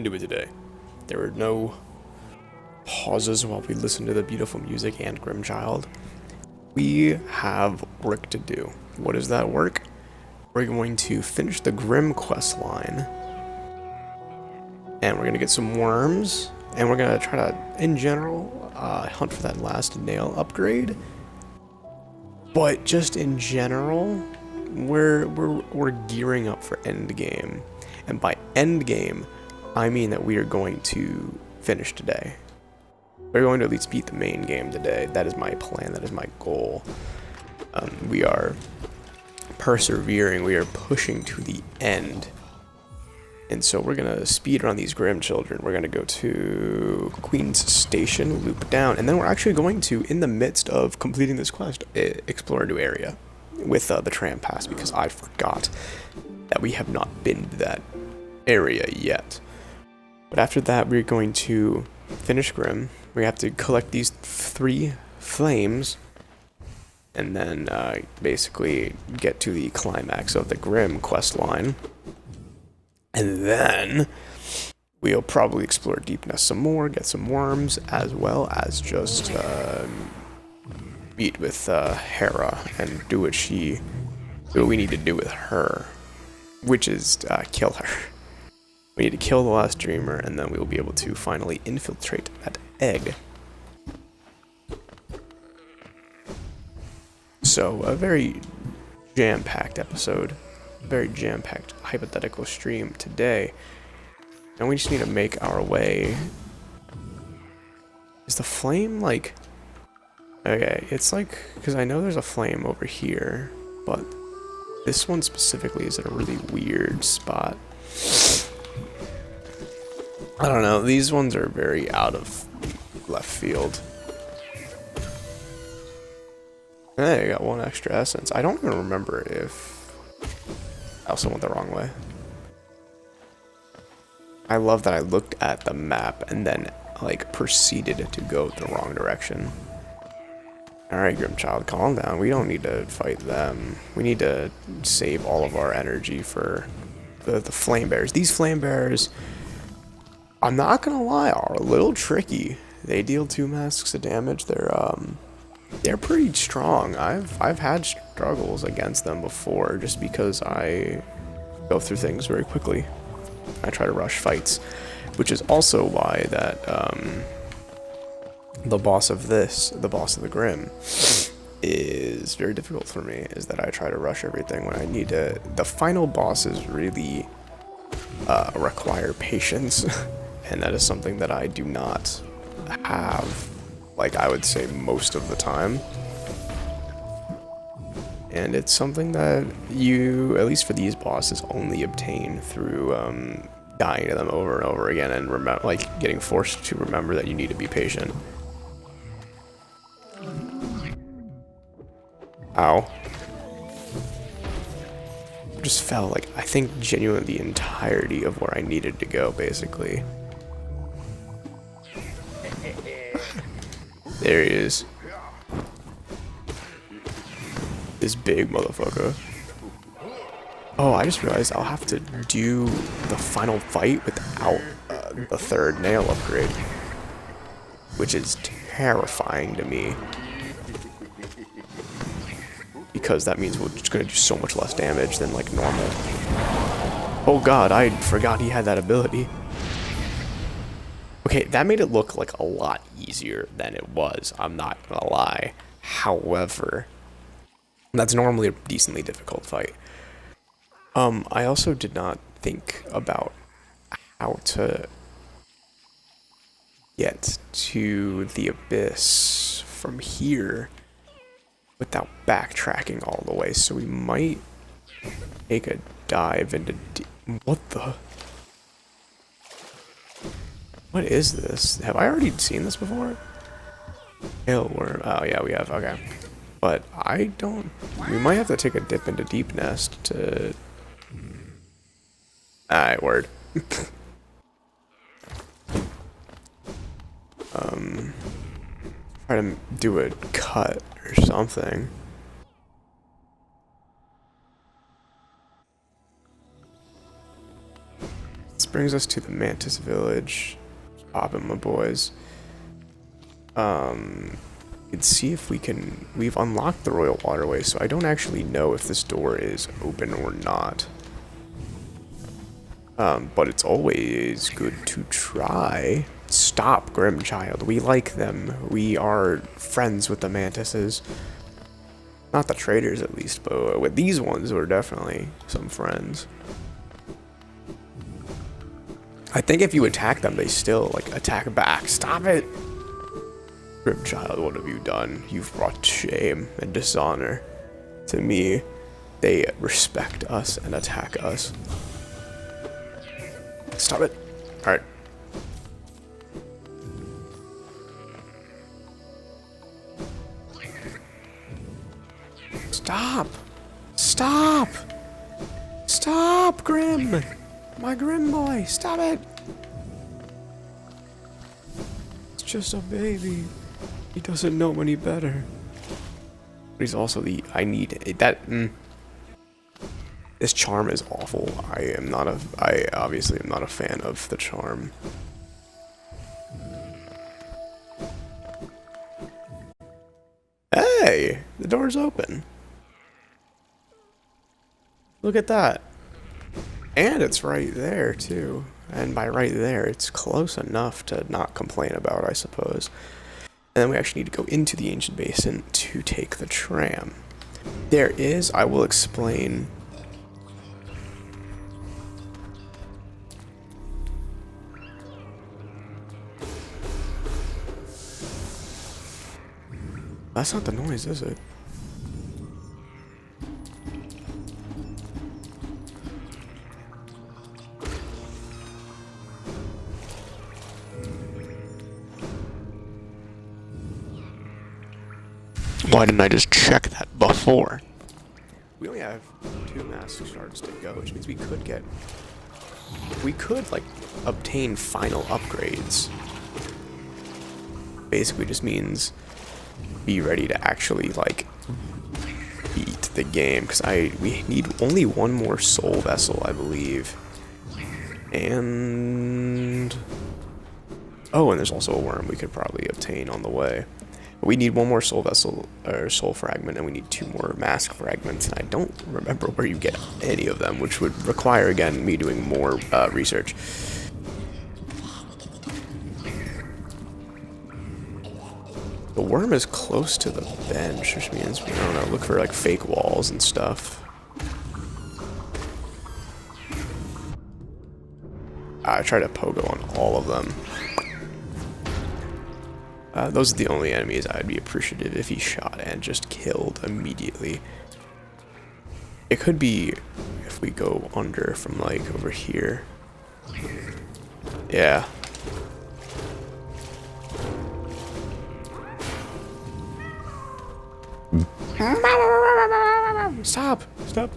Do it today. There were no pauses while we listened to the beautiful music and Grimchild. We have work to do. What is that work? We're going to finish the Grim quest line, and we're going to get some worms, and we're going to try to, in general, hunt for that last nail upgrade. But just in general, we're gearing up for endgame, and by endgame, I mean that we are going to finish today. We're going to at least beat the main game today. That is my plan. That is my goal. We are persevering. We are pushing to the end. And so we're going to speed run these Grim Children. We're going to go to Queen's Station, loop down, and then we're actually going to, in the midst of completing this quest, explore a new area with the tram pass, because I forgot that we have not been to that area yet. But after that, we're going to finish Grim. We have to collect these 3 flames, and then basically get to the climax of the Grim quest line. And then we'll probably explore Deepness some more, get some worms, as well as just meet with Hera and do what we need to do with her, which is kill her. We need to kill the last dreamer, and then we will be able to finally infiltrate that egg. So, a very jam-packed episode. Very jam-packed hypothetical stream today. And we just need to make our way. Is the flame like... Okay, it's like... Because I know there's a flame over here, but this one specifically is at a really weird spot. I don't know, these ones are very out of left field. Hey, I got 1 extra essence. I don't even remember if I also went the wrong way. I love that I looked at the map and then, like, proceeded to go the wrong direction. Alright, Grimchild, calm down. We don't need to fight them. We need to save all of our energy for the flame bears. These flame bears, I'm not gonna lie, are a little tricky. They deal 2 masks of damage. They're pretty strong. I've had struggles against them before, just because I go through things very quickly. I try to rush fights, which is also why that the boss of the Grim, is very difficult for me. Is that I try to rush everything when I need to. The final bosses really require patience. And that is something that I do not have, like, I would say most of the time. And it's something that you, at least for these bosses, only obtain through dying to them over and over again, and getting forced to remember that you need to be patient. Ow. Just fell, like, I think genuinely the entirety of where I needed to go, basically. There he is. This big motherfucker. Oh, I just realized I'll have to do the final fight without the 3rd nail upgrade, which is terrifying to me, because that means we're just gonna do so much less damage than, like, normal. Oh god, I forgot he had that ability. Okay, that made it look like a lot easier than it was, I'm not gonna lie. However, that's normally a decently difficult fight. I also did not think about how to get to the abyss from here without backtracking all the way, so we might take a dive into what the... What is this? Have I already seen this before? Tailworm. Oh, yeah, we have. Okay. But I don't... We might have to take a dip into Deepness to... Alright, word. Try to do a cut or something. This brings us to the Mantis Village. Poppin', my boys. Let's see if we can... We've unlocked the Royal Waterway, so I don't actually know if this door is open or not. But it's always good to try. Stop, Grimchild. We like them. We are friends with the Mantises. Not the traders, at least, but with these ones, we're definitely some friends. I think if you attack them, they still, like, attack back. Stop it! Grimchild, what have you done? You've brought shame and dishonor to me. They respect us and attack us. Stop it. Alright. Stop! Stop! Stop, Grim! My Grim boy, stop it! It's just a baby. He doesn't know any better. But he's also the... I need... that... This charm is awful. I obviously am not a fan of the charm. Hey! The door's open. Look at that. And it's right there, too. And by right there, it's close enough to not complain about, I suppose. And then we actually need to go into the Ancient Basin to take the tram. There is, I will explain... That's not the noise, is it? Why didn't I just check that before? We only have 2 mask shards to go, which means we could get... We could, like, obtain final upgrades. Basically just means be ready to actually, like, beat the game. Because we need only 1 more soul vessel, I believe. And... Oh, and there's also a worm we could probably obtain on the way. We need 1 more soul vessel, or soul fragment, and we need 2 more mask fragments, and I don't remember where you get any of them, which would require, again, me doing more research. The worm is close to the bench, which means, I don't know, look for, like, fake walls and stuff. I tried to pogo on all of them. Those are the only enemies I'd be appreciative if he shot and just killed immediately. It could be if we go under from, like, over here. Yeah. Stop! Stop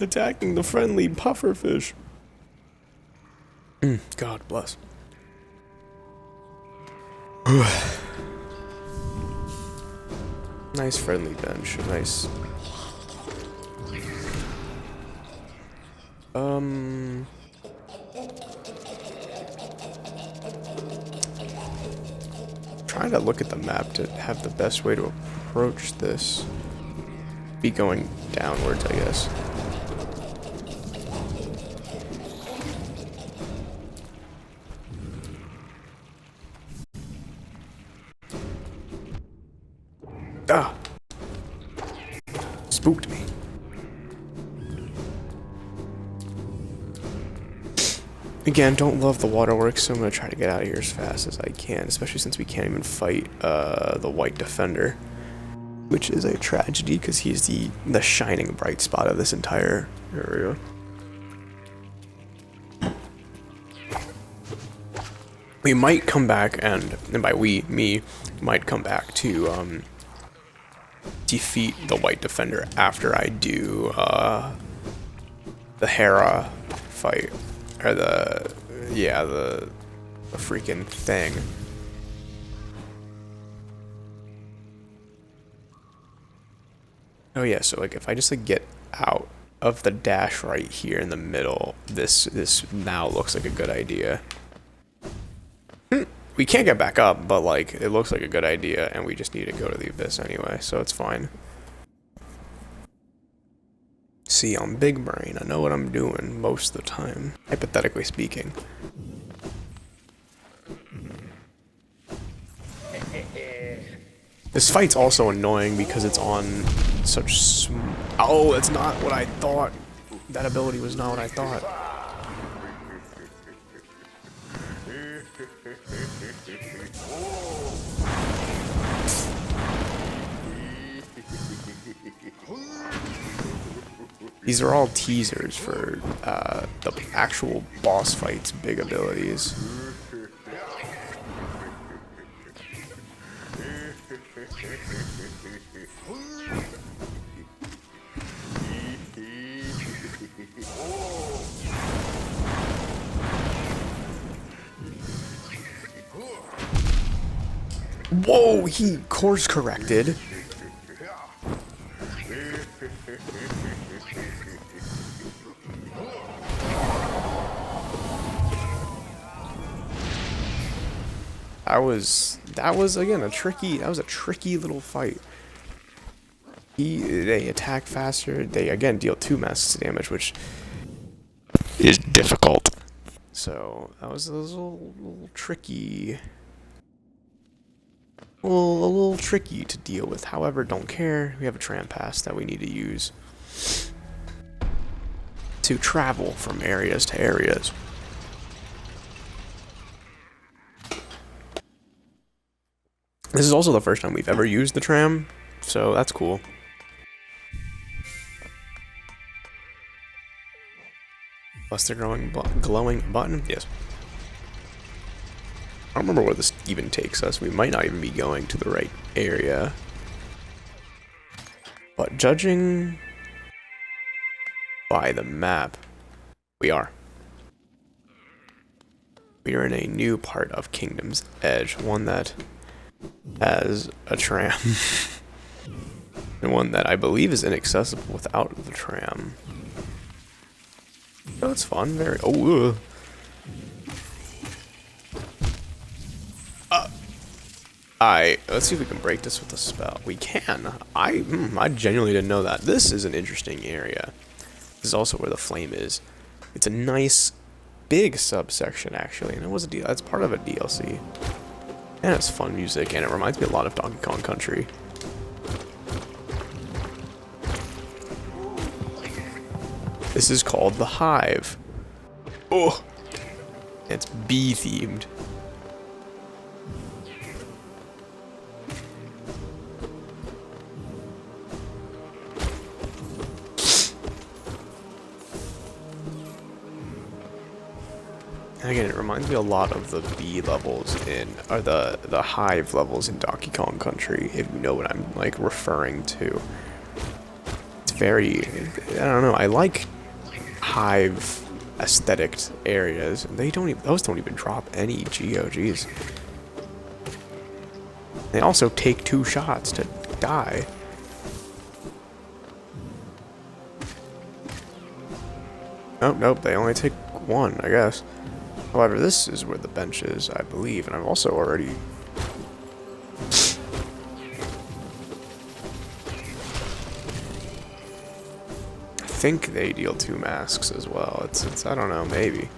attacking the friendly pufferfish. God bless. Nice friendly bench. Nice. Trying to look at the map to have the best way to approach this. Be going downwards, I guess. Ah! Spooked me. Again, don't love the waterworks, so I'm gonna try to get out of here as fast as I can, especially since we can't even fight the White Defender, which is a tragedy because he's the shining bright spot of this entire area. We might come back, and by we, me, might come back to defeat the White Defender after I do the Hera fight, or the freaking thing. Oh yeah, so like if I just like get out of the dash right here in the middle, this now looks like a good idea. We can't get back up, but like it looks like a good idea, and we just need to go to the abyss anyway, so it's fine. See, I'm big brain. I know what I'm doing most of the time, hypothetically speaking. This fight's also annoying because it's on such oh, that's not what I thought. That ability was not what I thought. These are all teasers for the actual boss fight's big abilities. Whoa, he course corrected. That was again a tricky little fight. They attack faster, they again deal 2 masks damage, which is difficult. So that was a little tricky. A little tricky to deal with. However, don't care. We have a tram pass that we need to use to travel from areas to areas. This is also the first time we've ever used the tram, so that's cool. Plus the glowing button? Yes. I don't remember where this even takes us. We might not even be going to the right area. But judging by the map, we are. We are in a new part of Kingdom's Edge, one that has a tram. And one that I believe is inaccessible without the tram. Oh, it's fun. Very. Oh. Let's see if we can break this with a spell. We can. I genuinely didn't know that. This is an interesting area. This is also where the flame is. It's a nice, big subsection actually, and it was a deal. It's part of a DLC. And it's fun music, and it reminds me a lot of Donkey Kong Country. This is called the Hive. Oh, it's bee themed. And again, it reminds me a lot of the bee levels or the hive levels in Donkey Kong Country, if you know what I'm like referring to. It's very, I don't know, I like hive aesthetic areas. Those don't even drop any GOGs. They also take 2 shots to die. Oh, nope, they only take 1, I guess. However, this is where the bench is, I believe, and I've also already... I think they deal 2 masks as well. It's I don't know, maybe.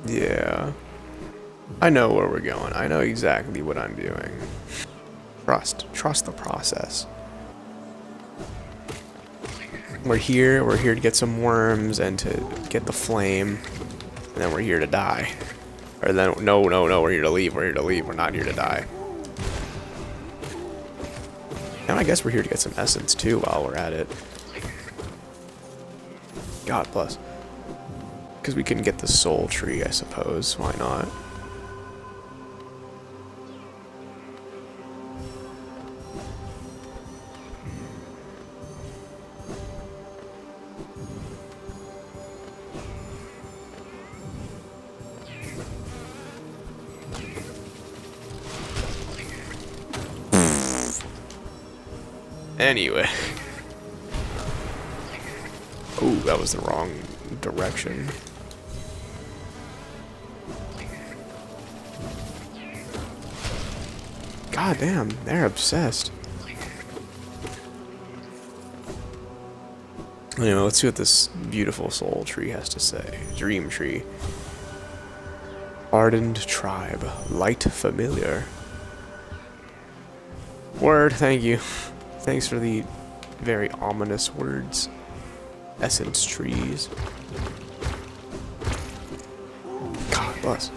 Yeah. I know where we're going. I know exactly what I'm doing. Trust the process. We're here to get some worms and to get the flame, and then we're here to die. Or then, no, we're here to leave, we're not here to die. And I guess we're here to get some essence too while we're at it. God bless. Because we can get the soul tree, I suppose, why not? Anyway. Oh, that was the wrong direction. God damn, they're obsessed. Anyway, let's see what this beautiful soul tree has to say. Dream tree. Ardent tribe. Light familiar. Word, thank you. Thanks for the very ominous words. Essence trees. God bless.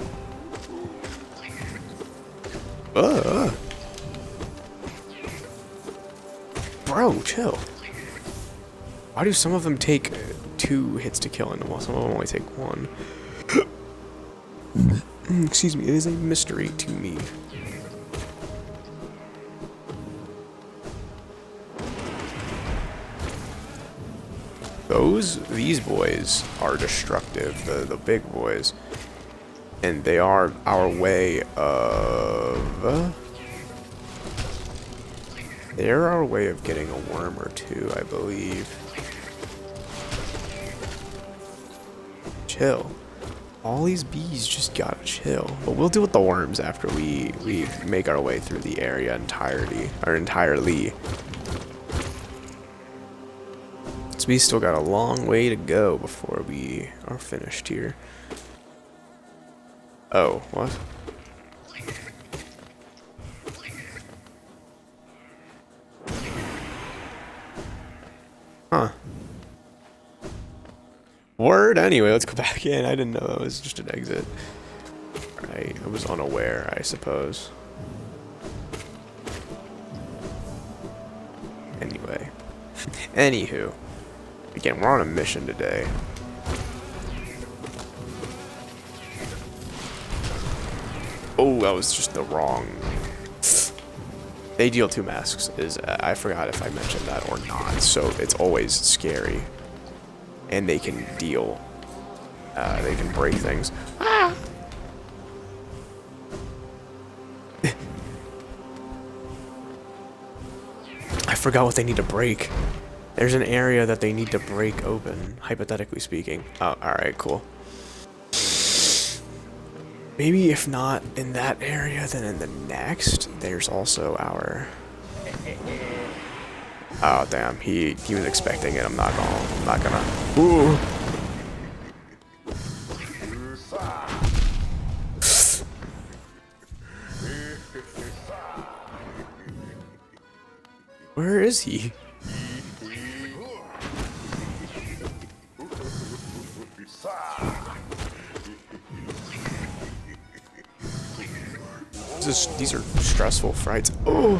Bro, chill. Why do some of them take 2 hits to kill and some of them only take 1? Excuse me, it is a mystery to me. These boys are destructive, the big boys. And they are our way of... They're our way of getting a worm or 2, I believe. Chill. All these bees just gotta chill. But we'll deal with the worms after we make our way through the area entirely. So we still got a long way to go before we are finished here. Oh, what? Huh. Word, anyway, let's go back in. I didn't know that was just an exit. I was unaware, I suppose. Anyway. Anywho. Again, we're on a mission today. Oh, that was just the wrong... They deal 2 masks. I forgot if I mentioned that or not, so it's always scary. And they can deal. They can break things. Ah! I forgot what they need to break. There's an area that they need to break open, hypothetically speaking. Oh, alright, cool. Maybe if not in that area, then in the next, there's also our... Oh, damn, he was expecting it. I'm not gonna... Ooh! Where is he? These are stressful fights. Oh!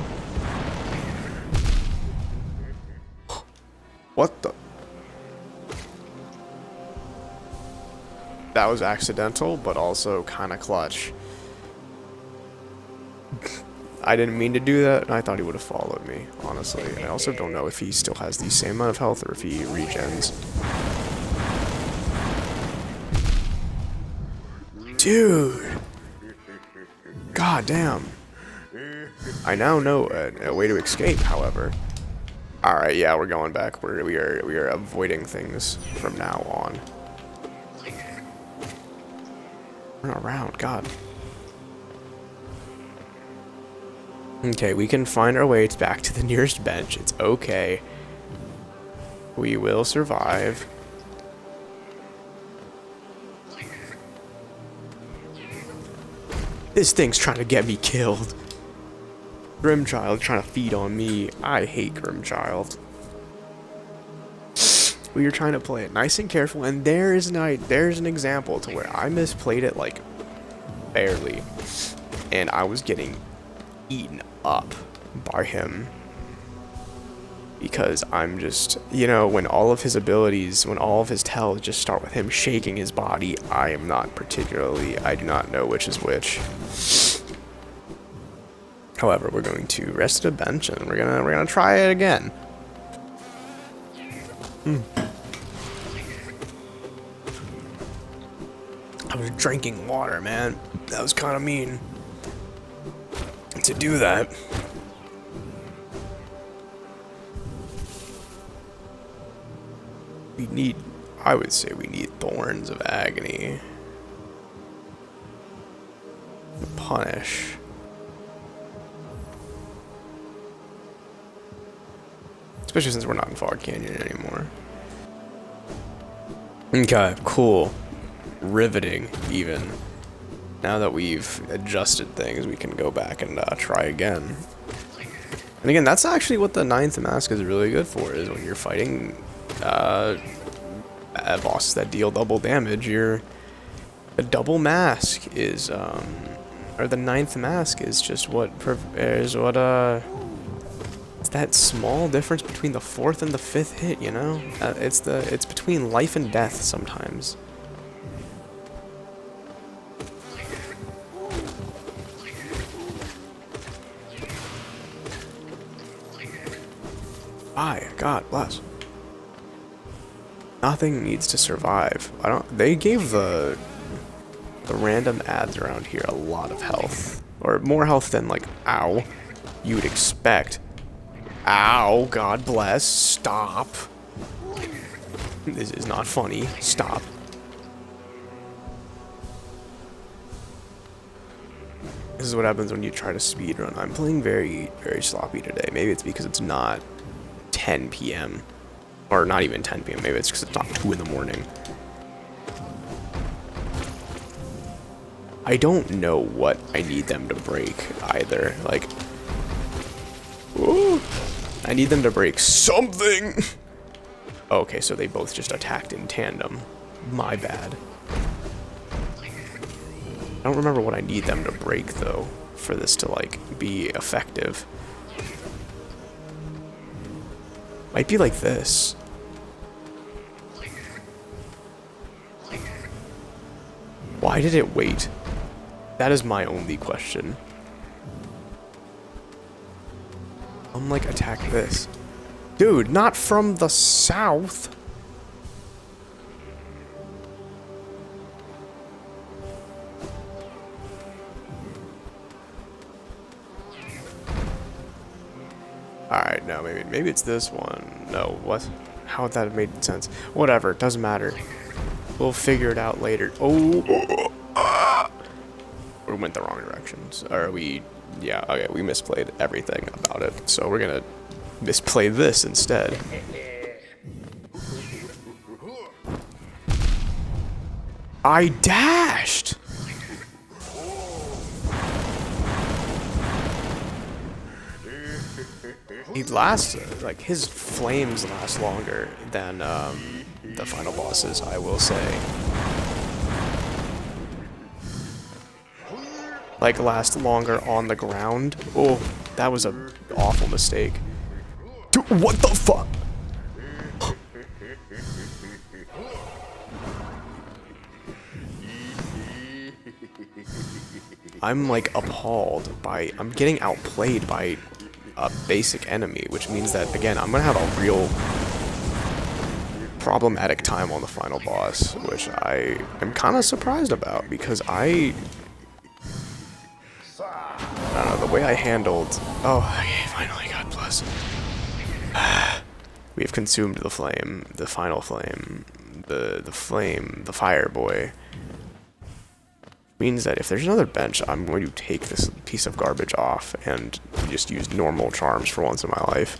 What the? That was accidental, but also kind of clutch. I didn't mean to do that, and I thought he would have followed me, honestly. I also don't know if he still has the same amount of health or if he regens. Dude! God damn. I now know a way to escape, however. Alright, yeah, we're going back. We are avoiding things from now on. Run around, God. Okay, we can find our way back to the nearest bench. It's okay. We will survive. This thing's trying to get me killed. Grimchild trying to feed on me. I hate Grimchild. We were trying to play it nice and careful, and there's an example to where I misplayed it like barely, and I was getting eaten up by him because I'm just, you know, when all of his abilities, when all of his tells just start with him shaking his body, I am not particularly, I do not know which is which. However, we're going to rest at a bench and we're gonna try it again. I was drinking water, man. That was kind of mean to do that. We need, I would say we need Thorns of Agony to punish. Especially since we're not in Fog Canyon anymore. Okay, cool. Riveting, even. Now that we've adjusted things, we can go back and try again. And again, that's actually what the 9th mask is really good for, is when you're fighting bosses that deal double damage, a double mask is, or the 9th mask is just it's that small difference between the 4th and the 5th hit, you know? It's between life and death sometimes. God bless. Nothing needs to survive. They gave the random ads around here a lot of health. Or more health than, like, ow, you'd expect. Ow, God bless. Stop. This is not funny. Stop. This is what happens when you try to speedrun. I'm playing very, very sloppy today. Maybe it's because it's not 10 p.m. Or not even 10 p.m. Maybe it's because it's not 2 in the morning. I don't know what I need them to break either. Like, ooh, I need them to break something. Okay, so they both just attacked in tandem. My bad. I don't remember what I need them to break, though, for this to, like, be effective. Might be like this. Why did it wait? That is my only question. I'm like, attack this. Dude, not from the south. Alright, no, maybe it's this one. No, what? How would that have made sense? Whatever, it doesn't matter. We'll figure it out later. Oh! We went the wrong directions. Or yeah, okay, we misplayed everything about it. So we're gonna misplay this instead. I dashed! He lasts, like, his flames last longer than the final bosses, I will say. Like, last longer on the ground. Oh, that was an awful mistake. Dude, what the fuck? I'm, like, appalled by... I'm getting outplayed by a basic enemy, which means that, again, I'm gonna have a real problematic time on the final boss, which I am kind of surprised about, because I don't know, the way I handled... Oh, okay, finally, God bless. We have consumed the flame, the final flame, the fire boy. Means that if there's another bench, I'm going to take this piece of garbage off and just use normal charms for once in my life.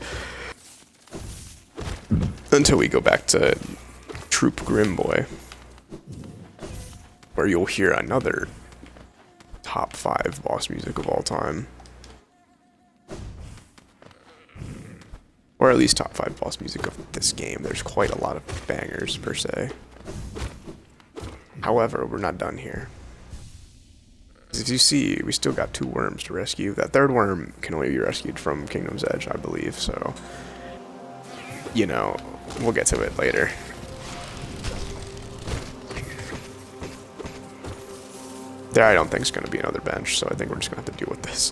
Until we go back to Troop Grimboy, where you'll hear another top 5 boss music of all time. Or at least top 5 boss music of this game. There's quite a lot of bangers, per se. However, we're not done here. As you see, we still got 2 worms to rescue. That 3rd worm can only be rescued from Kingdom's Edge, I believe, so... You know, we'll get to it later. There, I don't think it's going to be another bench, so I think we're just going to have to deal with this.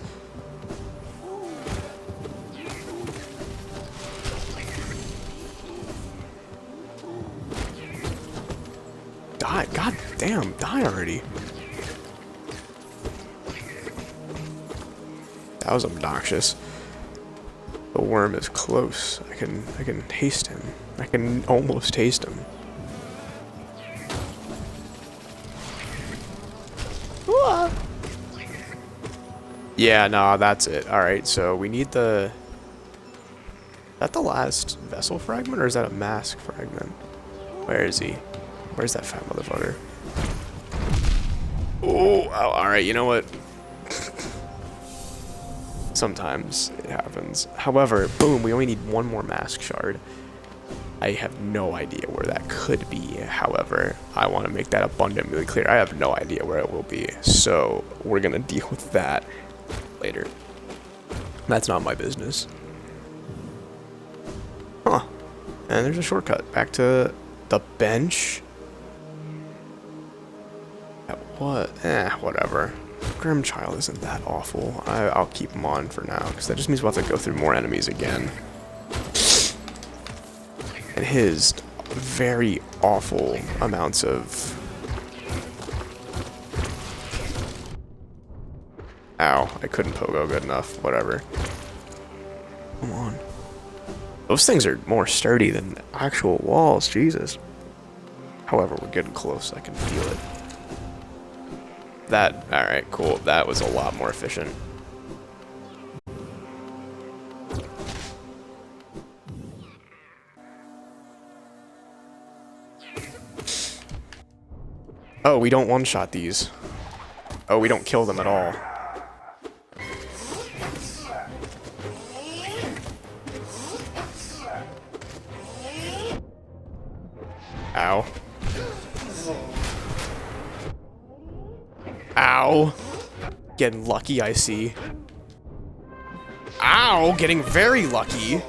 Die, god damn, die already. That was obnoxious. The worm is close. I can taste him. I can almost taste him. Whoa. Yeah, nah, that's it. Alright, so we need the... Is that the last vessel fragment, or is that a mask fragment? Where is he? Where's that fat motherfucker? Oh, alright, you know what? Sometimes it happens. However, boom, we only need one more mask shard. I have no idea where that could be. However, I want to make that abundantly clear. I have no idea where it will be. So, we're going to deal with that later. That's not my business. Huh. And there's a shortcut back to the bench. What? Whatever. Grimchild isn't that awful. I'll keep him on for now, because that just means we'll have to go through more enemies again. And his very awful amounts of... Ow, I couldn't pogo good enough. Whatever. Come on. Those things are more sturdy than actual walls, Jesus. However, we're getting close, I can feel it. That, alright, cool. That was a lot more efficient. Oh, we don't one-shot these. Oh, we don't kill them at all. Ow. Ow. Getting lucky, I see. Ow, getting very lucky.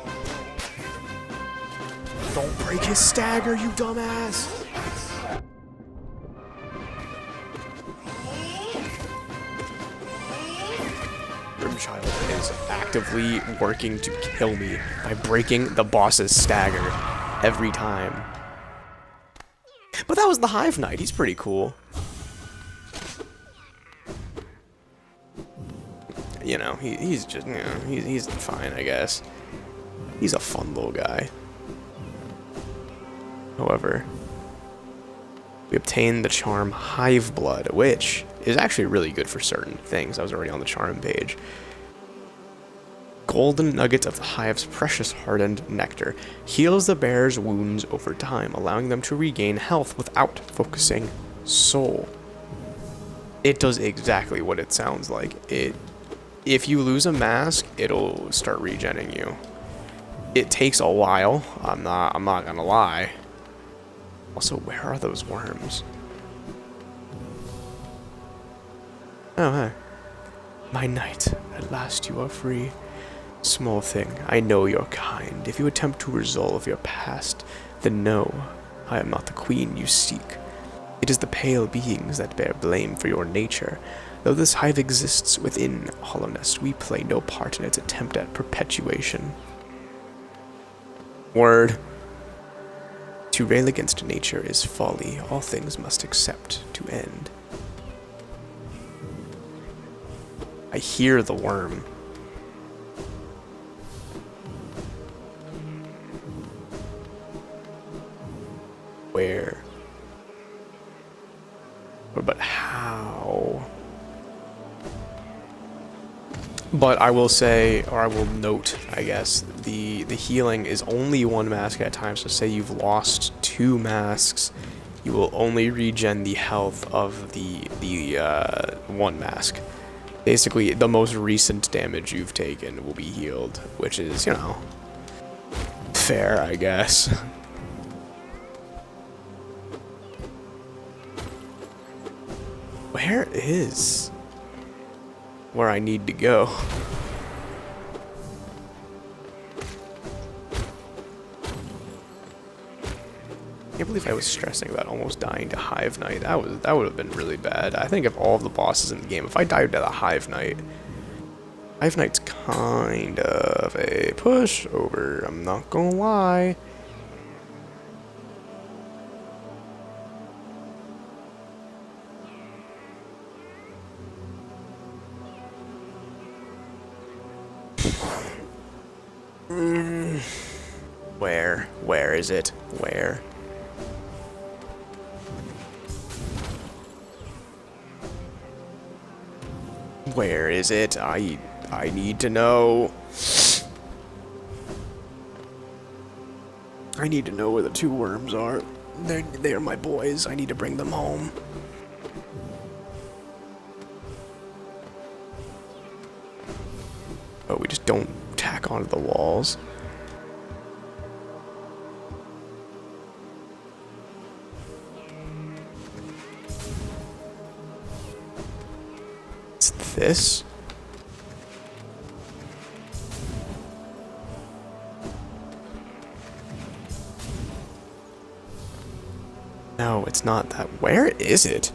Don't break his stagger, you dumbass. Grimchild is actively working to kill me by breaking the boss's stagger every time. But that was the Hive Knight. He's pretty cool. You know, he's just, you know, he's fine, I guess. He's a fun little guy. However, we obtained the charm Hive Blood, which is actually really good for certain things. I was already on the charm page. Golden nuggets of the hive's precious hardened nectar heals the bear's wounds over time, allowing them to regain health without focusing soul. It does exactly what it sounds like. If you lose a mask, it'll start regenning you. It takes a while. I'm not gonna lie. Also, where are those worms? Oh, hey. My knight, at last you are free. Small thing, I know you're kind. If you attempt to resolve your past, then no, I am not the queen you seek. It is the pale beings that bear blame for your nature. Though this hive exists within Hollownest, we play no part in its attempt at perpetuation. Word. To rail against nature is folly. All things must accept to end. I hear the worm. Where? But how? But I will say, or I will note, I guess, the healing is only one mask at a time. So say you've lost 2 masks, you will only regen the health of the 1 mask. Basically, the most recent damage you've taken will be healed, which is, you know, fair, I guess. Where is where I need to go? I can't believe I was stressing about almost dying to Hive Knight. That would have been really bad. I think of all of the bosses in the game, if I died to the Hive Knight Knight's kind of a pushover, I'm not gonna lie. Where? Where is it? Where? Where is it? I need to know. I need to know where the two worms are. They're my boys. I need to bring them home. Oh, we just don't tack onto the walls. It's this? No, it's not that. Where is it?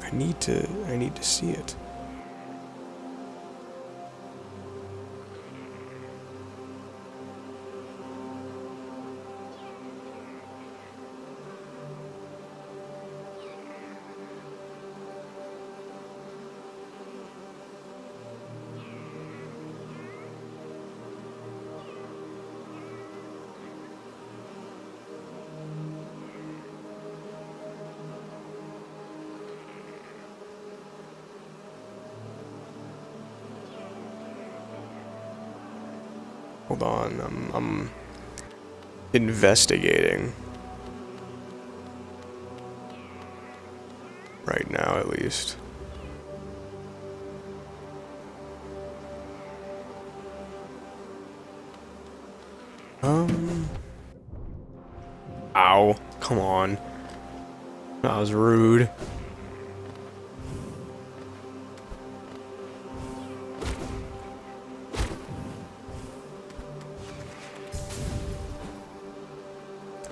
I need to see it. Hold on, I'm investigating. Right now, at least. Ow, come on. That was rude.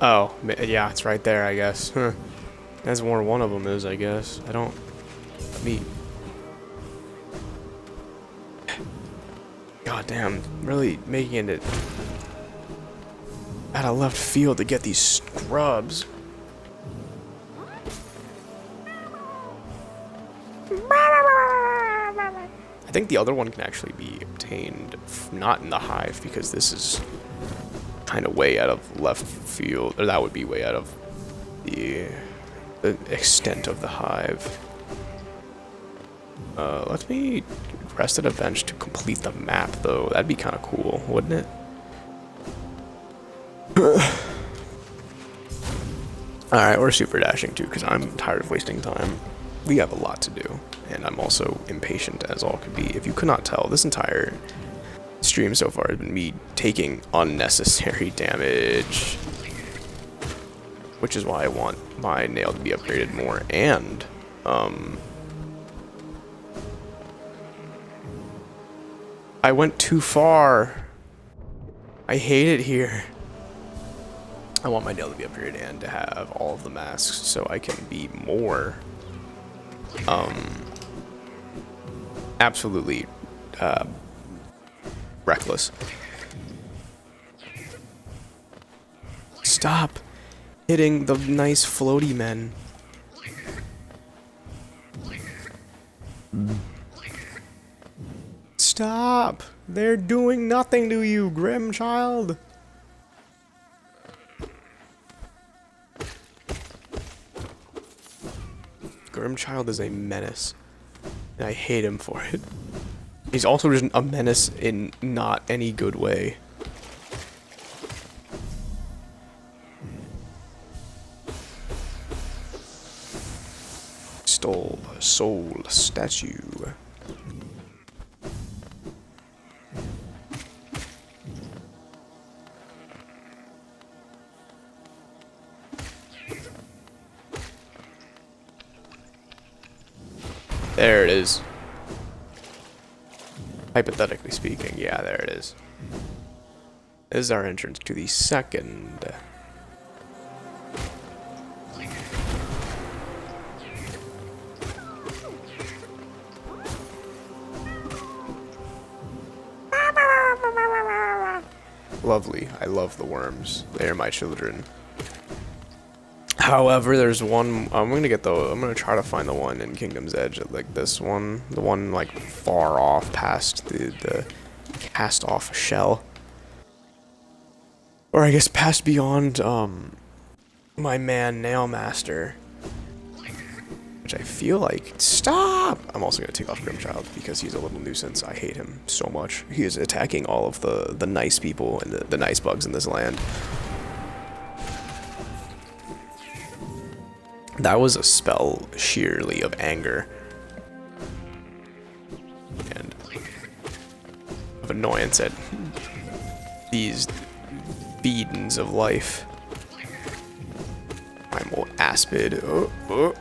Oh, yeah, it's right there, I guess. Huh. That's where one of them is, I guess. I don't... Let me... God damn, really making it... out of left field to get these scrubs. I think the other one can actually be obtained not in the hive, because this is kind of way out of left field, or that would be way out of the extent of the hive. Let me rest at a bench to complete the map, though. That'd be kind of cool, wouldn't it? Alright, we're super dashing too, because I'm tired of wasting time. We have a lot to do, and I'm also impatient as all could be. If you could not tell, this entire stream so far has been me taking unnecessary damage, which is why I want my nail to be upgraded more. And I went too far. I hate it here. I want my nail to be upgraded and to have all of the masks so I can be more absolutely reckless. Stop hitting the nice floaty men. Stop! They're doing nothing to you, Grim Child. Grim Child is a menace, and I hate him for it. He's also just a menace in not any good way. Stole a soul statue. There it is. Hypothetically speaking, yeah, there it is. This is our entrance to the second. Lovely. I love the worms. They are my children. However, there's one. I'm gonna try to find the one in Kingdom's Edge, like this one, the one like far off past the cast off shell, or I guess past beyond my man Nail Master, which I feel like stop. I'm also gonna take off Grimchild because he's a little nuisance. I hate him so much. He is attacking all of the nice people and the nice bugs in this land. That was a spell sheerly of anger and of annoyance at these beatings of life. Primal Aspid. Oh,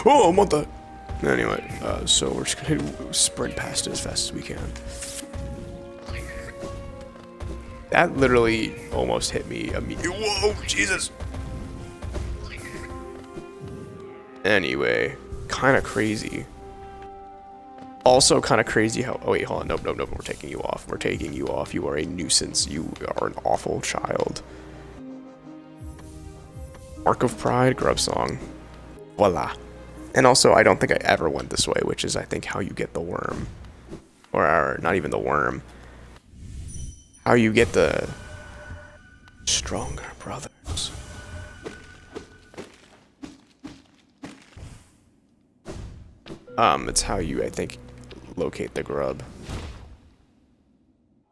I want that. Anyway, so we're just gonna sprint past it as fast as we can. That literally almost hit me immediately. Whoa, Jesus! Anyway, kind of crazy. Also kind of crazy how... Oh, wait, hold on. Nope. We're taking you off. We're taking you off. You are a nuisance. You are an awful child. Mark of Pride, Grub Song. Voila. And also, I don't think I ever went this way, which is, I think, how you get the worm. Or not even the worm. How you get the stronger brothers. It's how you, I think, locate the grub.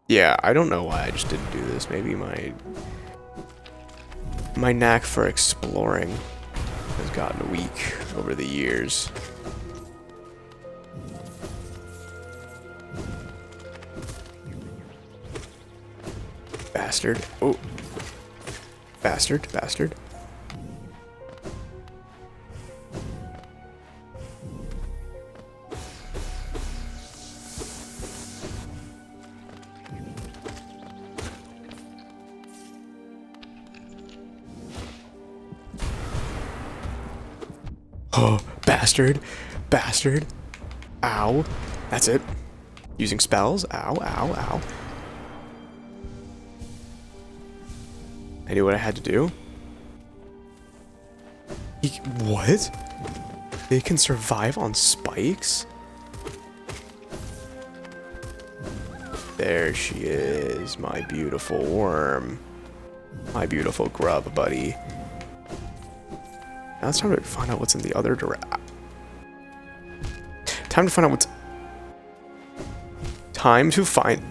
Yeah, I don't know why I just didn't do this. Maybe my knack for exploring has gotten weak over the years. Bastard. Oh. Bastard. Oh, bastard. Ow. That's it. Using spells. Ow. I knew what I had to do. What? They can survive on spikes? There she is, my beautiful worm. My beautiful grub, buddy. Now it's time to find out what's in the other direction. Time to find out what's... Time to find...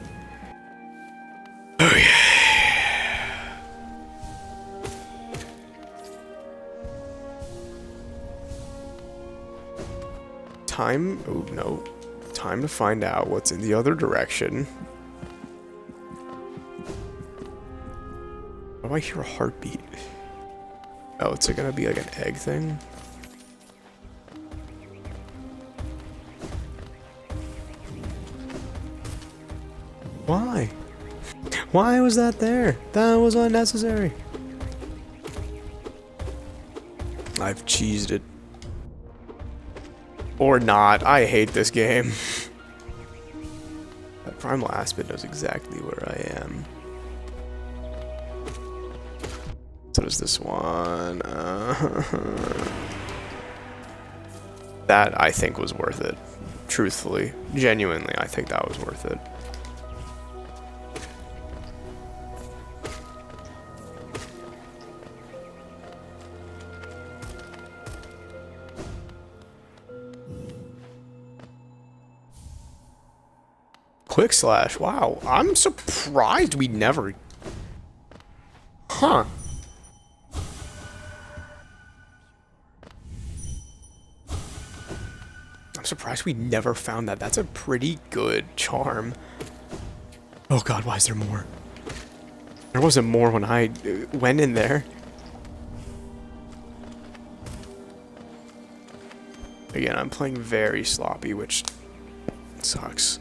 Oh, yeah. Oh no. Time to find out what's in the other direction. Why do I hear a heartbeat? Oh, it's gonna be like an egg thing? Why? Why was that there? That was unnecessary. I've cheesed it. Or not. I hate this game. That Primal Aspid knows exactly where I am. So does this one. That, I think, was worth it. Truthfully. Genuinely, I think that was worth it. Quick Slash. Wow. I'm surprised we never... Huh. I'm surprised we never found that. That's a pretty good charm. Oh god, why is there more? There wasn't more when I went in there. Again, I'm playing very sloppy, which sucks.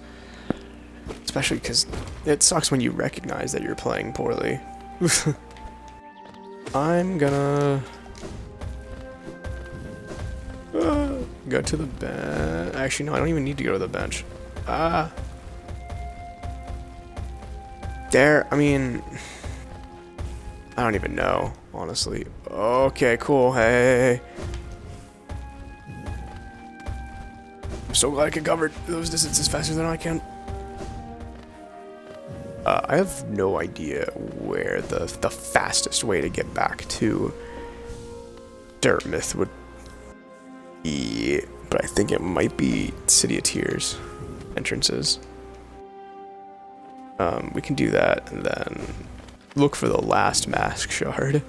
Especially because it sucks when you recognize that you're playing poorly. I'm gonna... go to the bench. Actually, no, I don't even need to go to the bench. there, I mean, I don't even know, honestly. Okay, cool, hey. I'm so glad I can cover those distances faster than I can. I have no idea where the fastest way to get back to Dartmouth would be, but I think it might be City of Tears entrances. We can do that and then look for the last mask shard.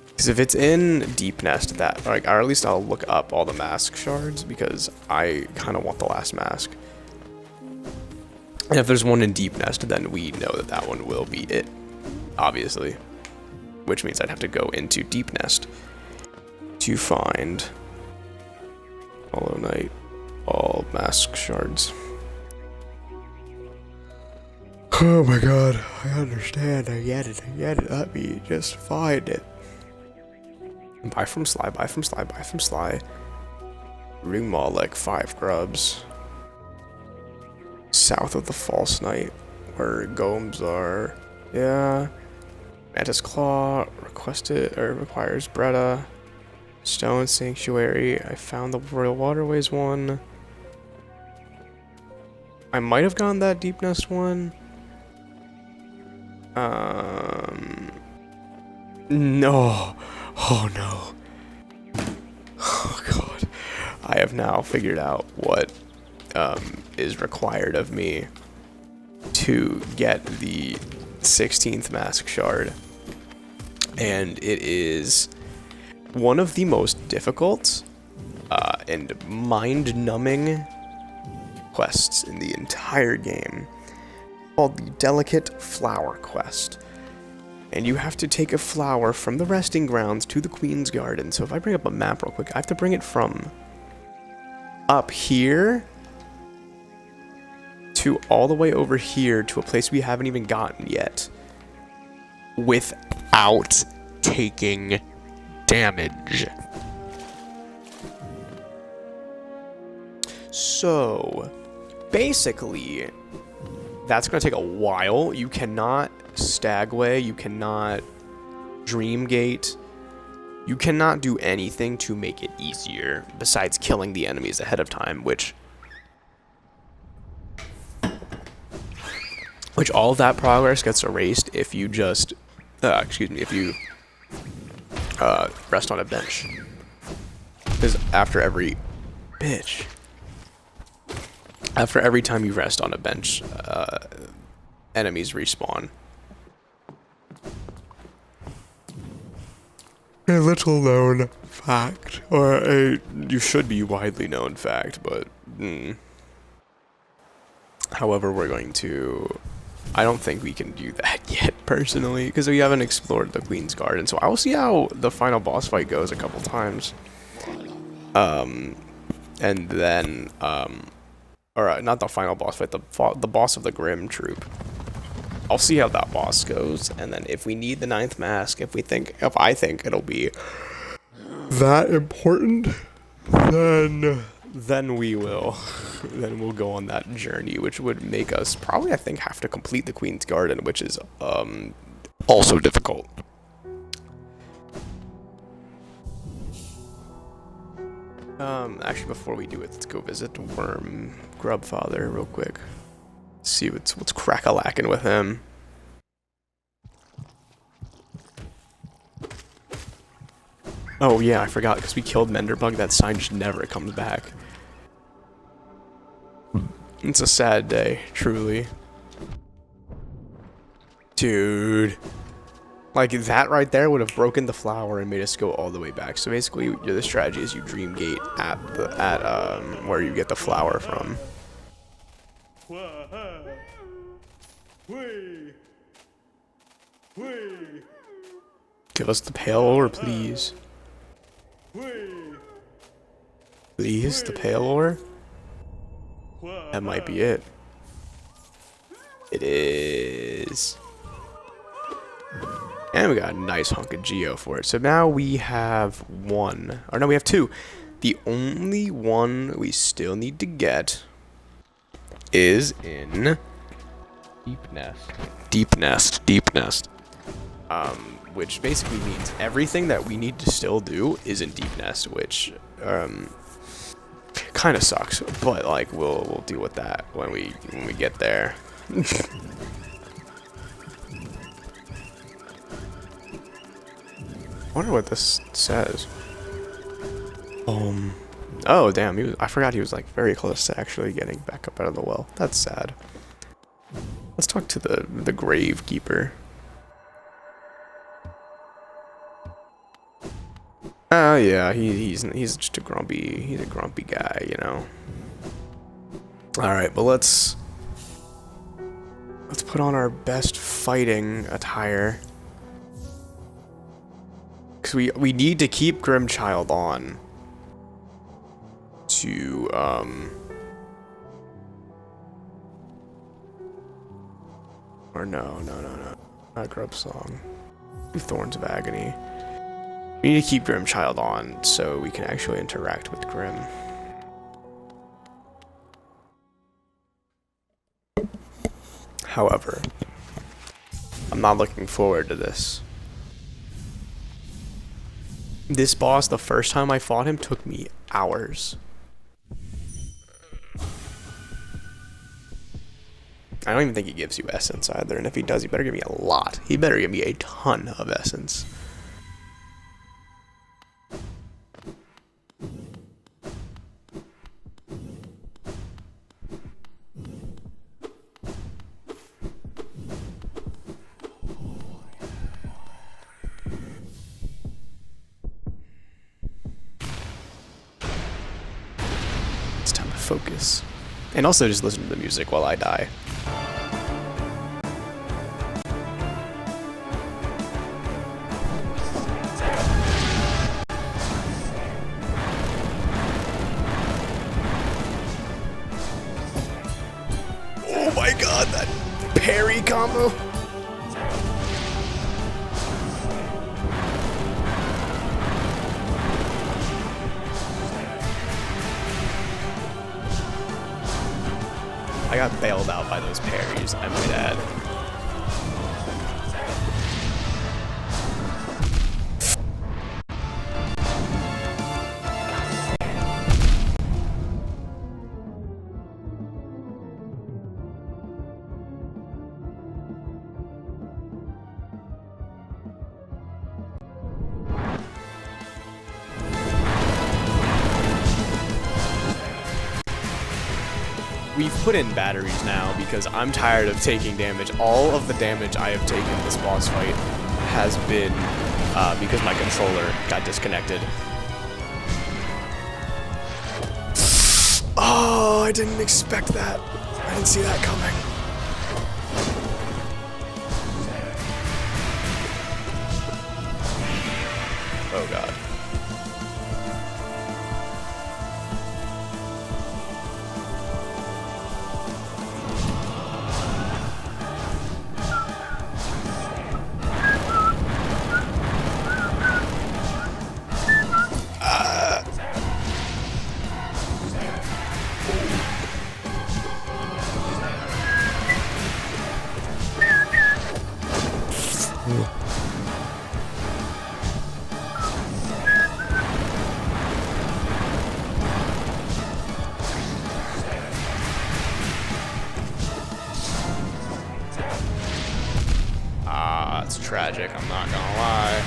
Because if it's in Deep Nest, that, like, or at least I'll look up all the mask shards because I kind of want the last mask. And if there's one in Deep Nest, then we know that that one will be it, obviously. Which means I'd have to go into Deep Nest to find Hollow Knight, all mask shards. Oh my god, I understand, I get it, let me just find it. Buy from Sly, buy from Sly, buy from Sly. Ring Maw like 5 grubs. South of the False Knight, where golems are. Yeah. Mantis Claw requested or requires Bretta. Stone Sanctuary. I found the Royal Waterways one. I might have gone that Deep Nest one. No. Oh no. Oh god. I have now figured out what is required of me to get the 16th mask shard. And it is one of the most difficult and mind-numbing quests in the entire game, called the Delicate Flower Quest. And you have to take a flower from the resting grounds to the Queen's Garden. So if I bring up a map real quick, I have to bring it from up here to all the way over here to a place we haven't even gotten yet, without taking damage. So basically, that's going to take a while. You cannot Stagway, you cannot Dreamgate, you cannot do anything to make it easier besides killing the enemies ahead of time, which all of that progress gets erased if you just, if you rest on a bench. Because after every time you rest on a bench, enemies respawn. A little known fact, or you should be widely known fact, but however, we're going to. I don't think we can do that yet, personally, because we haven't explored the Queen's Garden. So I will see how the final boss fight goes a couple times. And then, or not the final boss fight, the boss of the Grim Troop. I'll see how that boss goes, and then if we need the 9th mask, if I think it'll be that important, then we will. Then we'll go on that journey, which would make us probably, I think, have to complete the Queen's Garden, which is also difficult. Actually, before we do it, let's go visit Worm Grubfather real quick. See what's crack-a-lackin' with him. Oh yeah, I forgot, because we killed Menderbug, that sign just never comes back. It's a sad day, truly. Dude. Like, that right there would have broken the flower and made us go all the way back. So basically, the strategy is you Dreamgate at where you get the flower from. Give us the pale ore, please. Please, the pale ore? That might be it. It is. And we got a nice hunk of geo for it. So now we have one. Or no, we have two. The only one we still need to get is in Deep nest. Deep nest. Deep nest. Which basically means everything that we need to still do is in deep nest, which kind of sucks. But like we'll deal with that when we get there. I wonder what this says. Oh damn, I forgot he was like very close to actually getting back up out of the well. That's sad. Let's talk to the grave keeper. Oh yeah, he's just a grumpy guy, you know. All right, but let's put on our best fighting attire. Cause we need to keep Grimchild on to or no, not Grub Song. Thorns of Agony. We need to keep Grimchild on so we can actually interact with Grim. However, I'm not looking forward to this. This boss, the first time I fought him, took me hours. I don't even think he gives you essence either, and if he does, he better give me a lot. He better give me a ton of essence. It's time to focus. And also just listen to the music while I die. Oh my god, that parry combo! I got bailed out by those parries, I might add. We've put in batteries now because I'm tired of taking damage. All of the damage I have taken in this boss fight has been because my controller got disconnected. Oh, I didn't expect that. I didn't see that coming. Oh god. It's tragic, I'm not gonna lie.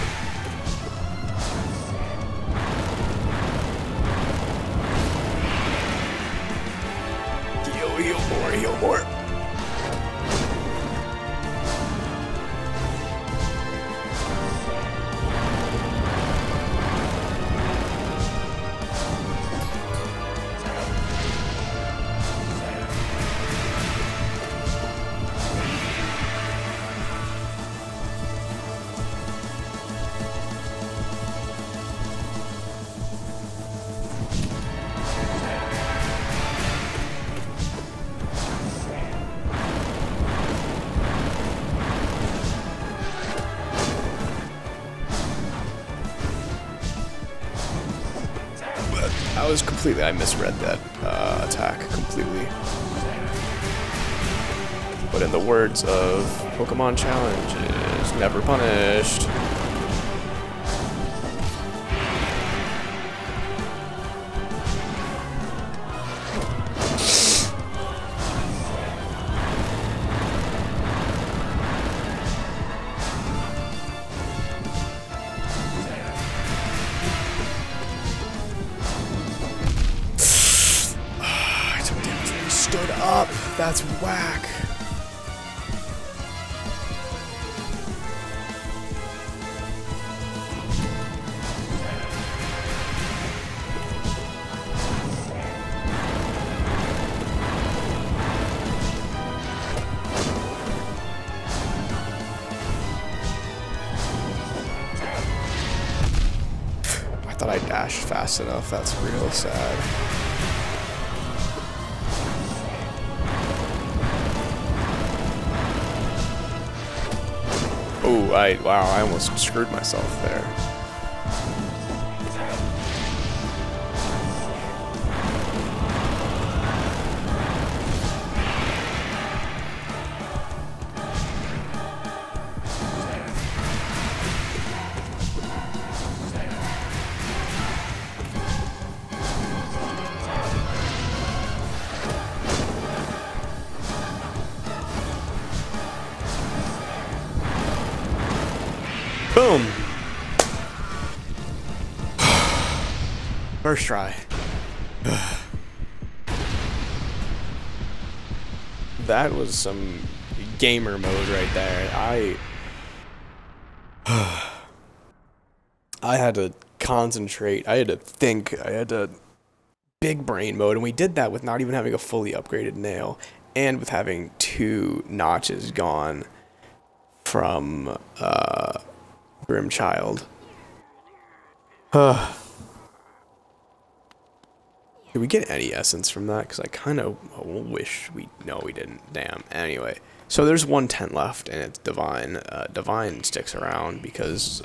Heal more. I misread that attack completely. But in the words of Pokemon Challenge, is never punished. Stood up. That's whack. I thought I dashed fast enough. That's real sad. Oh, wow, I almost screwed myself there. Boom! First try. That was some gamer mode right there. I had to concentrate. I had to think. I had to big brain mode, and we did that with not even having a fully upgraded nail, and with having 2 notches gone from Grimchild. Did we get any essence from that? Because I kind of wish we... No, we didn't. Damn. Anyway. So there's 1 tent left, and it's Divine. Divine sticks around because...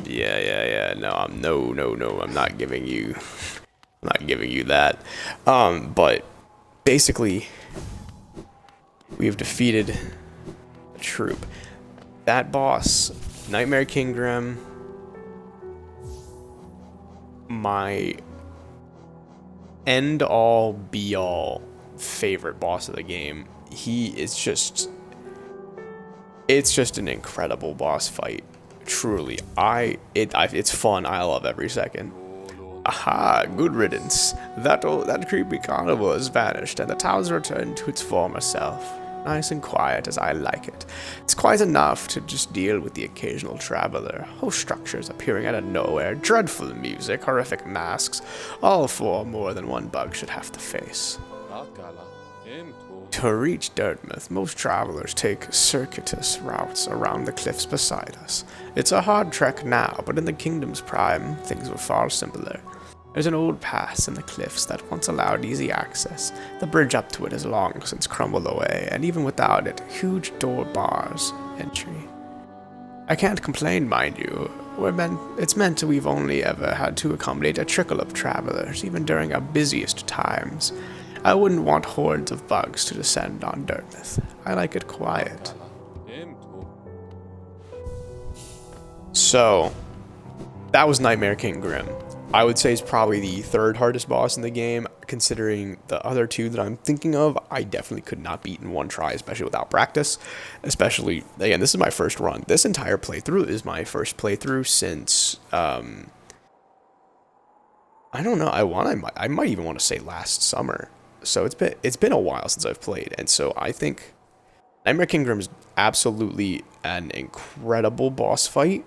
Yeah. No, no. I'm not giving you... I'm not giving you that. But basically, we have defeated a troop. That boss, Nightmare King Grim, my end-all, be-all favorite boss of the game. He is just... It's just an incredible boss fight. Truly. It's fun. I love every second. Aha, good riddance. That creepy carnival has vanished, and the town's returned to its former self. Nice and quiet as I like it. It's quite enough to just deal with the occasional traveler. Host structures appearing out of nowhere, dreadful music, horrific masks, all for more than one bug should have to face. To reach Dirtmouth, most travelers take circuitous routes around the cliffs beside us. It's a hard trek now, but in the kingdom's prime, things were far simpler. There's an old pass in the cliffs that once allowed easy access. The bridge up to it has long since crumbled away, and even without it, huge door bars entry. I can't complain, mind you. It's meant we've only ever had to accommodate a trickle of travelers, even during our busiest times. I wouldn't want hordes of bugs to descend on Dirtmouth. I like it quiet. So, that was Nightmare King Grim. I would say it's probably the 3rd hardest boss in the game, considering the other 2 that I'm thinking of, I definitely could not beat in one try, especially without practice. Especially, again, this is my first run. This entire playthrough is my first playthrough since, I don't know, I might even want to say last summer. So it's been a while since I've played, and so I think Nightmare King Grim is absolutely an incredible boss fight.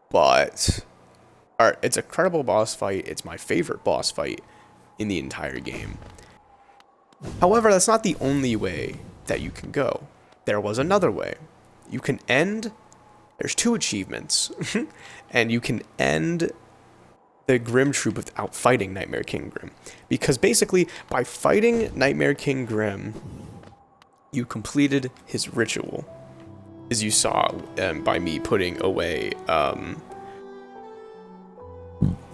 But... it's a credible boss fight. It's my favorite boss fight in the entire game. However, that's not the only way that you can go. There was another way. You can end... There's 2 achievements. And you can end the Grim Troop without fighting Nightmare King Grim. Because basically, by fighting Nightmare King Grim, you completed his ritual. As you saw by me putting away...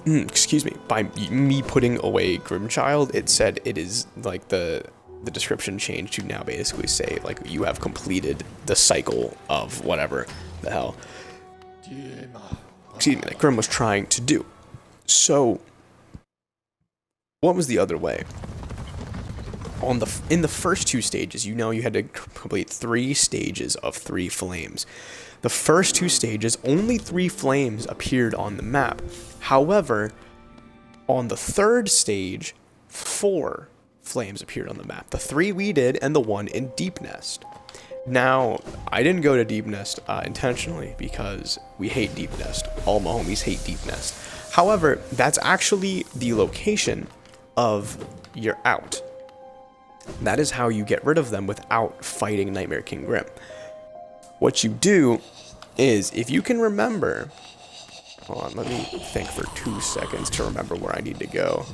excuse me, by me putting away Grimchild, it said it is like the description changed to now basically say like you have completed the cycle of whatever the hell, excuse me, that Grim was trying to do. So what was the other way? In the first 2 stages, you know, you had to complete 3 stages of 3 flames. The first 2 stages, only 3 flames appeared on the map. However, on the 3rd stage, 4 flames appeared on the map. The 3 we did, and the 1 in Deep Nest. Now, I didn't go to Deep Nest intentionally because we hate Deep Nest. All my homies hate Deep Nest. However, that's actually the location of your out. That is how you get rid of them without fighting Nightmare King Grim. What you do is, if you can remember... Hold on, let me think for 2 seconds to remember where I need to go.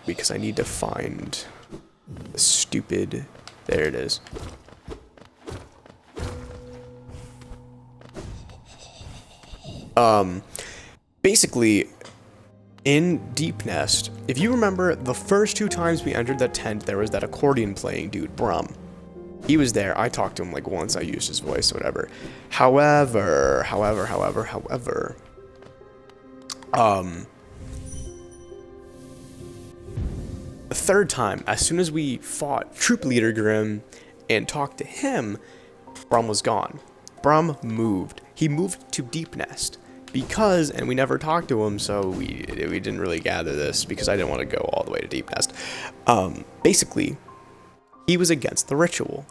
Because I need to find the stupid... There it is. Basically... In Deep Nest, if you remember, the first 2 times we entered that tent, there was that accordion playing dude, Brum. He was there. I talked to him like once. I used his voice or whatever. However, the 3rd time, as soon as we fought Troop Leader Grim and talked to him, Brum was gone. Brum moved. He moved to Deep Nest. Because, and we never talked to him, so we didn't really gather this because I didn't want to go all the way to Deep Nest. Basically, he was against the ritual.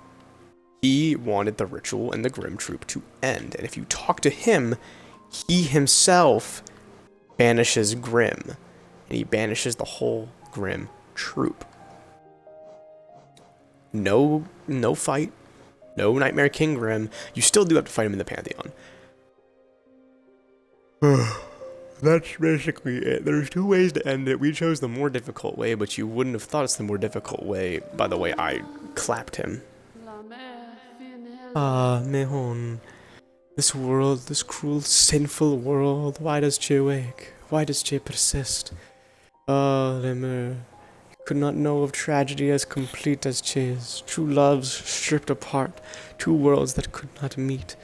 He wanted the ritual and the Grim Troop to end. And if you talk to him, he himself banishes Grim. And he banishes the whole Grim Troop. No fight. No Nightmare King Grim. You still do have to fight him in the Pantheon. That's basically it. There's 2 ways to end it. We chose the more difficult way, but you wouldn't have thought it's the more difficult way by the way I clapped him. Ah, Mehon. This world, this cruel, sinful world, why does she wake? Why does she persist? Ah, Lemur, you could not know of tragedy as complete as Che's. True loves stripped apart, 2 worlds that could not meet.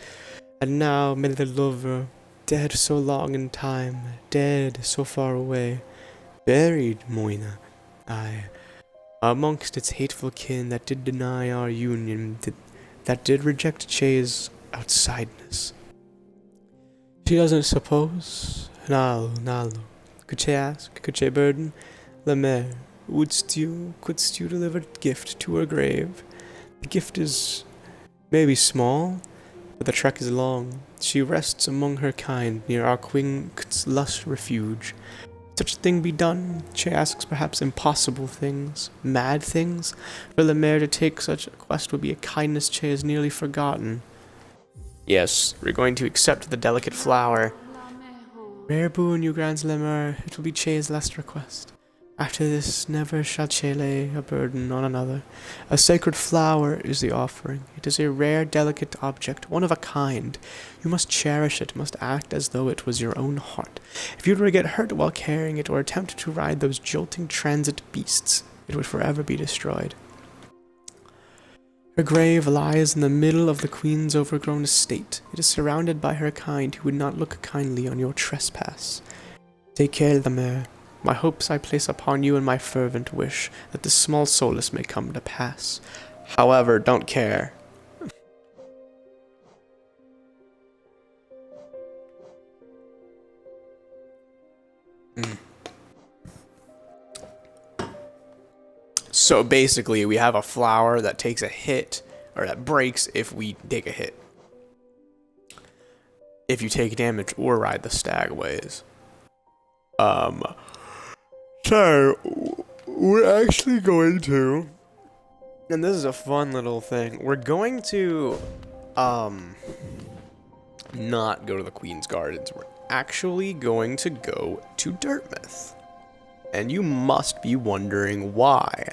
And now, may the lover... dead so long in time, dead so far away, buried, Moina, aye, amongst its hateful kin that did deny our union, that did reject Che's outsideness. She doesn't suppose, Nalo, could she ask, could she burden, La Mère, couldst you deliver a gift to her grave? The gift is maybe small, but the trek is long. She rests among her kind near our Queen's lush refuge. Such a thing be done? She asks perhaps impossible things, mad things. For the mare to take such a quest would be a kindness she has nearly forgotten. Yes, we're going to accept the delicate flower. Rare boon you grant Lemur, it will be Che's last request. After this, never shall Che lay a burden on another. A sacred flower is the offering. It is a rare, delicate object, one of a kind. You must cherish it, must act as though it was your own heart. If you were to get hurt while carrying it or attempt to ride those jolting transit beasts, it would forever be destroyed. Her grave lies in the middle of the Queen's overgrown estate. It is surrounded by her kind who would not look kindly on your trespass. Take care, La Mère. My hopes I place upon you and my fervent wish that this small solace may come to pass. However, don't care. So basically, we have a flower that takes a hit, or that breaks if we take a hit. If you take damage or ride the stagways. So, we're actually going to, and this is a fun little thing, we're going to, not go to the Queen's Gardens. We're actually going to go to Dartmouth. And you must be wondering why.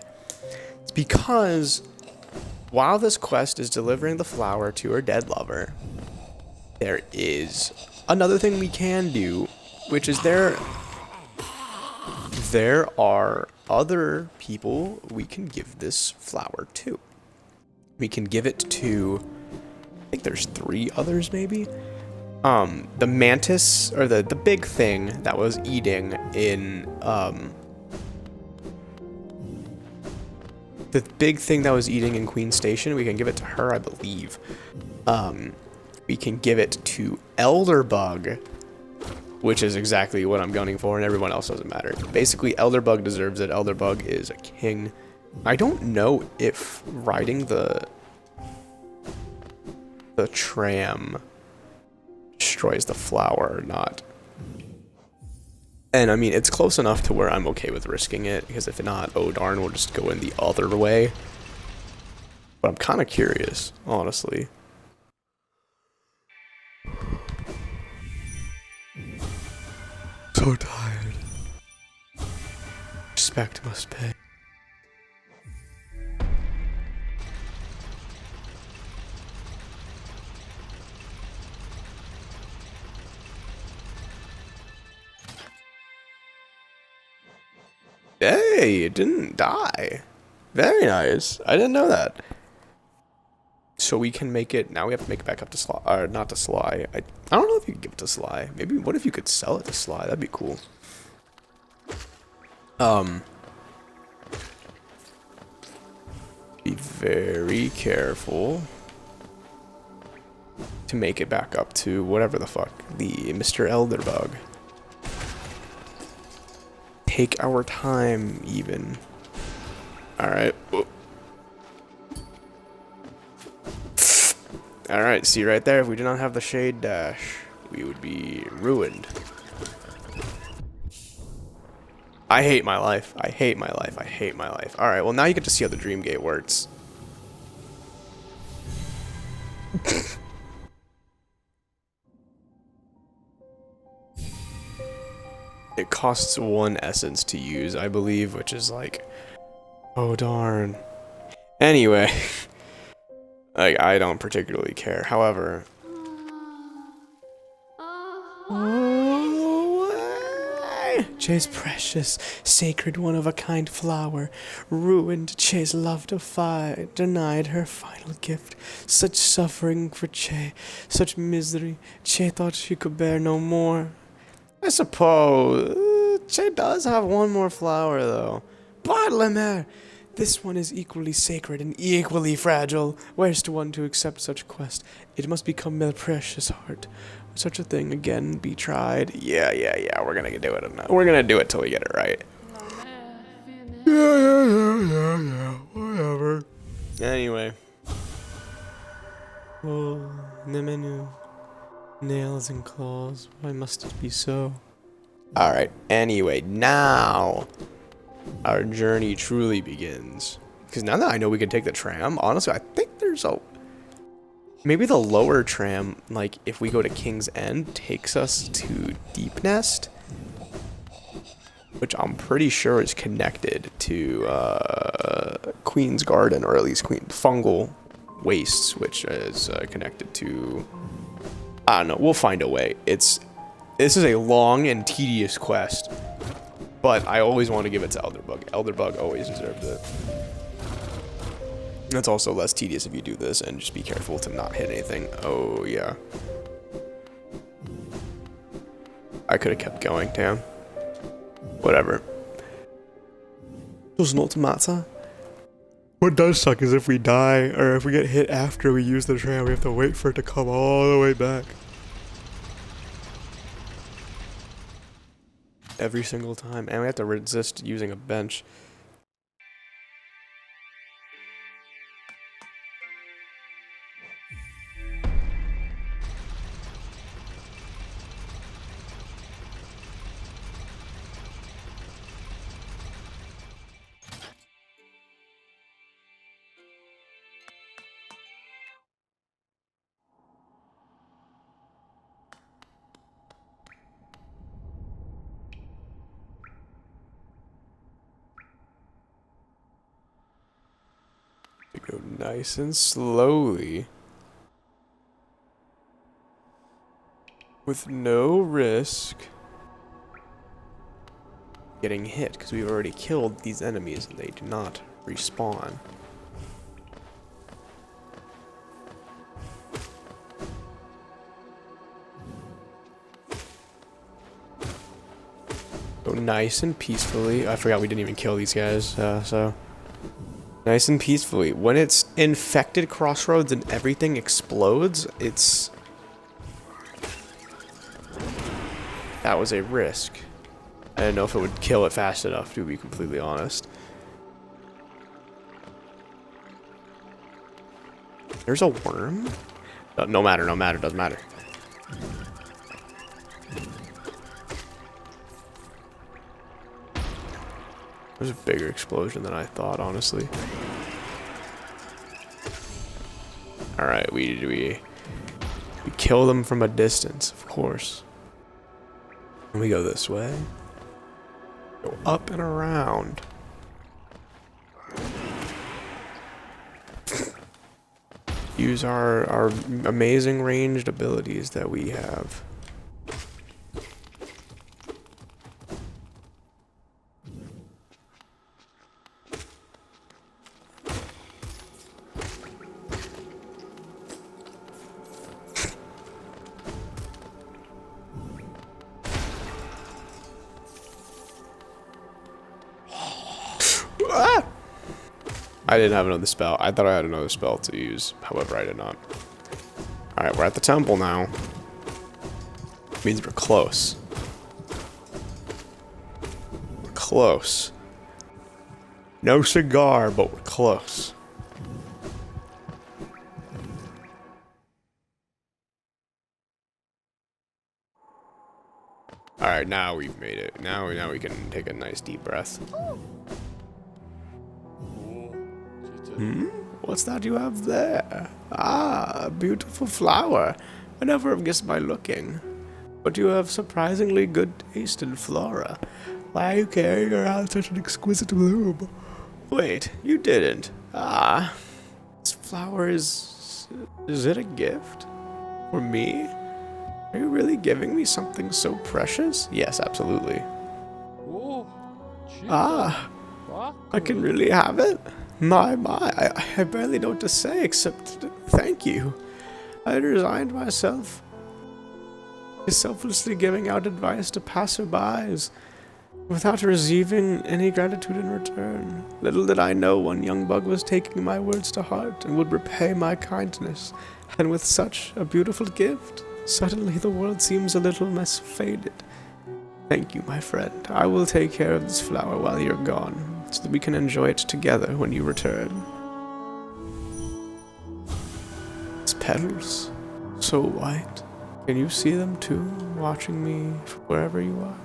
It's because, while this quest is delivering the flower to her dead lover, there is another thing we can do, which is there are other people we can give this flower to. We can give it to, I think there's 3 others maybe. The mantis, or the big thing that was eating in, the big thing that was eating in Queen Station, we can give it to her, I believe. We can give it to Elderbug, which is exactly what I'm gunning for, and everyone else doesn't matter. Basically, Elderbug deserves it. Elderbug is a king. I don't know if riding the tram destroys the flower or not. And I mean, it's close enough to where I'm okay with risking it, because if not, oh darn, we'll just go in the other way. But I'm kind of curious, honestly. So tired. Respect must pay. Hey, it didn't die. Very nice. I didn't know that. So we can make it, now we have to make it back up to Sly, or not to Sly. I don't know if you could give it to Sly. Maybe, what if you could sell it to Sly? That'd be cool. Be very careful to make it back up to whatever the fuck, the Mr. Elderbug. Take our time, even. Alright. Alright, see right there, if we did not have the shade dash, we would be ruined. I hate my life. I hate my life. I hate my life. Alright, well now you get to see how the Dream Gate works. It costs 1 essence to use, I believe, which is like, oh darn. Anyway, like, I don't particularly care. However, Che's precious, sacred, one-of-a-kind flower, ruined, Che's love defied, denied her final gift. Such suffering for Che, such misery, Che thought she could bear no more. I suppose Che does have one more flower, though. But, Lemaire, this one is equally sacred and equally fragile. Where's to one to accept such quest? It must become my precious heart. Would such a thing again be tried? Yeah, we're gonna do it. We're gonna do it till we get it right. Yeah, whatever. Anyway. Oh, the menu. Nails and claws, why must it be so? Alright, anyway, now our journey truly begins. Because now that I know we can take the tram, honestly, I think there's a... Maybe the lower tram, like, if we go to King's End, takes us to Deep Nest. Which I'm pretty sure is connected to Queen's Garden, or at least Fungal Wastes, which is connected to... I don't know, we'll find a way. This is a long and tedious quest, but I always want to give it to Elderbug. Elderbug always deserves it. It's also less tedious if you do this, and just be careful to not hit anything. Oh, yeah. I could have kept going, damn. Whatever. Does not matter. What does suck is if we die, or if we get hit after we use the tram, we have to wait for it to come all the way back. Every single time. And we have to resist using a bench. Go nice and slowly. with no risk getting hit, because we've already killed these enemies and they do not respawn. Go nice and peacefully. I forgot we didn't even kill these guys, so nice and peacefully. When it's infected crossroads and everything explodes, that was a risk. I didn't know if it would kill it fast enough, to be completely honest. There's a worm? No matter, doesn't matter. There's a bigger explosion than I thought, honestly. Alright, we kill them from a distance, of course. And we go this way. Go up and around. Use our amazing ranged abilities that we have. I didn't have another spell. I thought I had another spell to use. However, I did not. Alright, we're at the temple now. Means we're close. We're close. No cigar, but we're close. Alright, now we've made it. Now we can take a nice deep breath. What's that you have there? Ah, a beautiful flower. I never have guessed by looking. But you have surprisingly good taste in flora. Why are you carrying around such an exquisite bloom? Wait, you didn't. Ah, this flower is it a gift? For me? Are you really giving me something so precious? Yes, absolutely. Ah, I can really have it? My, I barely know what to say except thank you. I resigned myself to selflessly giving out advice to passerbys without receiving any gratitude in return. Little did I know one young bug was taking my words to heart and would repay my kindness. And with such a beautiful gift, suddenly the world seems a little less faded. Thank you, my friend. I will take care of this flower while you're gone, so that we can enjoy it together when you return. Its petals, so white. Can you see them too, watching me from wherever you are?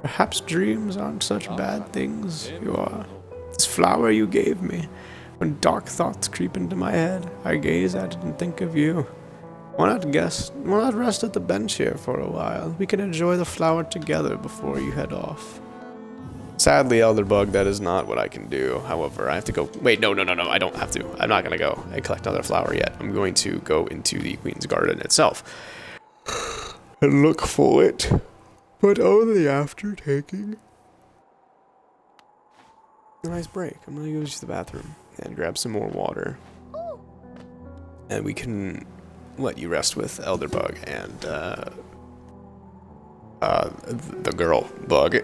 Perhaps dreams aren't such bad things you are. This flower you gave me, when dark thoughts creep into my head, I gaze at it and think of you. Why not rest at the bench here for a while? We can enjoy the flower together before you head off. Sadly, Elderbug, that is not what I can do. However, I have to go... Wait, no, I don't have to. I'm not going to go and collect another flower yet. I'm going to go into the Queen's Garden itself and look for it, but only after taking a nice break. I'm going to go use the bathroom and grab some more water. And we can let you rest with Elderbug and the girl bug.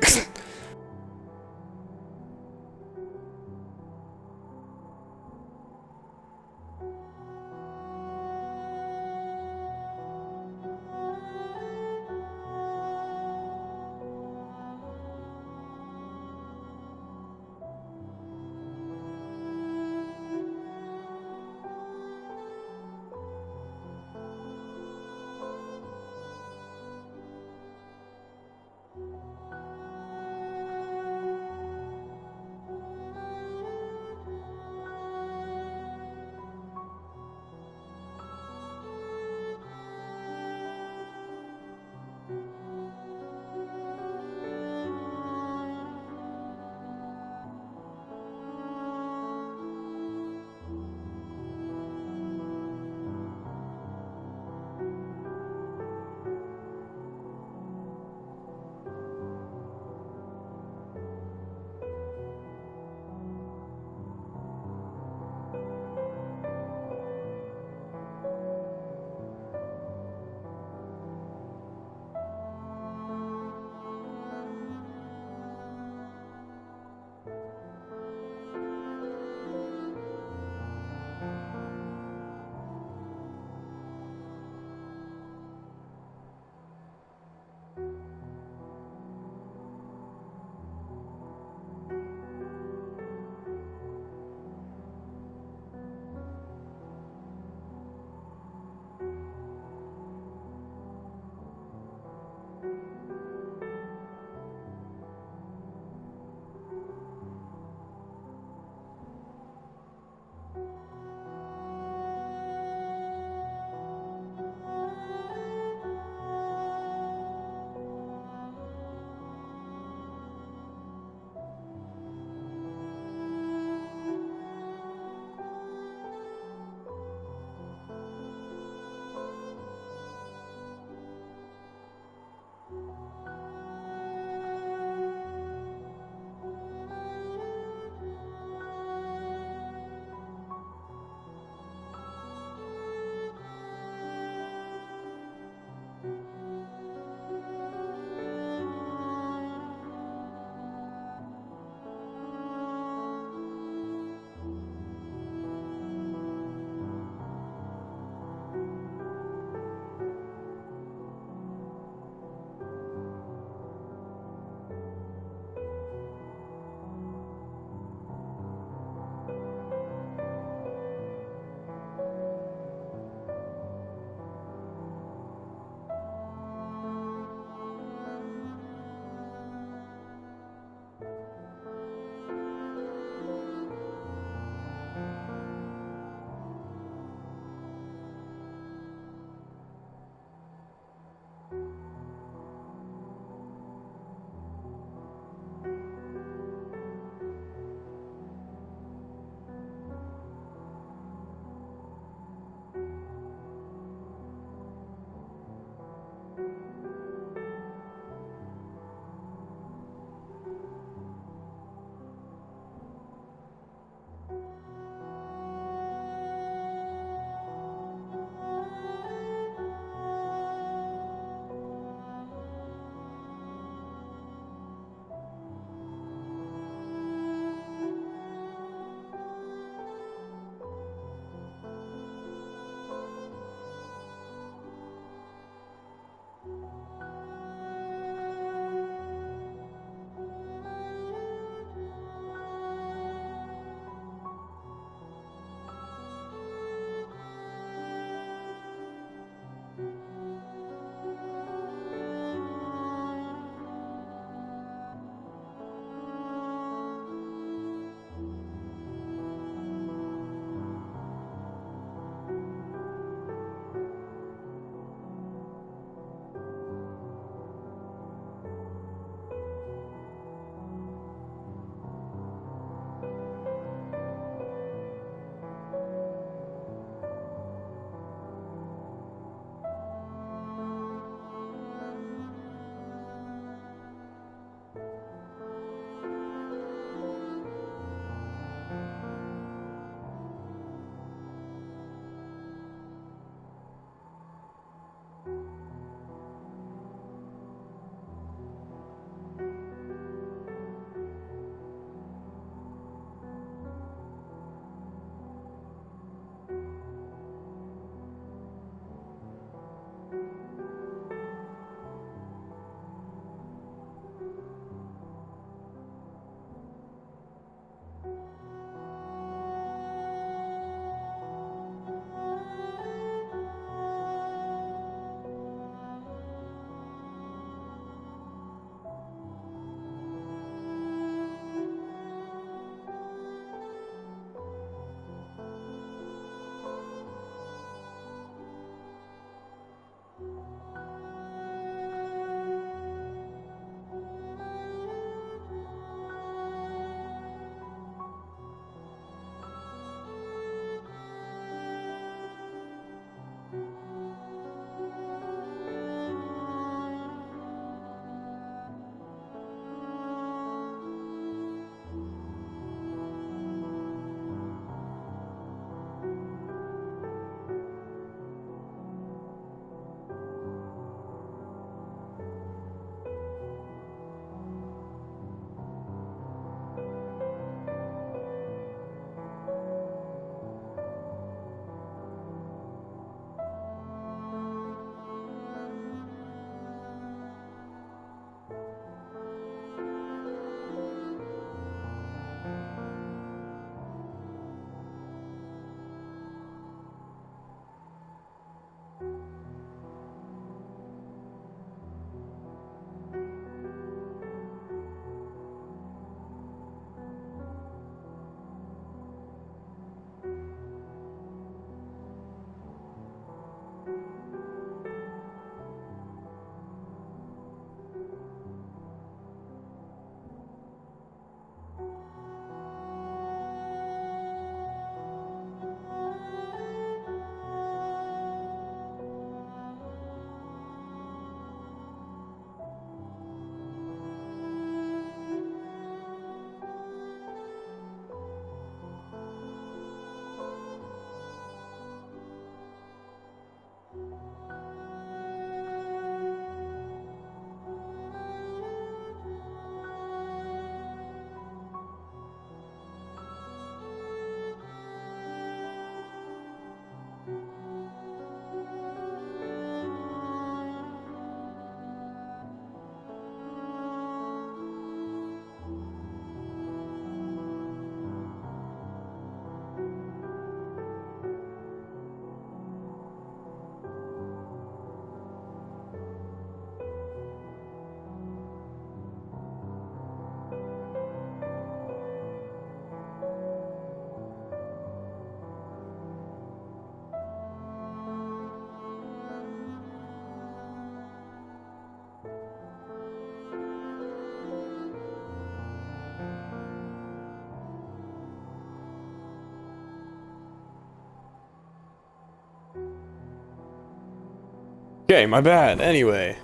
Okay, my bad. Anyway,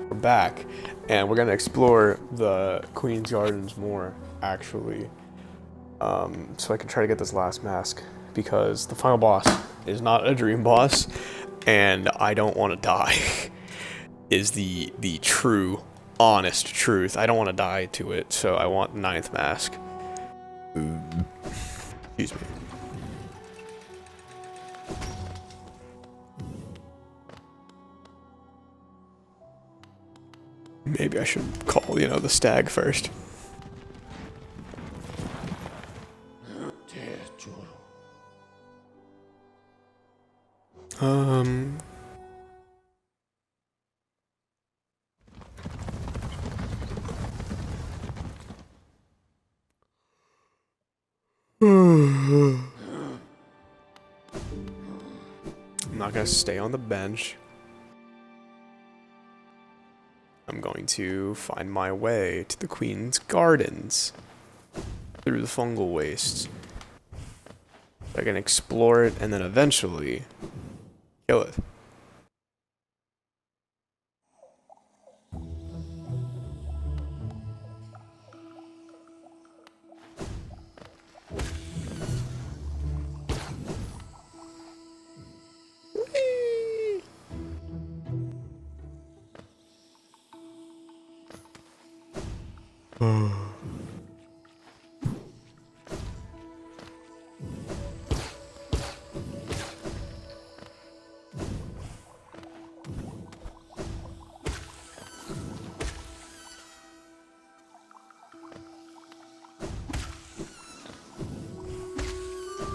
we're back, and we're gonna explore the Queen's Gardens more, actually. So I can try to get this last mask, because the final boss is not a dream boss, and I don't want to die. Is the true, honest truth. I don't want to die to it, so I want the 9th mask. Excuse me. Maybe I should call, the stag first. I'm not gonna stay on the bench. I'm going to find my way to the Queen's Gardens through the fungal wastes. I can explore it and then eventually kill it.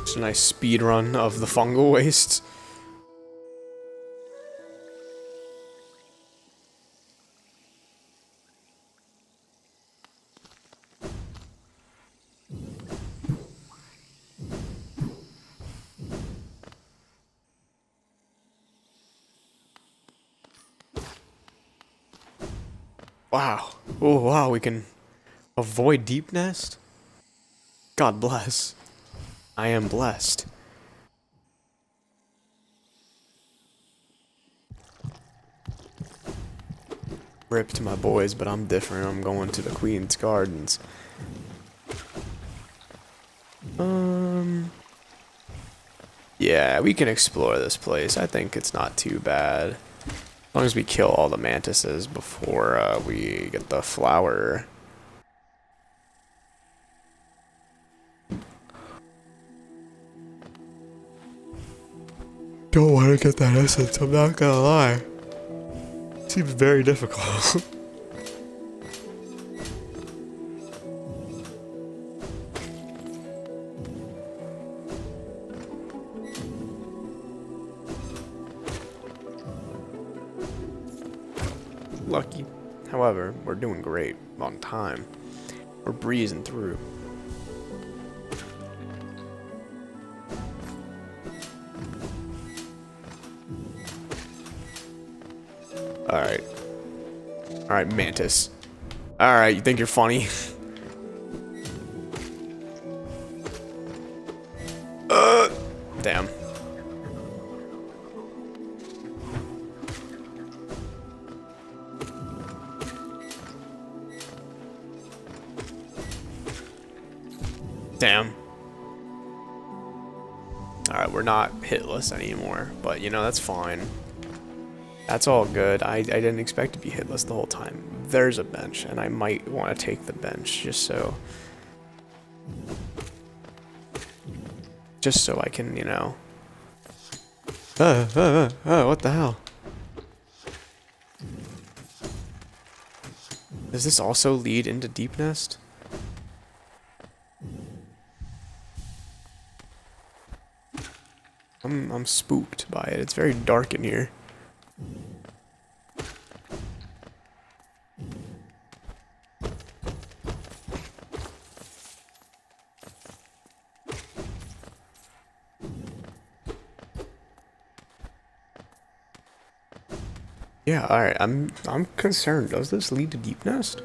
Just a nice speed run of the fungal wastes. Wow. Oh, wow, we can avoid Deep Nest? God bless. I am blessed. Rip to my boys, but I'm different. I'm going to the Queen's Gardens. Yeah, we can explore this place. I think it's not too bad. As long as we kill all the mantises before we get the flower. Don't want to get that essence, I'm not gonna lie. Seems very difficult. Lucky. However, we're doing great on time. We're breezing through. Alright. Alright, Mantis. Alright, you think you're funny? Damn. Damn. Alright, we're not hitless anymore, but that's fine. That's all good. I didn't expect to be hitless the whole time. There's a bench, and I might want to take the bench just so I can, what the hell? Does this also lead into Deep Nest? I'm spooked by it. It's very dark in here. Yeah, alright, I'm concerned. Does this lead to Deep Nest?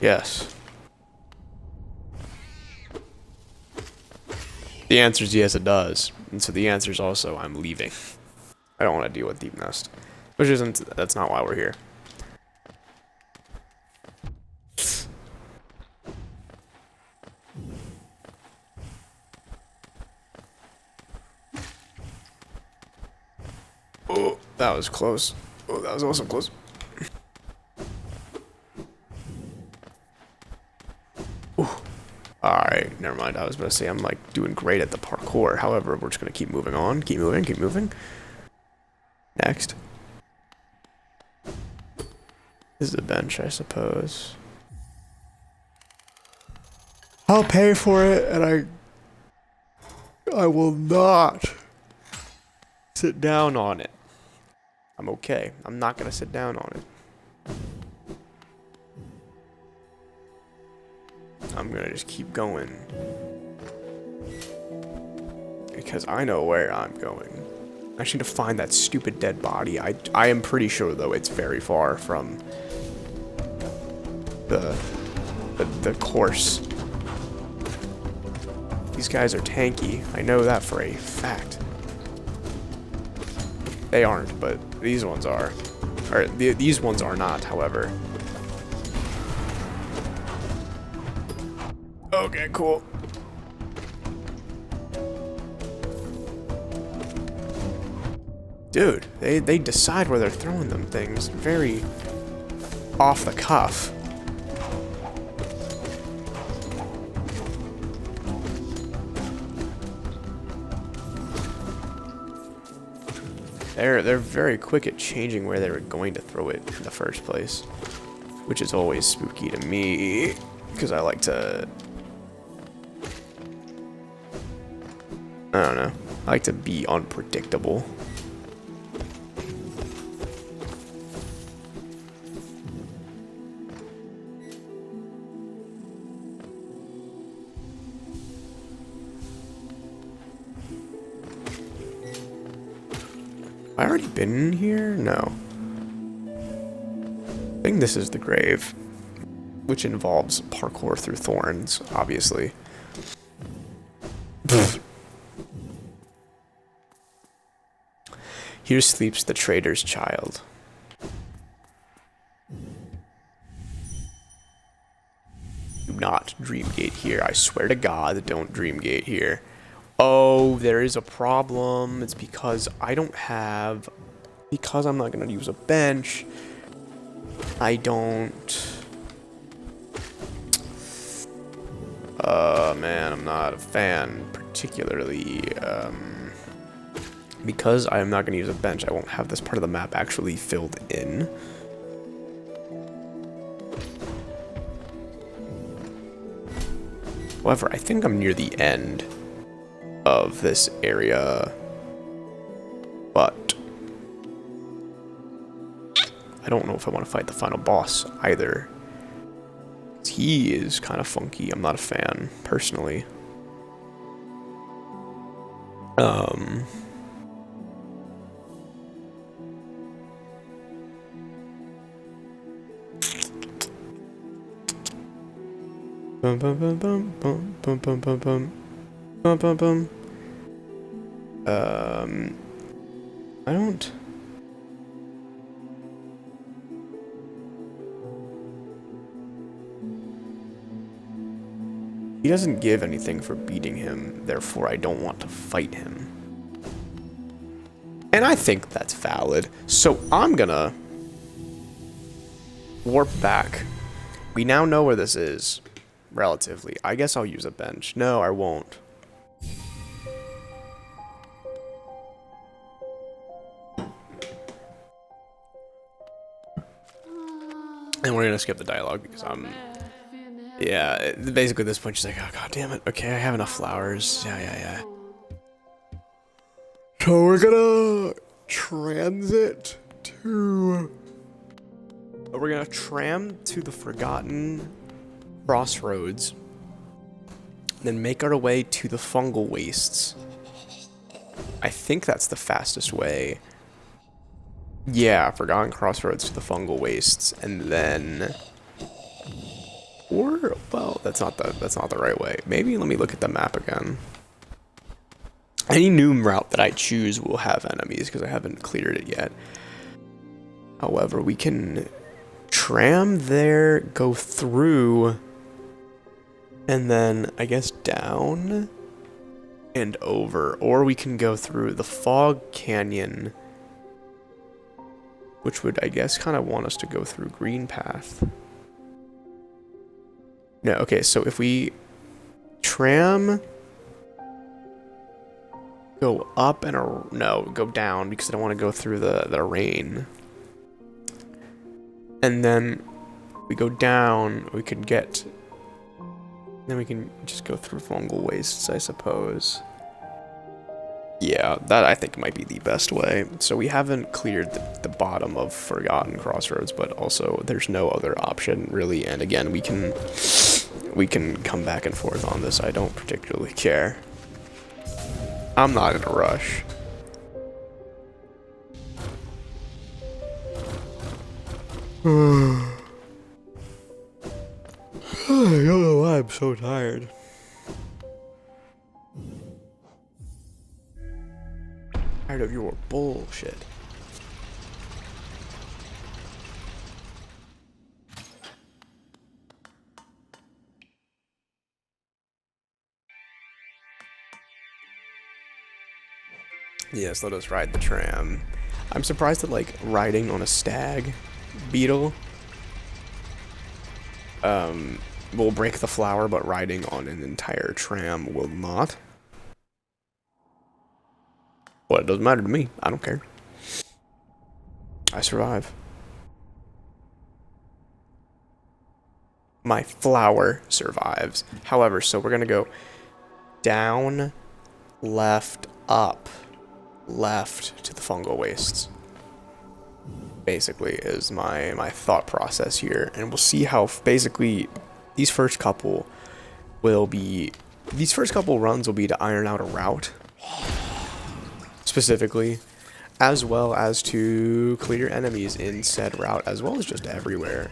Yes. The answer is yes, it does. And so the answer is also I'm leaving. I don't want to deal with deep nest. Which isn't, that's not why we're here. Oh, that was close. Oh, that was also close. Alright, never mind. I was about to say I'm like doing great at the parkour. However, we're just gonna keep moving on. Keep moving, keep moving. Next. This is a bench, I suppose. I'll pay for it, and I will not sit down on it. I'm okay. I'm not gonna sit down on it. I'm gonna just keep going. Because I know where I'm going. I just need to find that stupid dead body. I am pretty sure, though, it's very far from the course. These guys are tanky. I know that for a fact. They aren't, but these ones are. Or, these ones are not, however. Okay, cool. Dude, they decide where they're throwing them things. Very off the cuff. They're very quick at changing where they were going to throw it in the first place, which is always spooky to me because I like to, I don't know, I like to be unpredictable. I already been in here? No. I think this is the grave, which involves parkour through thorns, obviously. Here sleeps the trader's child. Do not dreamgate here. I swear to God, don't dreamgate here. Oh, there is a problem. It's because I don't have... Because I'm not going to use a bench. I don't... Man, I'm not a fan, particularly, because I'm not going to use a bench, I won't have this part of the map actually filled in. However, I think I'm near the end of this area, but I don't know if I want to fight the final boss either. He is kind of funky. I'm not a fan, personally. Bum bum bum bum bum bum bum bum bum bum bum bum. I don't. He doesn't give anything for beating him, therefore I don't want to fight him. And I think that's valid. So I'm gonna warp back. We now know where this is, relatively. I guess I'll use a bench. No, I won't. And we're gonna skip the dialogue because I'm... Yeah, basically at this point she's like, oh god damn it, okay, I have enough flowers. Yeah. So we're gonna transit to... We're gonna tram to the Forgotten Crossroads, then make our way to the Fungal Wastes. I think that's the fastest way. Yeah, Forgotten Crossroads to the Fungal Wastes, and then... Or, well, that's not the right way. Maybe let me look at the map again. Any new route that I choose will have enemies because I haven't cleared it yet. However, we can tram there, go through, and then I guess down and over. Or we can go through the Fog Canyon, which would, I guess, kind of want us to go through Green Path. No, okay, so if we tram, go up and no, go down because I don't want to go through the rain. And then we go down, we could get, then we can just go through Fungal Wastes, I suppose. Yeah, that I think might be the best way. So we haven't cleared the bottom of Forgotten Crossroads, but also there's no other option really. And again, we can come back and forth on this. I don't particularly care. I'm not in a rush. I don't know why I'm so tired. Tired of your bullshit. Yes, let us ride the tram. I'm surprised that, like, riding on a stag beetle will break the flower, but riding on an entire tram will not. Well, it doesn't matter to me. I don't care. I survive. My flower survives. However, so we're gonna go down, left, up, left to the Fungal Wastes. Basically is my thought process here, and we'll see how basically these first couple runs will be to iron out a route specifically, as well as to clear enemies in said route, as well as just everywhere.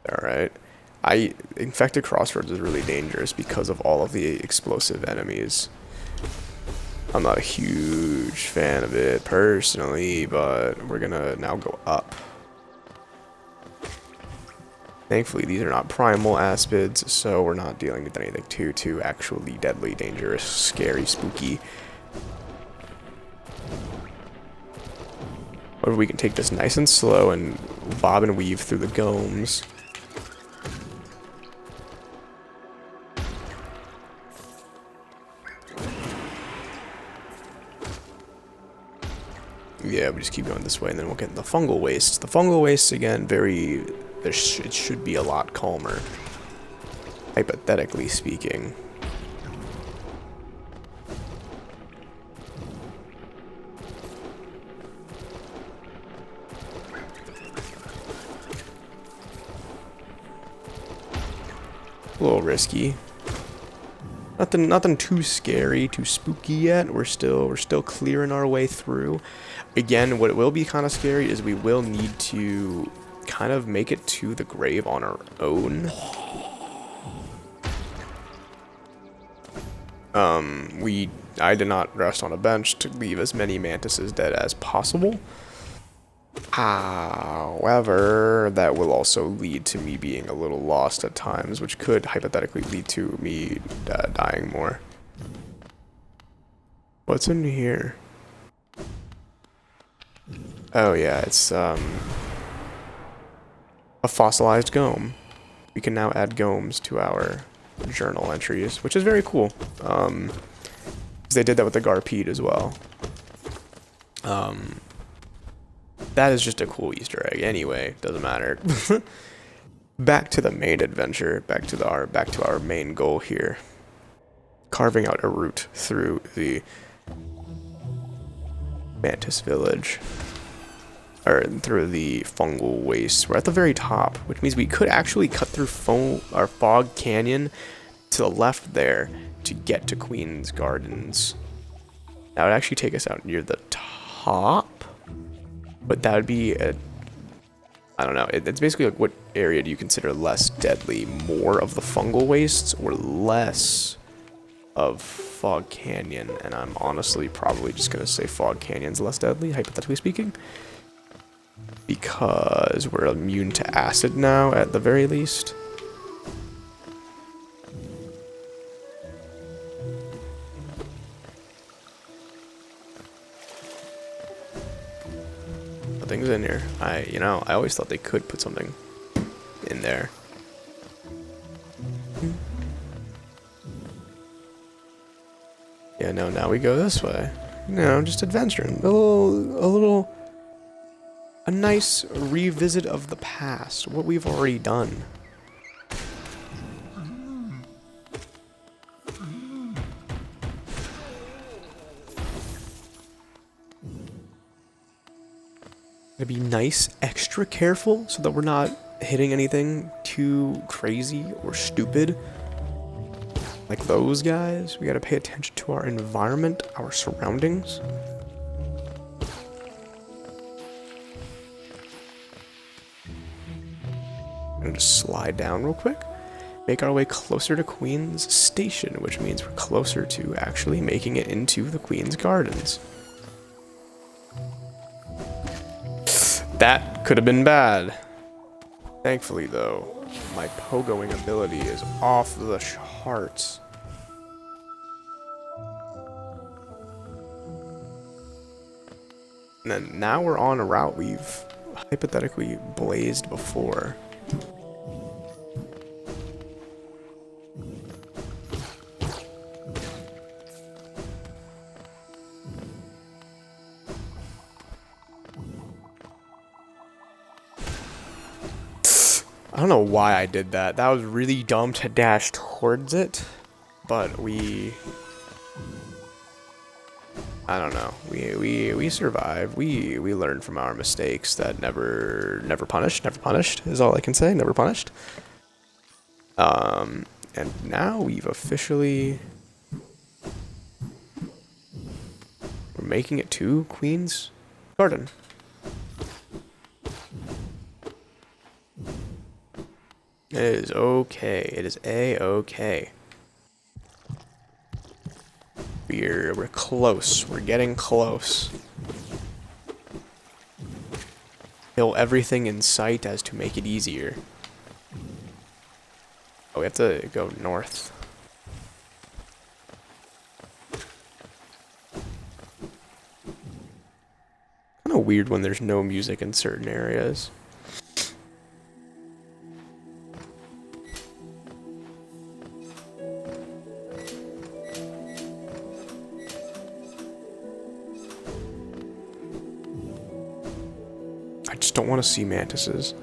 Alright. Infected Crossroads is really dangerous because of all of the explosive enemies. I'm not a huge fan of it personally, but we're gonna now go up. Thankfully, these are not primal aspids, so we're not dealing with anything too actually deadly, dangerous, scary, spooky. Or we can take this nice and slow and bob and weave through the gomes. Yeah, we just keep going this way, and then we'll get the Fungal Wastes. The Fungal Wastes, again, it should be a lot calmer, hypothetically speaking. A little risky. Nothing too scary, too spooky yet. We're still clearing our way through. Again, what will be kind of scary is we will need to kind of make it to the grave on our own. I did not rest on a bench to leave as many mantises dead as possible. However, that will also lead to me being a little lost at times, which could hypothetically lead to me dying more. What's in here? Oh yeah, it's a fossilized gome. We can now add gomes to our journal entries, which is very cool. They did that with the Garpede as well. That is just a cool Easter egg. Anyway, doesn't matter. Back to the main adventure. Back to our main goal here. Carving out a route through the Mantis Village, or through the Fungal Wastes. We're at the very top, which means we could actually cut through Fog Canyon to the left there to get to Queen's Gardens. That would actually take us out near the top. But that would be I don't know. It's basically like, what area do you consider less deadly? More of the fungal wastes or less of Fog Canyon? And I'm honestly probably just going to say Fog Canyon's less deadly, hypothetically speaking. Because we're immune to acid now, at the very least. Nothing's in here. I always thought they could put something in there. Yeah, no, now we go this way. Just adventuring. A nice revisit of the past, what we've already done. Gotta be nice, extra careful so that we're not hitting anything too crazy or stupid. Like those guys. We gotta pay attention to our environment, our surroundings. I'm gonna just slide down real quick. Make our way closer to Queen's Station, which means we're closer to actually making it into the Queen's Gardens. That could have been bad. Thankfully, though, my pogoing ability is off the charts. And then now we're on a route we've hypothetically blazed before. I don't know why I did that. That was really dumb to dash towards it, but I don't know. We survived. We learned from our mistakes. That never punished is all I can say. Never punished. And now we're making it to Queen's Garden. It is okay. It is a-okay. We're close. We're getting close. Kill everything in sight as to make it easier. Oh, we have to go north. Kind of weird when there's no music in certain areas. I just don't want to see mantises.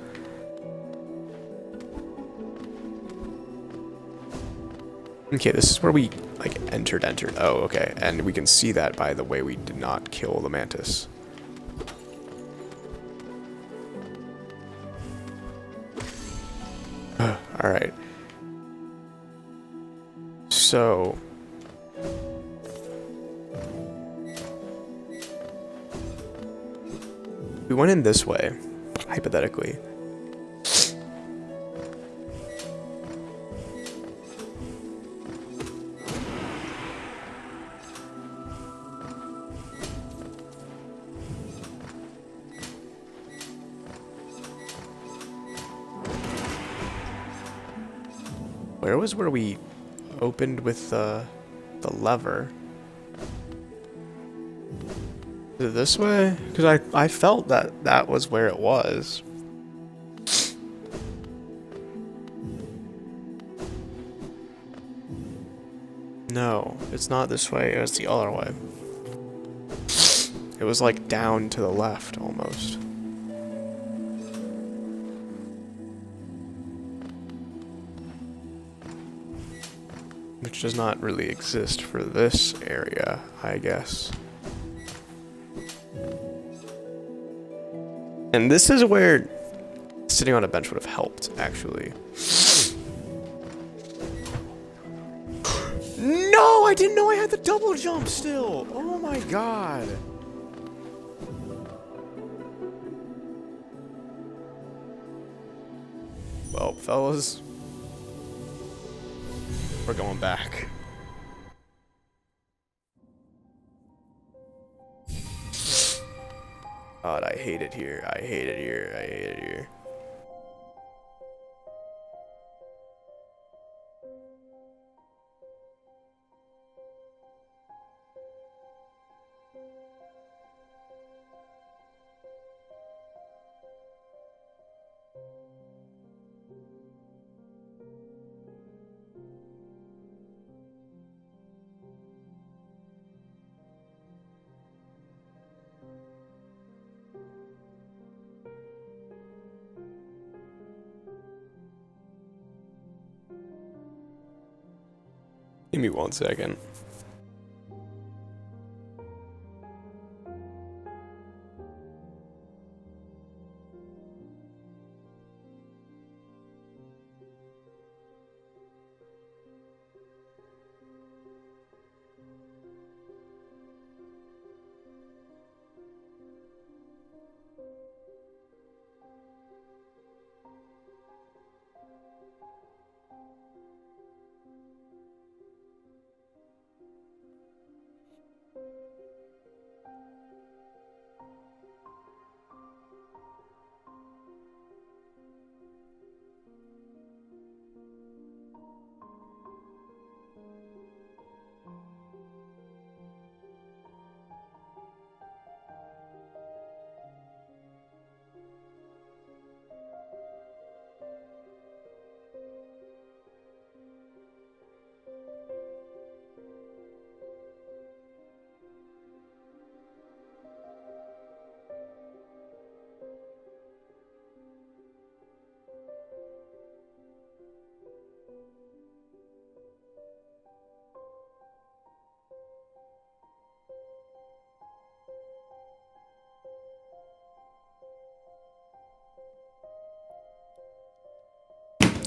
Okay, this is where we, like, entered. Oh, okay. And we can see that by the way we did not kill the mantis. Alright. So... we went in this way, hypothetically. Where we opened with the lever? Is it this way? Because I felt that was where it was. No, it's not this way. It was the other way. It was like down to the left almost. Which does not really exist for this area, I guess. And this is where sitting on a bench would have helped, actually. No, I didn't know I had the double jump still. Oh my god. Well, fellas, we're going back. God, I hate it here. I hate it here. I hate it here. Give me 1 second.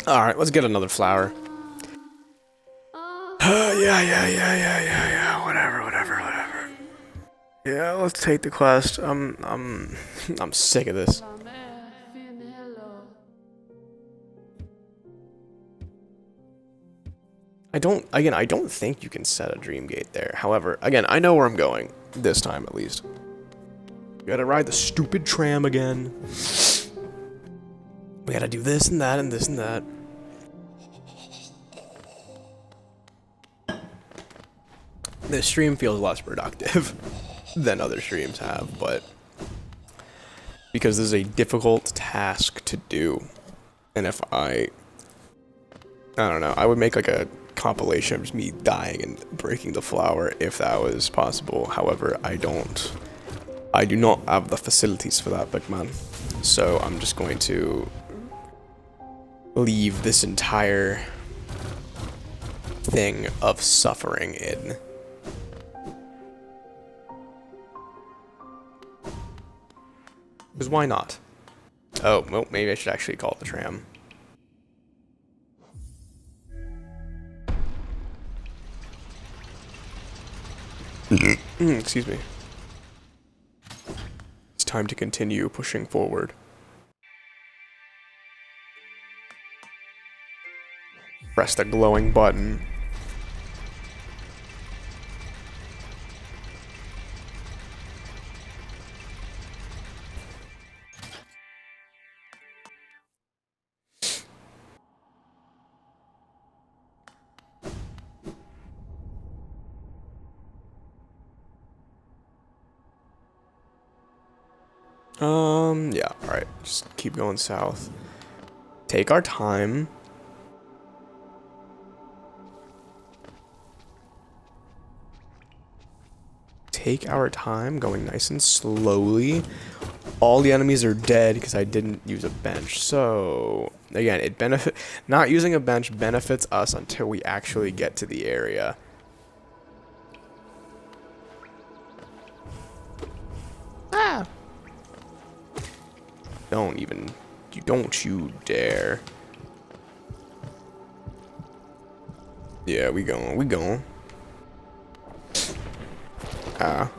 Alright, let's get another flower. Yeah. Whatever. Yeah, let's take the quest. I'm sick of this. I don't think you can set a dream gate there. However, again, I know where I'm going. This time, at least. We gotta ride the stupid tram again. We gotta do this and that and this and that. This stream feels less productive than other streams have, but because this is a difficult task to do, and if I don't know, I would make like a compilation of just me dying and breaking the flower if that was possible. However, I do not have the facilities for that, big man. So I'm just going to leave this entire thing of suffering in. Because why not? Oh, well, maybe I should actually call it the tram. Excuse me. It's time to continue pushing forward. Press the glowing button. Yeah, alright. Just keep going south. Take our time. Take our time, going nice and slowly. All the enemies are dead because I didn't use a bench. So, again, not using a bench benefits us until we actually get to the area. Ah! Don't you dare. Yeah, we going. Ah.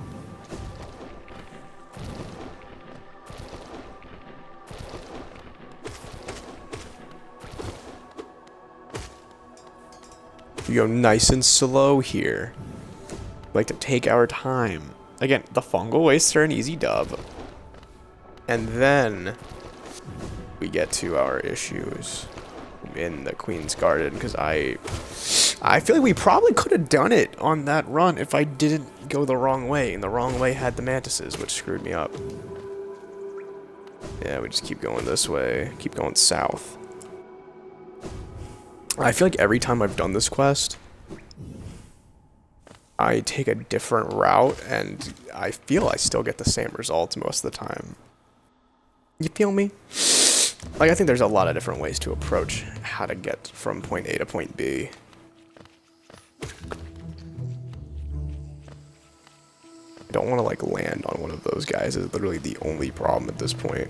We go nice and slow here. We like to take our time. Again, the fungal wastes are an easy dub. And then we get to our issues in the Queen's Garden, because I feel like we probably could have done it on that run if I didn't go the wrong way, and the wrong way had the mantises, which screwed me up. Yeah, we just keep going this way, keep going south. I feel like every time I've done this quest, I take a different route, and I feel I still get the same results most of the time. You feel me? Like, I think there's a lot of different ways to approach how to get from point A to point B. I don't want to, like, land on one of those guys is literally the only problem at this point.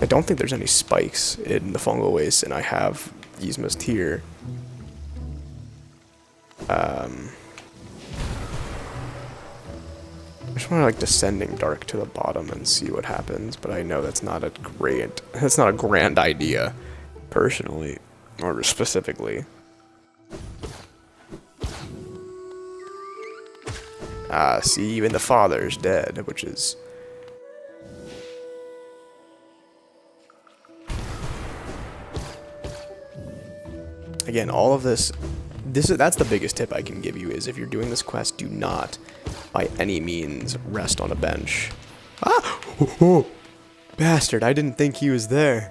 I don't think there's any spikes in the fungal waste, and I have Yzma's Tear. I just want to, like, descending dark to the bottom and see what happens, but I know that's not a grand idea, personally, or specifically. See, even the father's dead, which is... Again, all of that's the biggest tip I can give you, is if you're doing this quest, do not, by any means, rest on a bench. Ah! Oh, bastard, I didn't think he was there.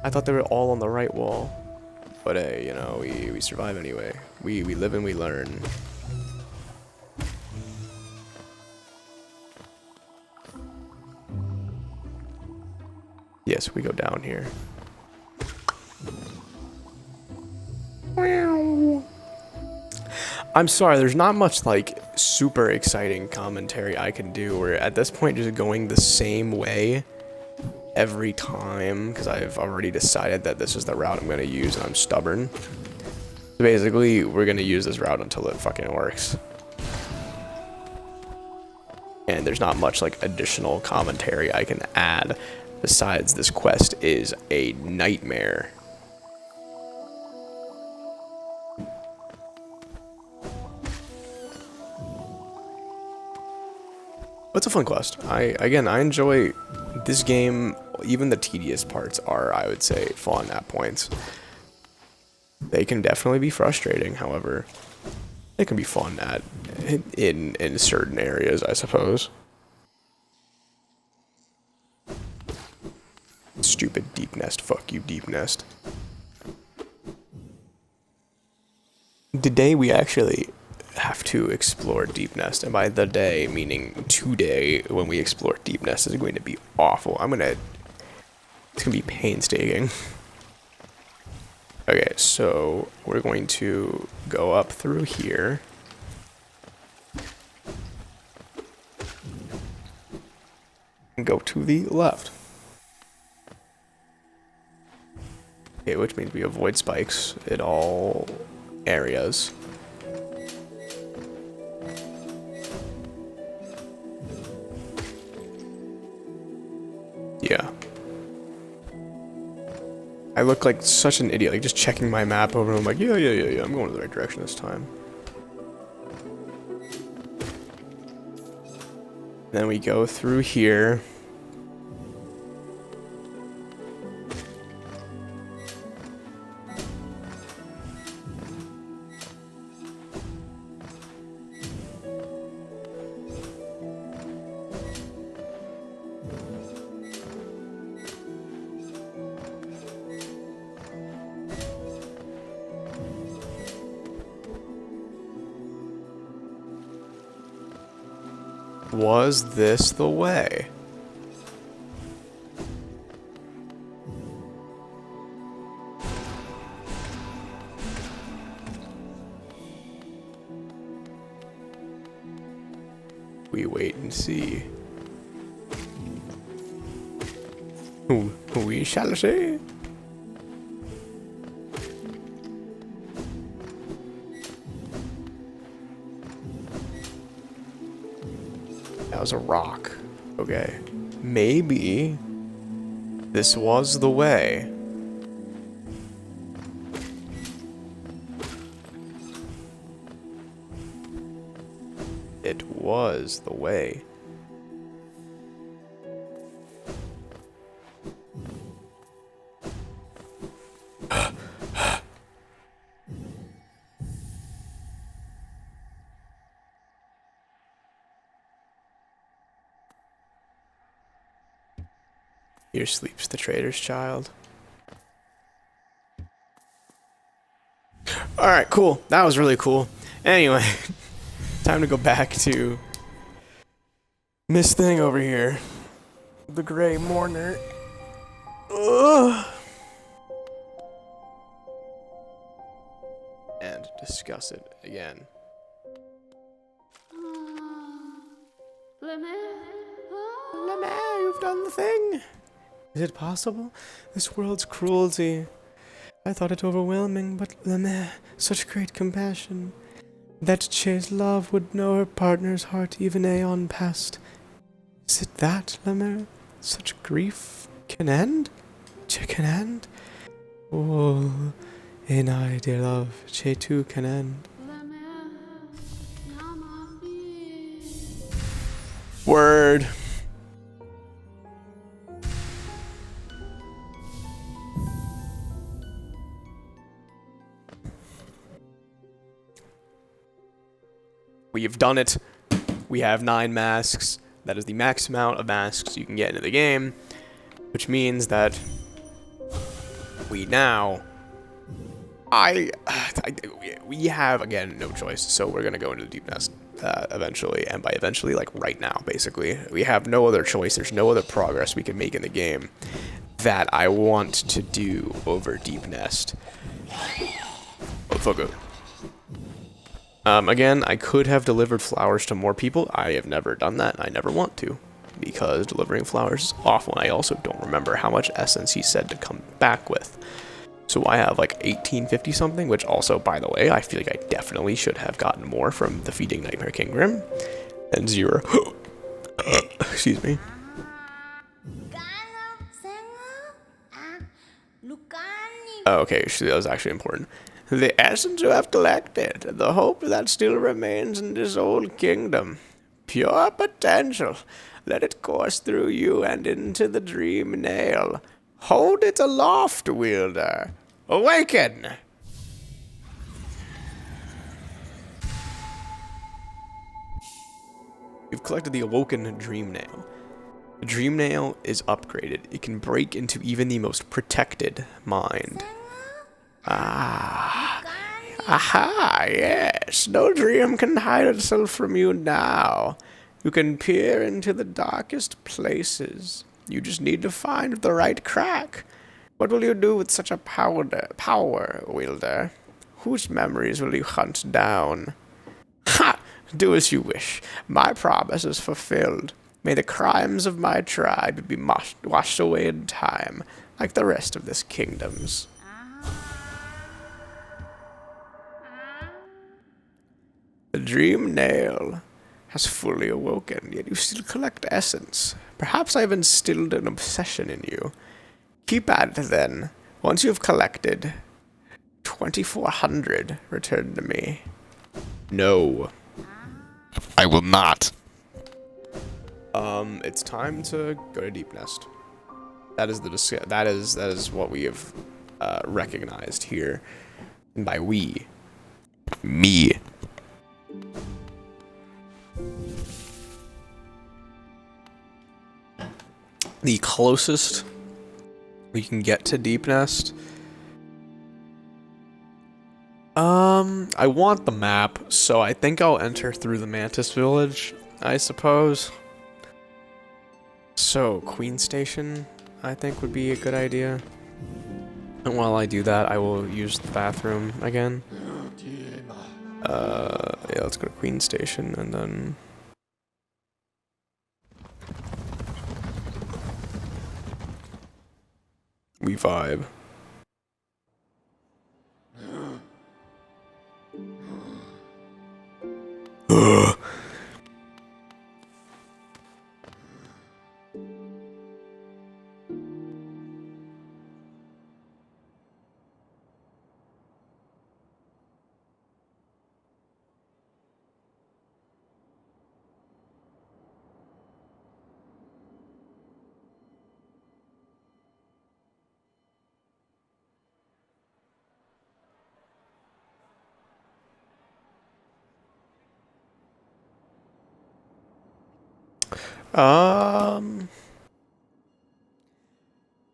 I thought they were all on the right wall. But hey, you know, we survive anyway. We live and we learn. Yes, we go down here. I'm sorry, there's not much, like, super exciting commentary I can do. We're at this point just going the same way every time, because I've already decided that this is the route I'm going to use, and I'm stubborn. So basically, we're going to use this route until it fucking works. And there's not much, like, additional commentary I can add, besides this quest is a nightmare. It's a fun quest. I enjoy this game. Even the tedious parts are, I would say, fun at points. They can definitely be frustrating, however, it can be fun in certain areas, I suppose. Stupid deep nest. Fuck you, deep nest. Today we actually have to explore Deep Nest, and by the day, meaning today, when we explore Deep Nest, is going to be awful. It's gonna be painstaking. Okay, so we're going to go up through here. And go to the left. Okay, which means we avoid spikes in all areas. Yeah. I look like such an idiot, like just checking my map over and I'm like, yeah, I'm going in the right direction this time. Then we go through here. Was this the way? We wait and see. We shall see. That was a rock. Okay. Maybe this was the way. was the way. Here sleeps the traitor's child. Alright, cool. That was really cool. Anyway, time to go back to Miss Thing over here. The Grey Mourner. Ugh. And discuss it again. Lemaire, you've done the thing. Is it possible? This world's cruelty. I thought it overwhelming, but Lemaire, such great compassion. That chaste love would know her partner's heart even aeon past. Is it that, Lemaire? Such grief can end? Can end? Oh, and I, dear love, che too can end. Word. We've done it. We have 9 masks. That is the max amount of masks you can get into the game, which means that we now... we have, again, no choice, so we're going to go into the Deep Nest eventually, and by eventually, like right now, basically. We have no other choice. There's no other progress we can make in the game that I want to do over Deep Nest. Motherfucker. Again, I could have delivered flowers to more people. I have never done that, and I never want to, because delivering flowers is awful, and I also don't remember how much essence he said to come back with. So I have like 1850 something, which also, by the way, I feel like I definitely should have gotten more from the Feeding Nightmare King Grim. And 0. Excuse me. Oh, okay, that was actually important. The essence you have collected, the hope that still remains in this old kingdom. Pure potential. Let it course through you and into the dream nail. Hold it aloft, wielder. Awaken! You've collected the awoken dream nail. The dream nail is upgraded. It can break into even the most protected mind. Ah. Aha, yes. No dream can hide itself from you now. You can peer into the darkest places. You just need to find the right crack. What will you do with such a power, wielder? Whose memories will you hunt down? Ha! Do as you wish. My promise is fulfilled. May the crimes of my tribe be washed away in time, like the rest of this kingdom's. The dream nail has fully awoken, yet you still collect essence. Perhaps I have instilled an obsession in you. Keep at it then. Once you've collected 2,400, return to me. No. I will not. It's time to go to Deep Nest. That is what we have recognized here. And by we, me. The closest we can get to Deep Nest. I want the map, so I think I'll enter through the Mantis Village, I suppose. So, Queen Station, I think would be a good idea. And while I do that, I will use the bathroom again. Yeah, let's go to Queen Station, and then... we vibe. Ugh.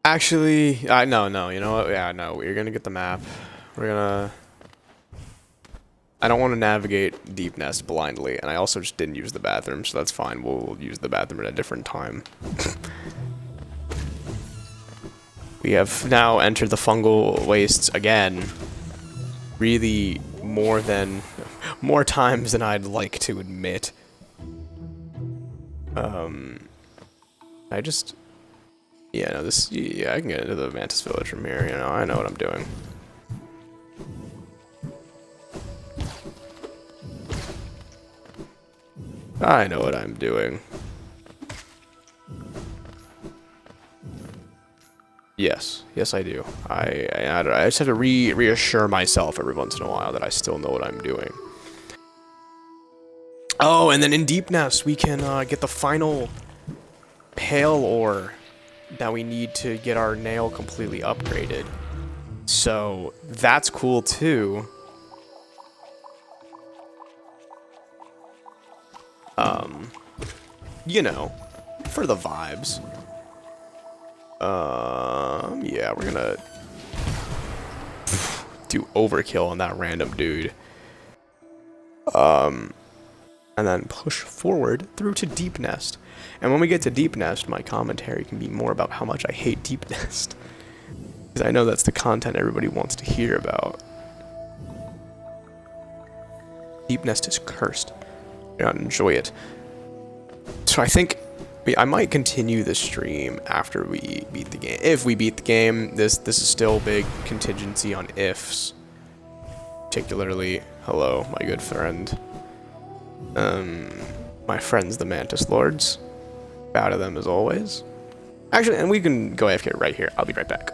Actually, no, you know what? Yeah, no, we're gonna get the map. We're gonna... I don't want to navigate Deep Nest blindly, and I also just didn't use the bathroom, so that's fine. We'll use the bathroom at a different time. We have now entered the fungal wastes again. Really more times than I'd like to admit. Yeah, no, yeah, I can get into the Mantis Village from here, you know, I know what I'm doing. I know what I'm doing. Yes, I do. I just have to reassure myself every once in a while that I still know what I'm doing. Oh, and then in Deep Nest, we can get the final pale ore that we need to get our nail completely upgraded. So, that's cool too. You know, for the vibes. Yeah, we're gonna do overkill on that random dude. And then push forward through to Deep Nest. And when we get to Deep Nest, my commentary can be more about how much I hate Deep Nest. Because I know that's the content everybody wants to hear about. Deep Nest is cursed. I don't enjoy it. So I think I might continue the stream after we beat the game. If we beat the game, this is still big contingency on ifs. Particularly, hello, my good friend. My friends, the Mantis Lords. Bow to them as always. Actually, and we can go AFK right here. I'll be right back.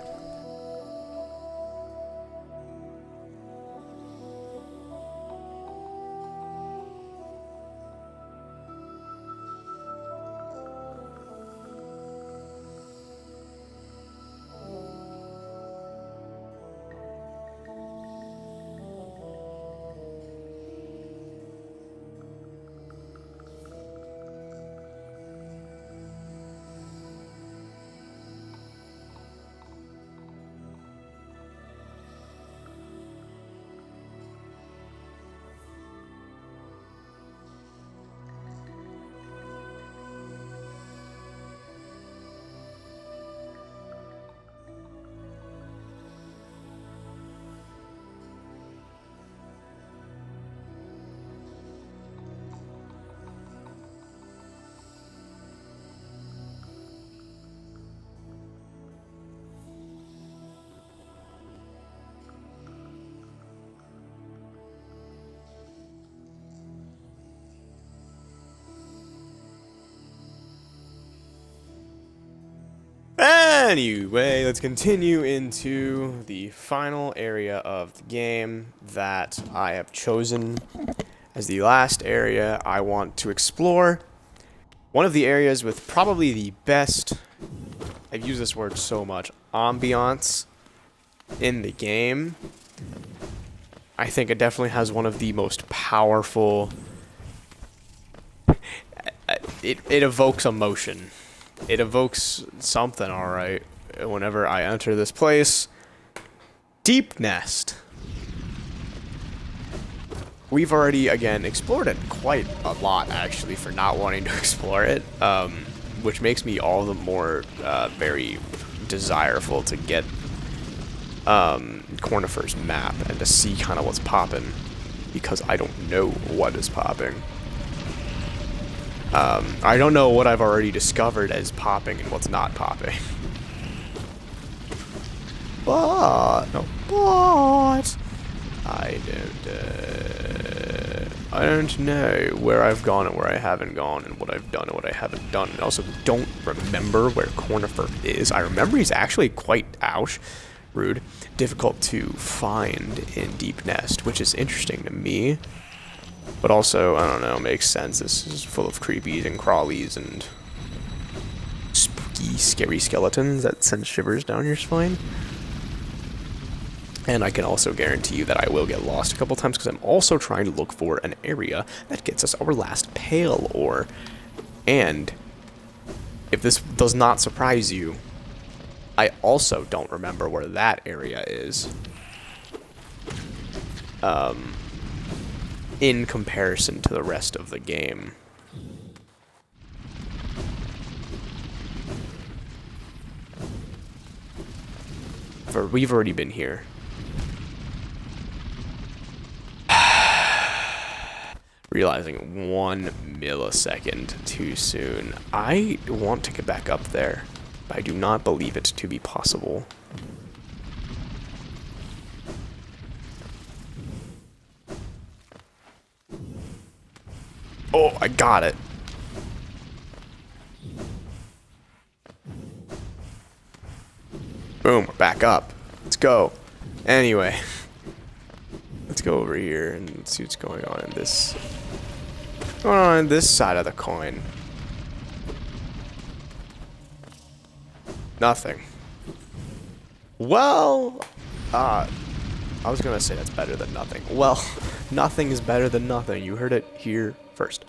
Anyway, let's continue into the final area of the game that I have chosen as the last area I want to explore. One of the areas with probably the best, I've used this word so much, ambiance in the game. I think it definitely has one of the most powerful, it evokes emotion. It evokes something, alright, whenever I enter this place. Deep Nest. We've already, again, explored it quite a lot, actually, for not wanting to explore it, which makes me all the more very desireful to get Cornifer's map and to see kind of what's popping, because I don't know what is popping. I don't know what I've already discovered as popping and what's not popping. But I don't know where I've gone and where I haven't gone and what I've done and what I haven't done. And also don't remember where Cornifer is. I remember he's actually quite, rude, difficult to find in Deep Nest, which is interesting to me. But also, I don't know, makes sense. This is full of creepies and crawlies and spooky, scary skeletons that send shivers down your spine. And I can also guarantee you that I will get lost a couple times because I'm also trying to look for an area that gets us our last pale ore. And if this does not surprise you, I also don't remember where that area is. In comparison to the rest of the game. We've already been here. Realizing 1 millisecond too soon. I want to get back up there, but I do not believe it to be possible. Oh, I got it. Boom, we're back up. Let's go. Anyway, let's go over here and see what's going on in this side of the coin. Nothing. Well, I was gonna say that's better than nothing. Well, nothing is better than nothing. You heard it here first.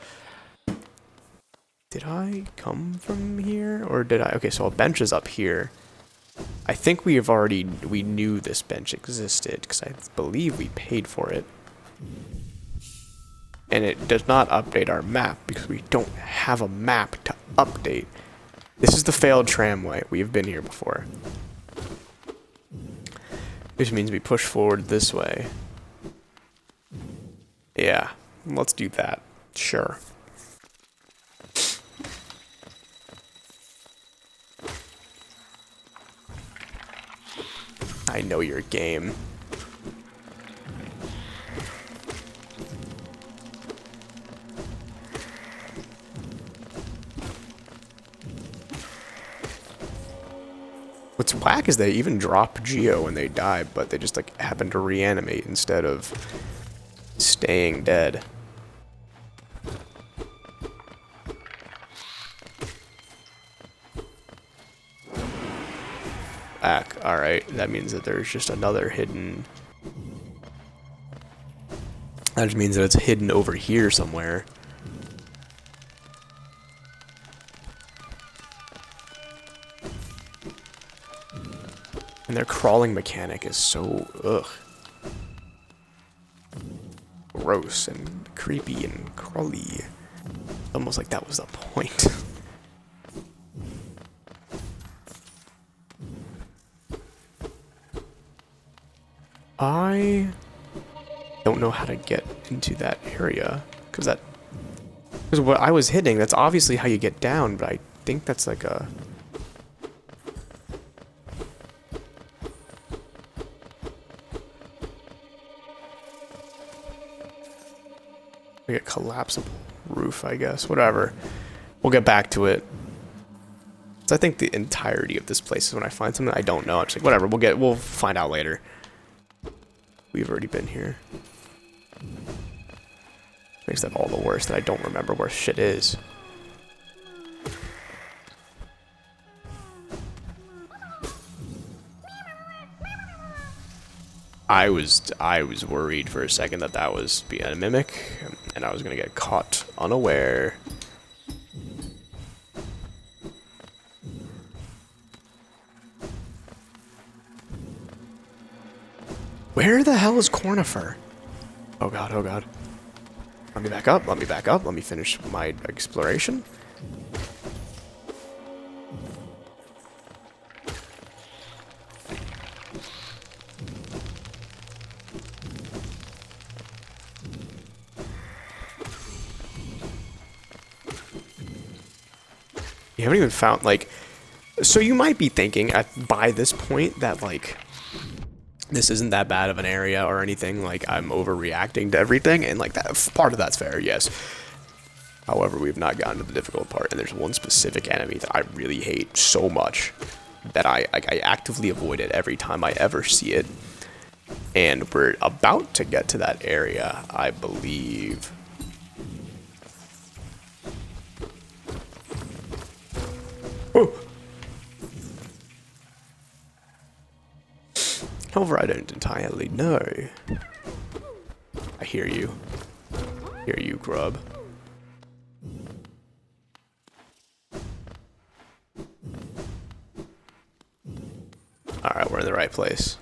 Did I come from here, or did I? Okay, so a bench is up here. I think we knew this bench existed, because I believe we paid for it. And it does not update our map, because we don't have a map to update. This is the failed tramway. We have been here before. Which means we push forward this way. Yeah, let's do that. Sure. I know your game. What's whack is they even drop Geo when they die, but they just like happen to reanimate instead of staying dead. Alright, that means that there's just another hidden... That just means that it's hidden over here somewhere. And their crawling mechanic is so... ugh. Gross and creepy and crawly. Almost like that was the point. I don't know how to get into that area, because what I was hitting, that's obviously how you get down, but I think that's like a... like a collapsible roof, I guess. Whatever. We'll get back to it. So I think the entirety of this place is when I find something I don't know. I'm just like, whatever, we'll find out later. We've already been here. Makes that all the worse that I don't remember where shit is. I was worried for a second that that was being a mimic, and I was gonna get caught unaware. Where the hell is Cornifer? Oh god, oh god. Let me back up, let me back up, let me finish my exploration. You haven't even found, like... So you might be thinking by this point that, like... this isn't that bad of an area or anything, like I'm overreacting to everything, and like that part of that's fair, yes. However, we've not gotten to the difficult part, and there's one specific enemy that I really hate so much that I actively avoid it every time I ever see it. And we're about to get to that area, I believe. Oh. However, I don't entirely know. I hear you. Hear you, grub. in the right place.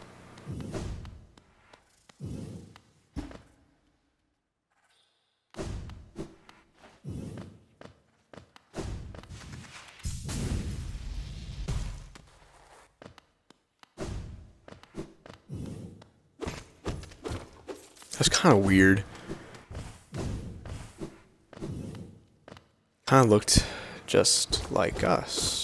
That's kind of weird. Kind of looked just like us.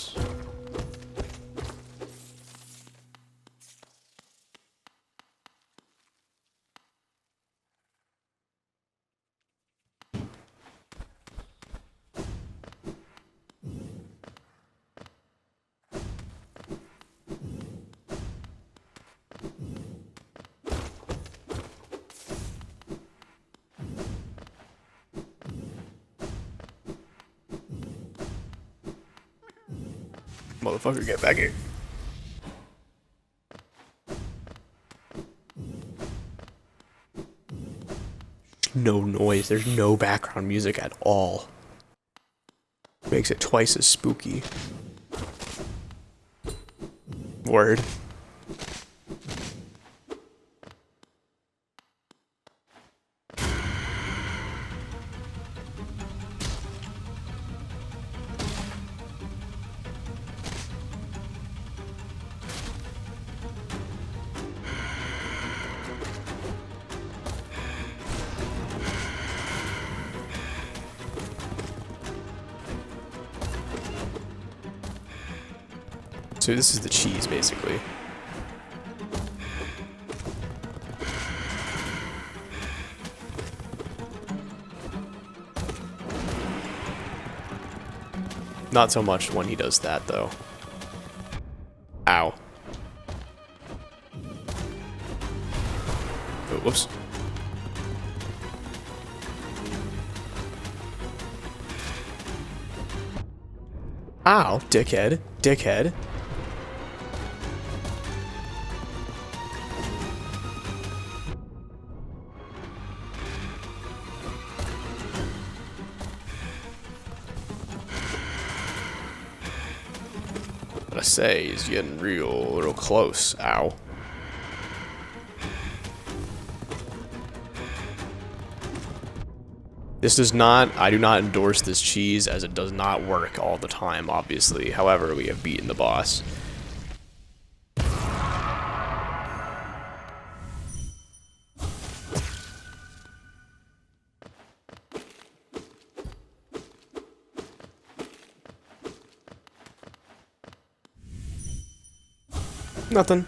Motherfucker, get back here. No noise. There's no background music at all. Makes it twice as spooky. Word. So this is the cheese, basically. Not so much when he does that, though. Ow. Oh, whoops. Ow, dickhead. Dickhead. I say he's getting real close. Ow. This does not, I do not endorse this cheese as it does not work all the time, obviously. However, we have beaten the boss. Nothing.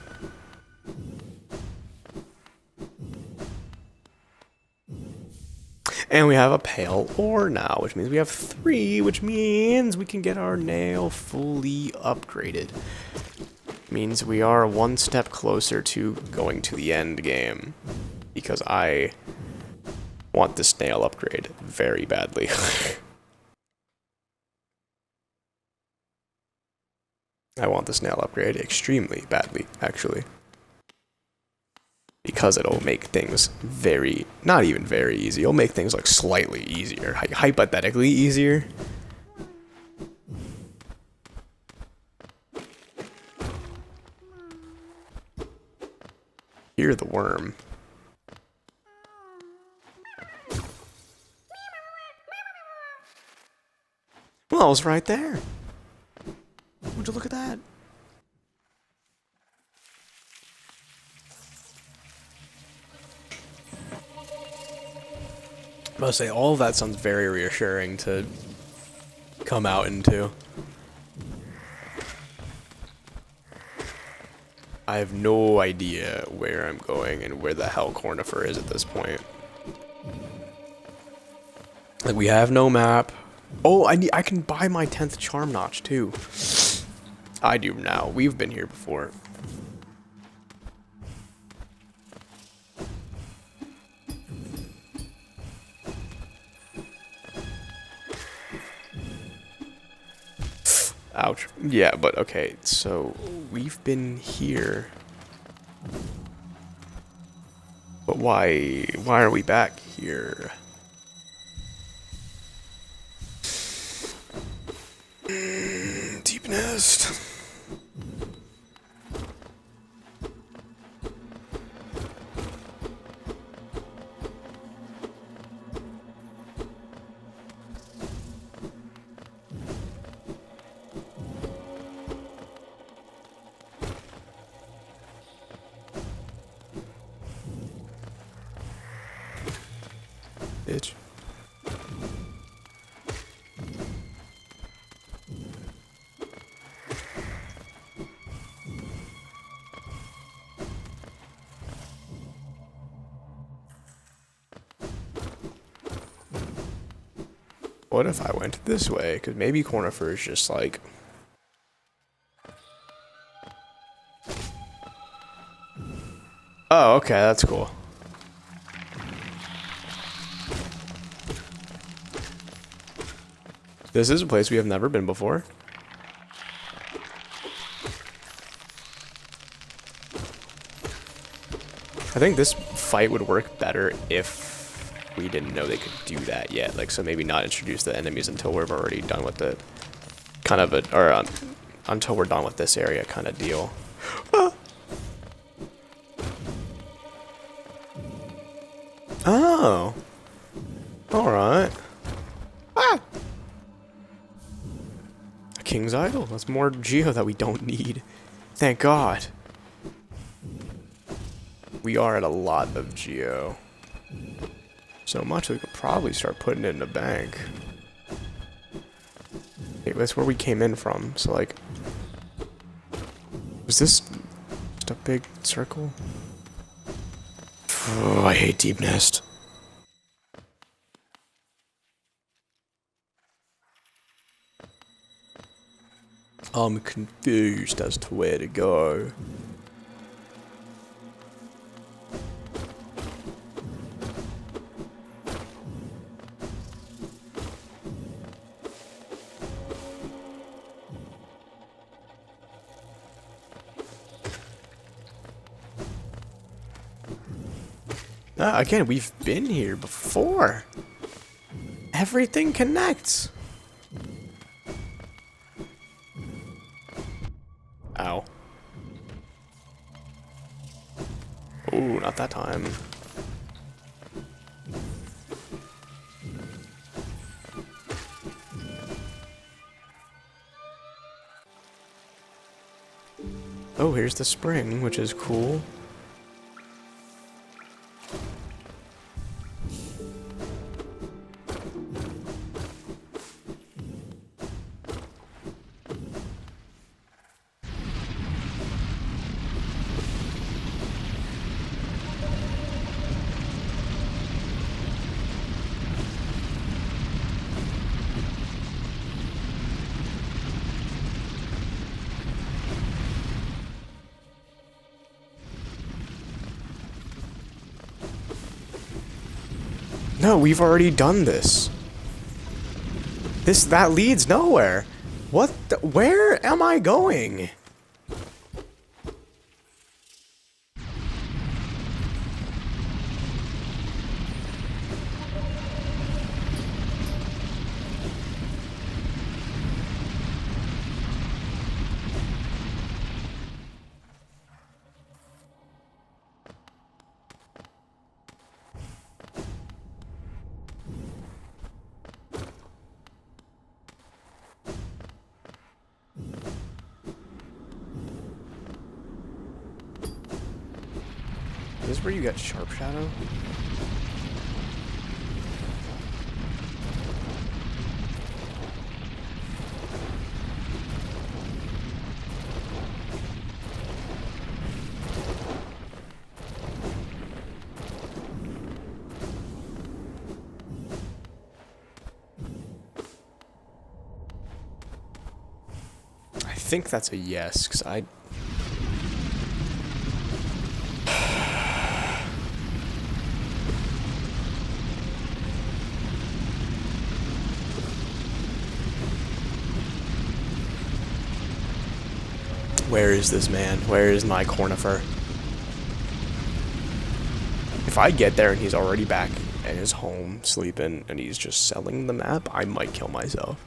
And we have a pale ore now, which means we have 3, which means we can get our nail fully upgraded. Means we are 1 step closer to going to the end game. Because I want this nail upgrade very badly. I want this nail upgrade extremely badly, actually. Because it'll make things very, not even very easy, it'll make things like slightly easier, hypothetically easier. Hear the worm. Well, it was right there. Would you look at that? I must say, all of that sounds very reassuring to come out into. I have no idea where I'm going and where the hell Cornifer is at this point. Like, we have no map. Oh, I can buy my 10th charm notch, too. I do now. We've been here before. Ouch. Yeah, but okay, so we've been here. But why are we back here? Deep nest. What if I went this way? Because maybe Cornifer is just like... Oh, okay, that's cool. This is a place we have never been before. I think this fight would work better if we didn't know they could do that yet. Like, so maybe not introduce the enemies until we're already done with the kind of a, or until we're done with this area kind of deal. Ah. Oh. Alright. Ah! A king's idol. That's more geo that we don't need. Thank God. We are at a lot of geo. So much we could probably start putting it in the bank. Okay, that's where we came in from. So, like... Was this just a big circle? Oh, I hate Deep Nest. I'm confused as to where to go. Again, we've been here before. Everything connects. Ow. Ooh, not that time. Oh, here's the spring, which is cool. No, we've already done this. That leads nowhere. What the, where am I going? Is this where you got Sharp Shadow? I think that's a yes, because I... Where is this man? Where is my Cornifer? If I get there and he's already back at his home sleeping and he's just selling the map, I might kill myself.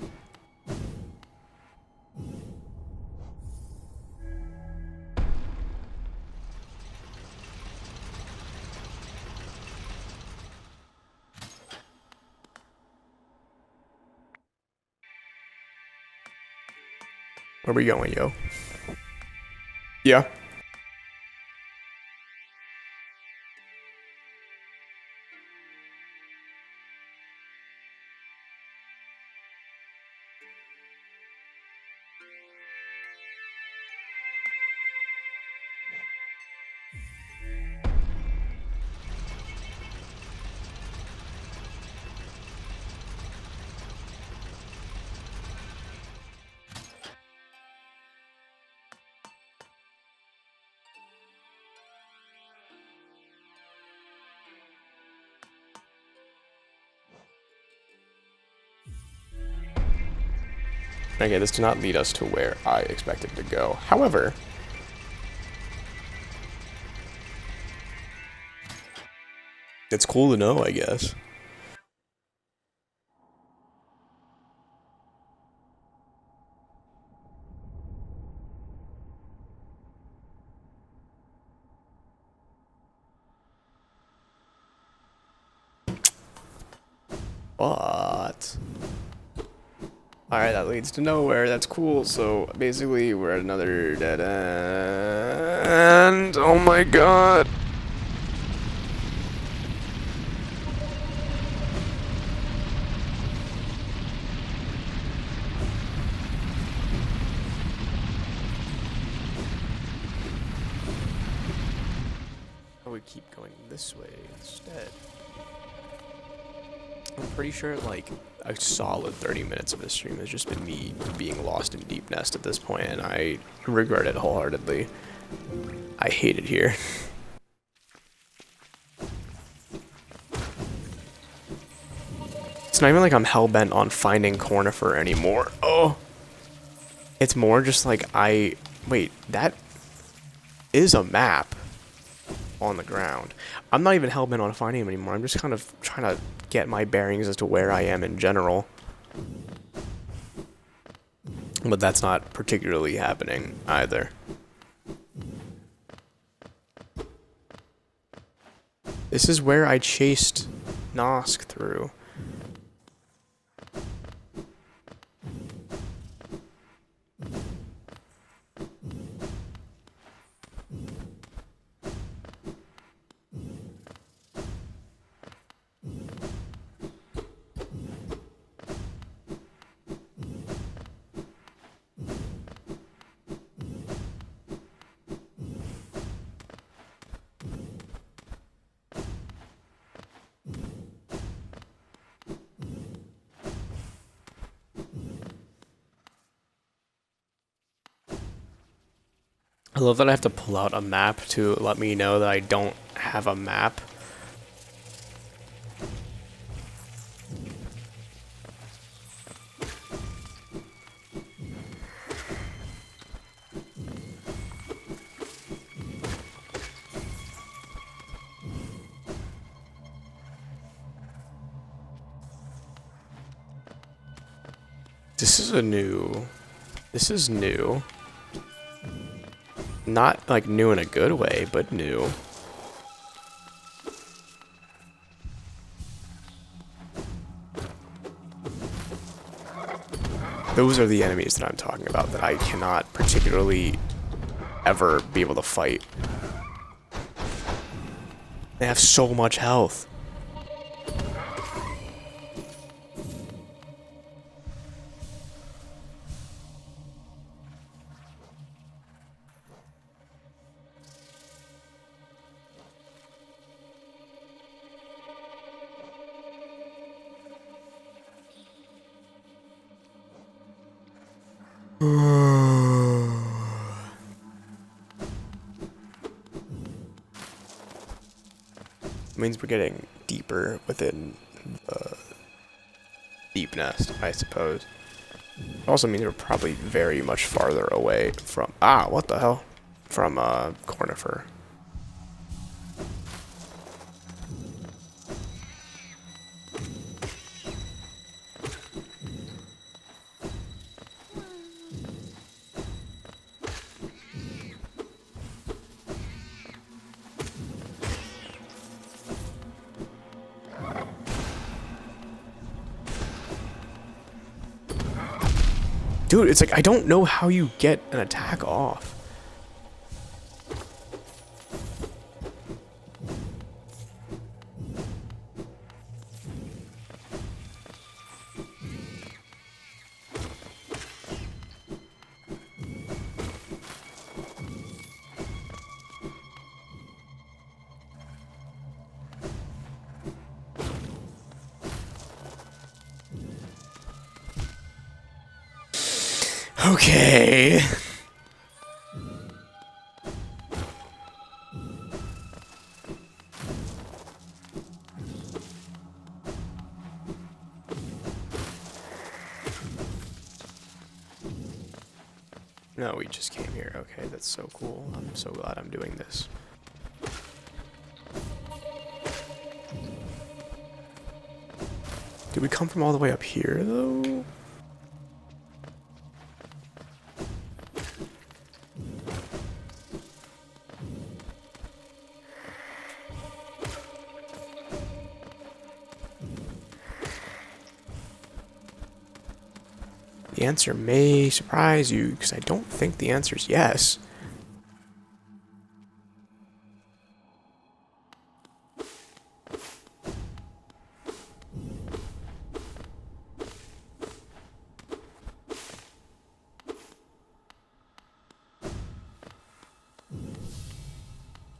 Where we going, yo? Yeah. Okay, this did not lead us to where I expected to go. However, it's cool to know, I guess. But alright, that leads to nowhere. That's cool. So basically, we're at another dead end. Oh my god. I would keep going this way instead. I'm pretty sure like a solid 30 minutes of this stream has just been me being lost in Deep Nest at this point, and I regret it wholeheartedly. I hate it here. It's not even like I'm hell-bent on finding Cornifer anymore. Oh! It's more just like wait, that is a map on the ground. I'm not even hell-bent on finding him anymore. I'm just kind of trying to get my bearings as to where I am in general. But that's not particularly happening either. This is where I chased Nosk through. I love that I have to pull out a map to let me know that I don't have a map. This is new. Not like new in a good way, but new. Those are the enemies that I'm talking about that I cannot particularly ever be able to fight. They have so much health. Means we're getting deeper within the Deep Nest, I suppose. It also means we're probably very much farther away from... Ah, what the hell? From, Cornifer. Dude, it's like, I don't know how you get an attack off. Okay. No, we just came here. Okay, that's so cool. I'm so glad I'm doing this. Did we come from all the way up here, though? The answer may surprise you, because I don't think the answer is yes.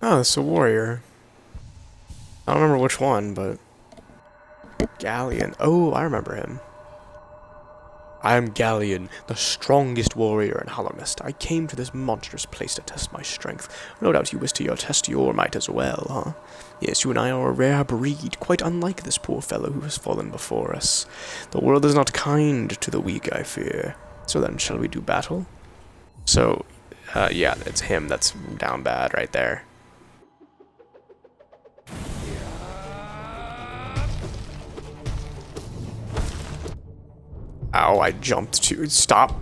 Oh, it's a warrior. I don't remember which one, but... Galleon. Oh, I remember him. I am Galleon, the strongest warrior in Hollownest. I came to this monstrous place to test my strength. No doubt you wish to test your might as well, huh? Yes, you and I are a rare breed, quite unlike this poor fellow who has fallen before us. The world is not kind to the weak, I fear. So then, shall we do battle? So, yeah, it's him that's down bad right there. Ow, I jumped too. Stop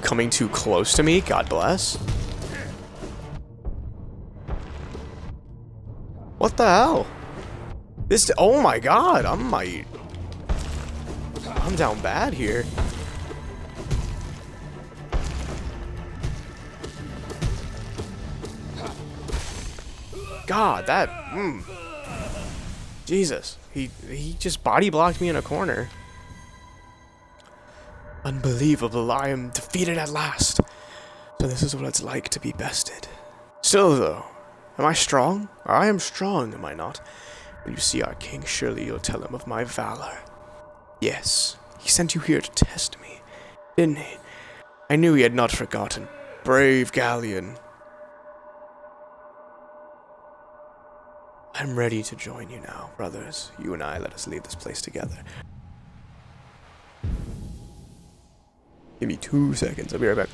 coming too close to me, God bless. What the hell? This, oh my god, I'm down bad here. God, that, Jesus, he just body blocked me in a corner. Unbelievable, I am defeated at last. So this is what it's like to be bested. Still though, am I strong? I am strong, am I not? When you see our king, surely you'll tell him of my valor. Yes, he sent you here to test me, didn't he? I knew he had not forgotten. Brave Galleon. I'm ready to join you now, brothers. You and I, let us leave this place together. Give me 2 seconds, I'll be right back.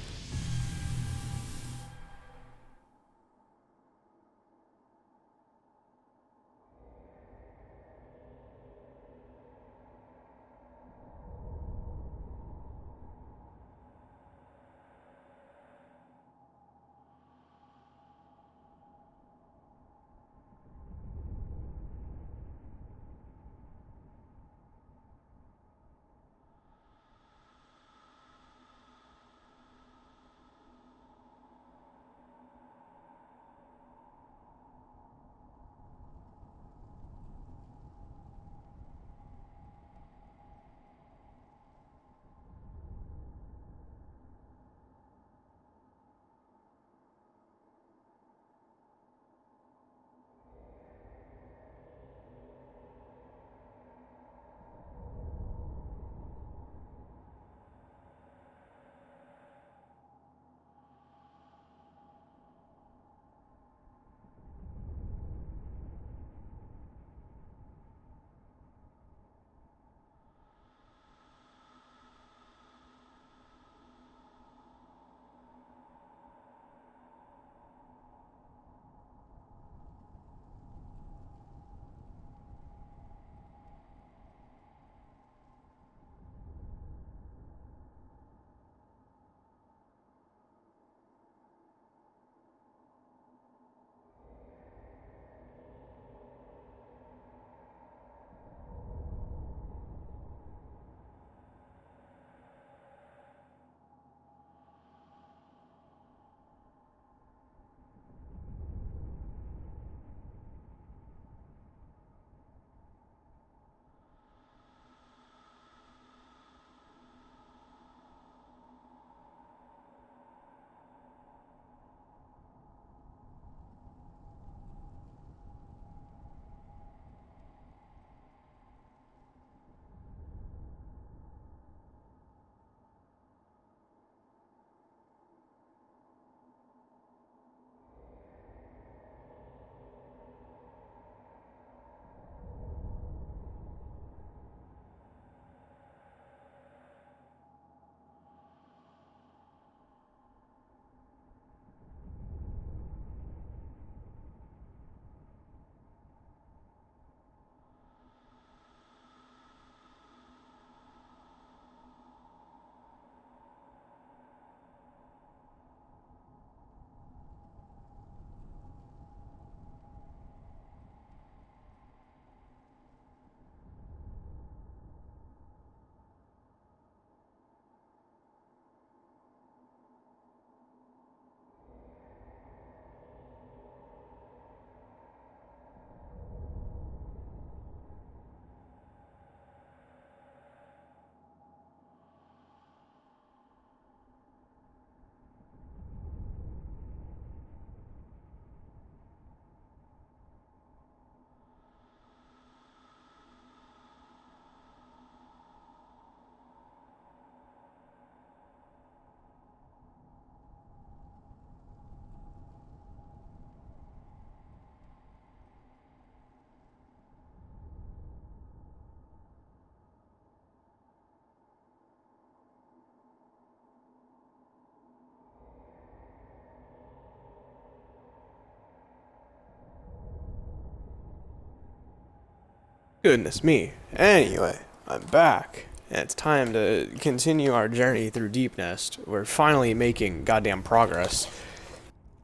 Goodness me. Anyway, I'm back. And it's time to continue our journey through Deep Nest. We're finally making goddamn progress.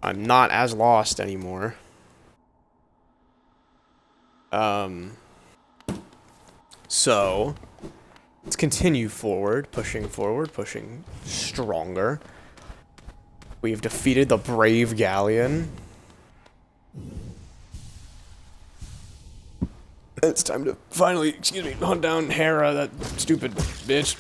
I'm not as lost anymore. So, let's continue forward, pushing stronger. We've defeated the brave galleon. It's time to finally, hunt down Hera, that stupid bitch.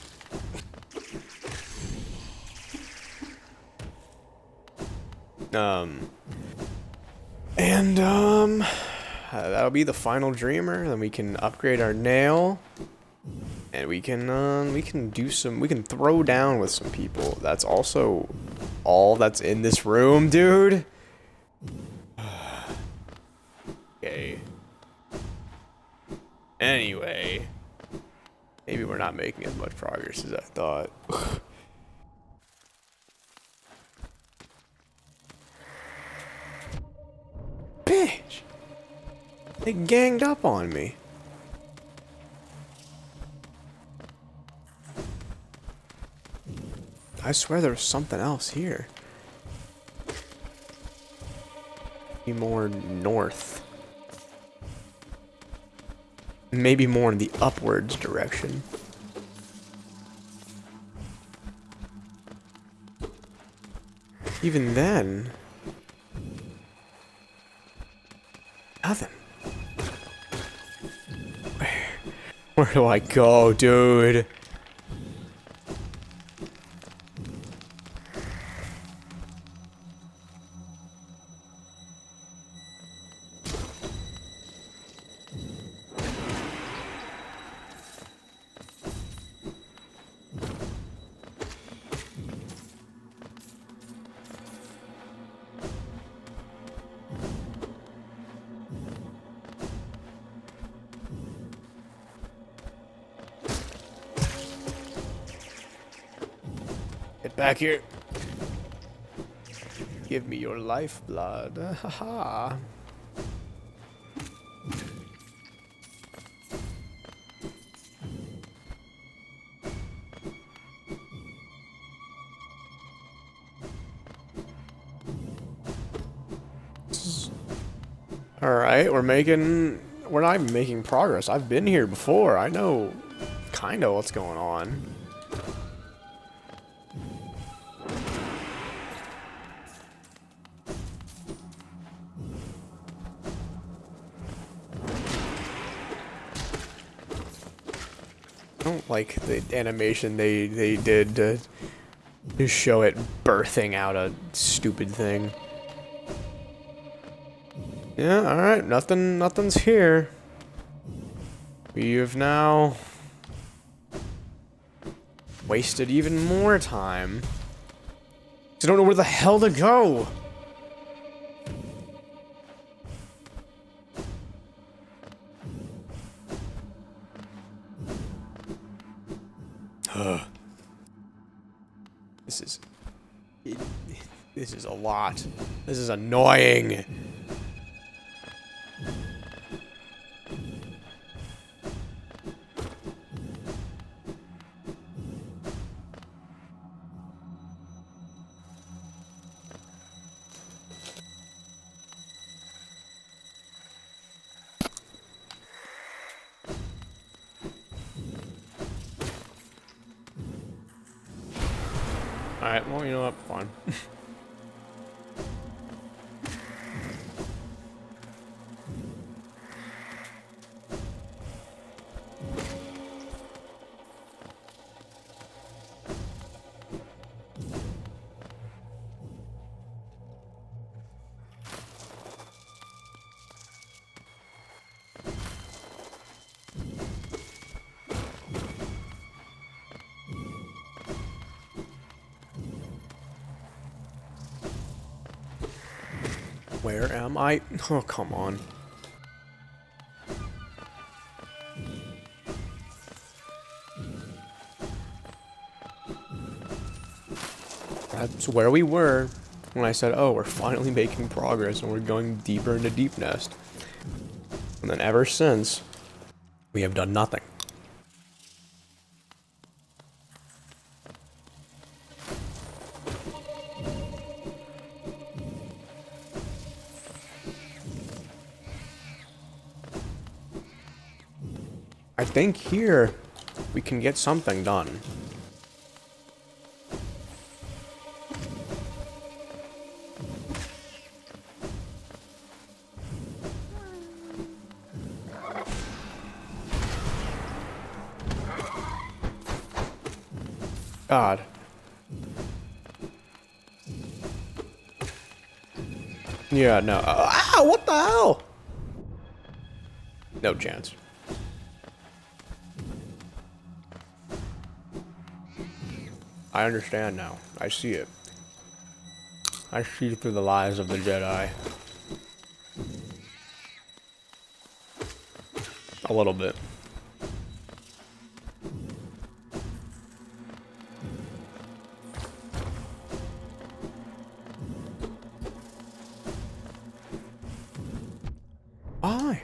That'll be the final dreamer. Then we can upgrade our nail, and we can throw down with some people. That's also all that's in this room, dude. Okay. Anyway, maybe we're not making as much progress as I thought. Bitch! They ganged up on me. I swear there was something else here. Be more north. Maybe more in the upwards direction. Even then... nothing. Where do I go, dude? Get back here. Give me your lifeblood. Haha. Alright, we're not even making progress. I've been here before. I know kinda what's going on. I don't like the animation they did to show it birthing out a stupid thing. Yeah, alright, nothing's here. We have now wasted even more time. I don't know where the hell to go. This is a lot. This is annoying. Alright, well, you know what? Fine. Where am I? Oh, come on. That's where we were when I said, oh, we're finally making progress and we're going deeper into Deep Nest. And then ever since, We have done nothing. I think here we can get something done. God. Yeah, no. Ah, what the hell? No chance. I understand now. I see it. I see through the lies of the Jedi. A little bit. Why?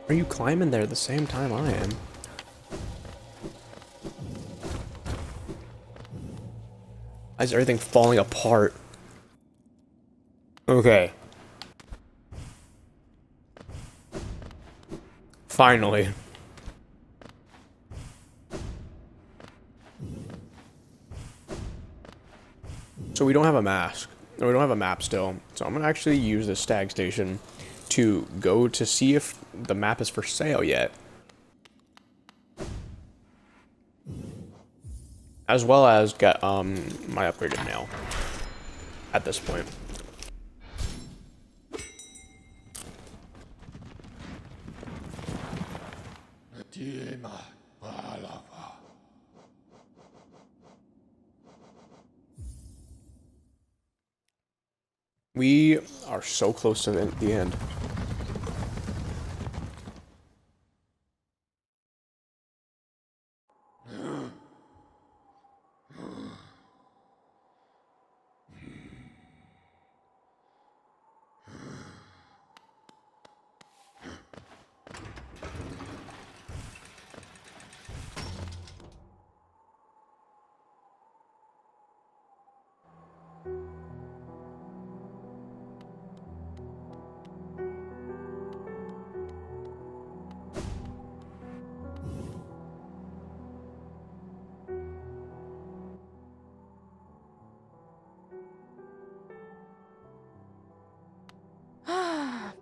Are you climbing there the same time I am? Why is everything falling apart? Okay. Finally. So we don't have a mask. Or we don't have a map still. So I'm gonna actually use this stag station to go to see if the map is for sale yet. As well as get my upgraded nail at this point. We are so close to the end.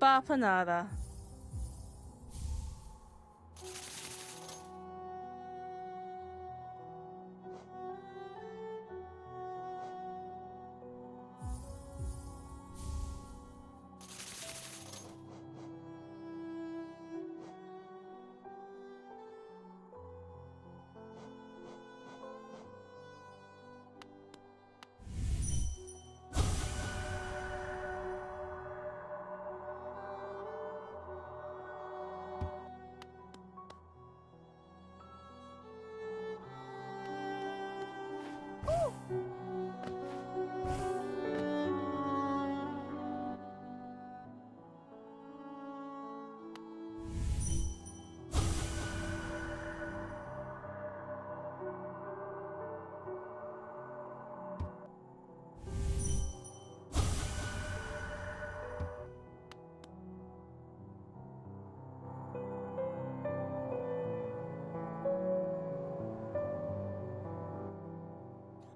Bapanada.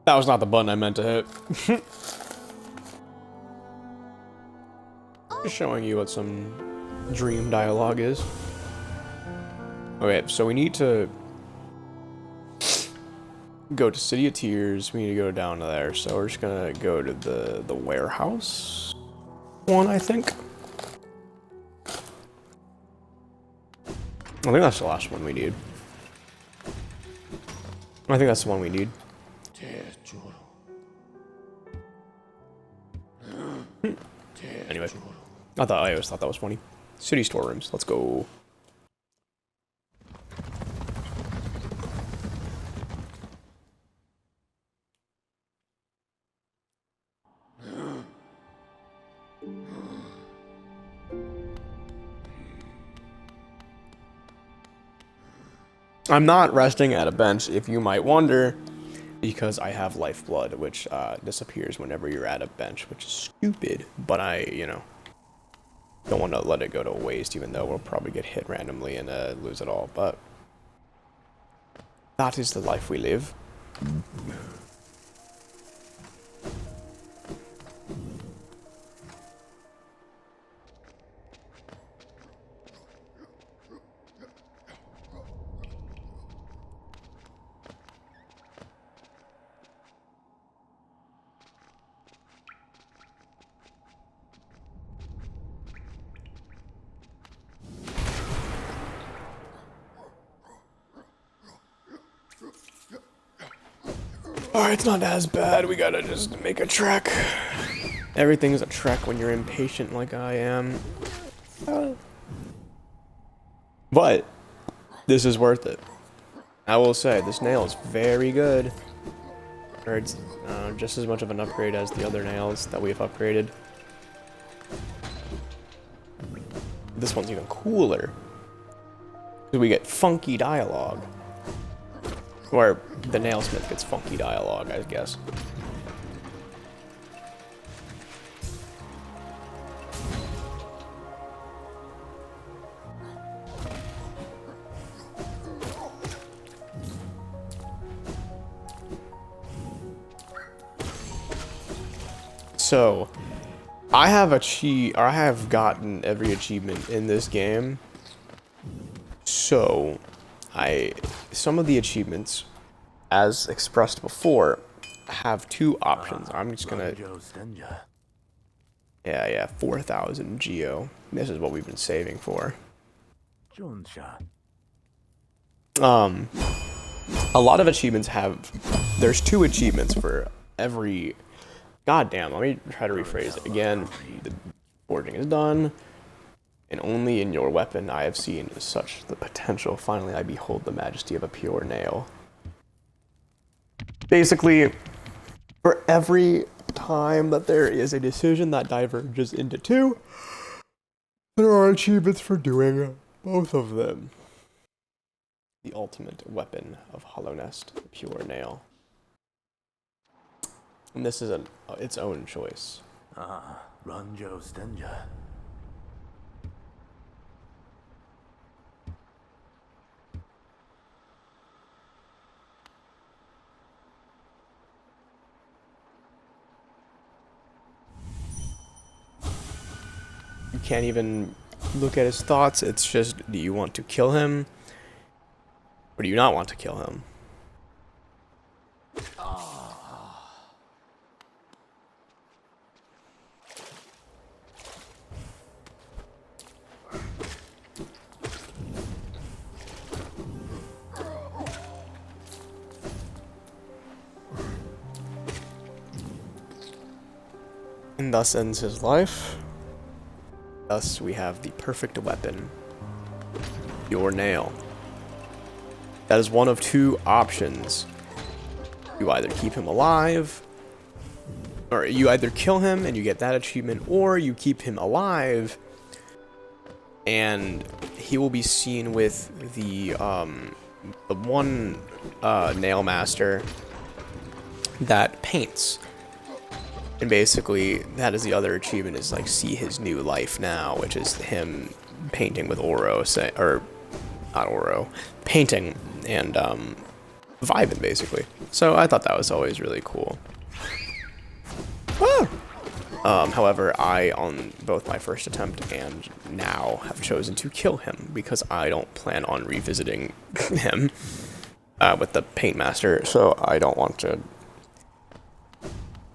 That was not the button I meant to hit. Just showing you what some dream dialogue is. Okay, so we need to go to City of Tears. We need to go down to there. So we're just gonna go to the warehouse one, I think. I think that's the last one we need. I think that's the one we need. Anyway, I always thought that was funny. City storerooms. Let's go. I'm not resting at a bench, if you might wonder, because I have lifeblood, which disappears whenever you're at a bench, which is stupid, but I, don't want to let it go to waste, even though we'll probably get hit randomly and lose it all, but that is the life we live. Alright, it's not as bad. We gotta just make a trek. Everything's a trek when you're impatient like I am. But this is worth it. I will say, this nail is very good. Or it's just as much of an upgrade as the other nails that we've upgraded. This one's even cooler. Because we get funky dialogue. Or the nailsmith gets funky dialogue, I guess. So, I have gotten every achievement in this game. So, some of the achievements, as expressed before, have two options. I'm just gonna, yeah, 4,000 geo. This is what we've been saving for. A lot of achievements there's two achievements for every, goddamn, let me try to rephrase it again. The forging is done. And only in your weapon I have seen such the potential. Finally, I behold the majesty of a pure nail. Basically, for every time that there is a decision that diverges into two, there are achievements for doing both of them. The ultimate weapon of Hollownest, the pure nail. And this is its own choice. Ranjo Stenja. You can't even look at his thoughts. It's just, do you want to kill him? Or do you not want to kill him? And thus ends his life. Thus we have the perfect weapon. Your nail. That is one of two options. You either keep him alive, or you either kill him and you get that achievement, or you keep him alive and he will be seen with the one nail master that paints. And basically, that is the other achievement, is like see his new life now, which is him painting with Oro, or not Oro, painting and vibing basically. So I thought that was always really cool. However, I, on both my first attempt and now, have chosen to kill him because I don't plan on revisiting him with the paint master. So I don't want to.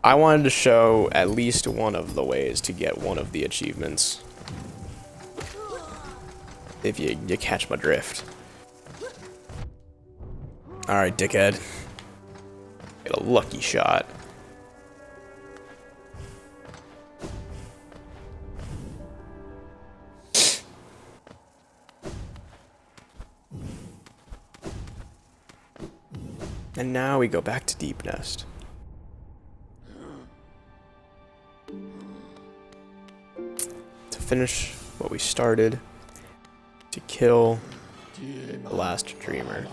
I wanted to show at least one of the ways to get one of the achievements. If you catch my drift. Alright, dickhead. Get a lucky shot. And now we go back to Deep Nest. Finish what we started, to kill The last dreamer.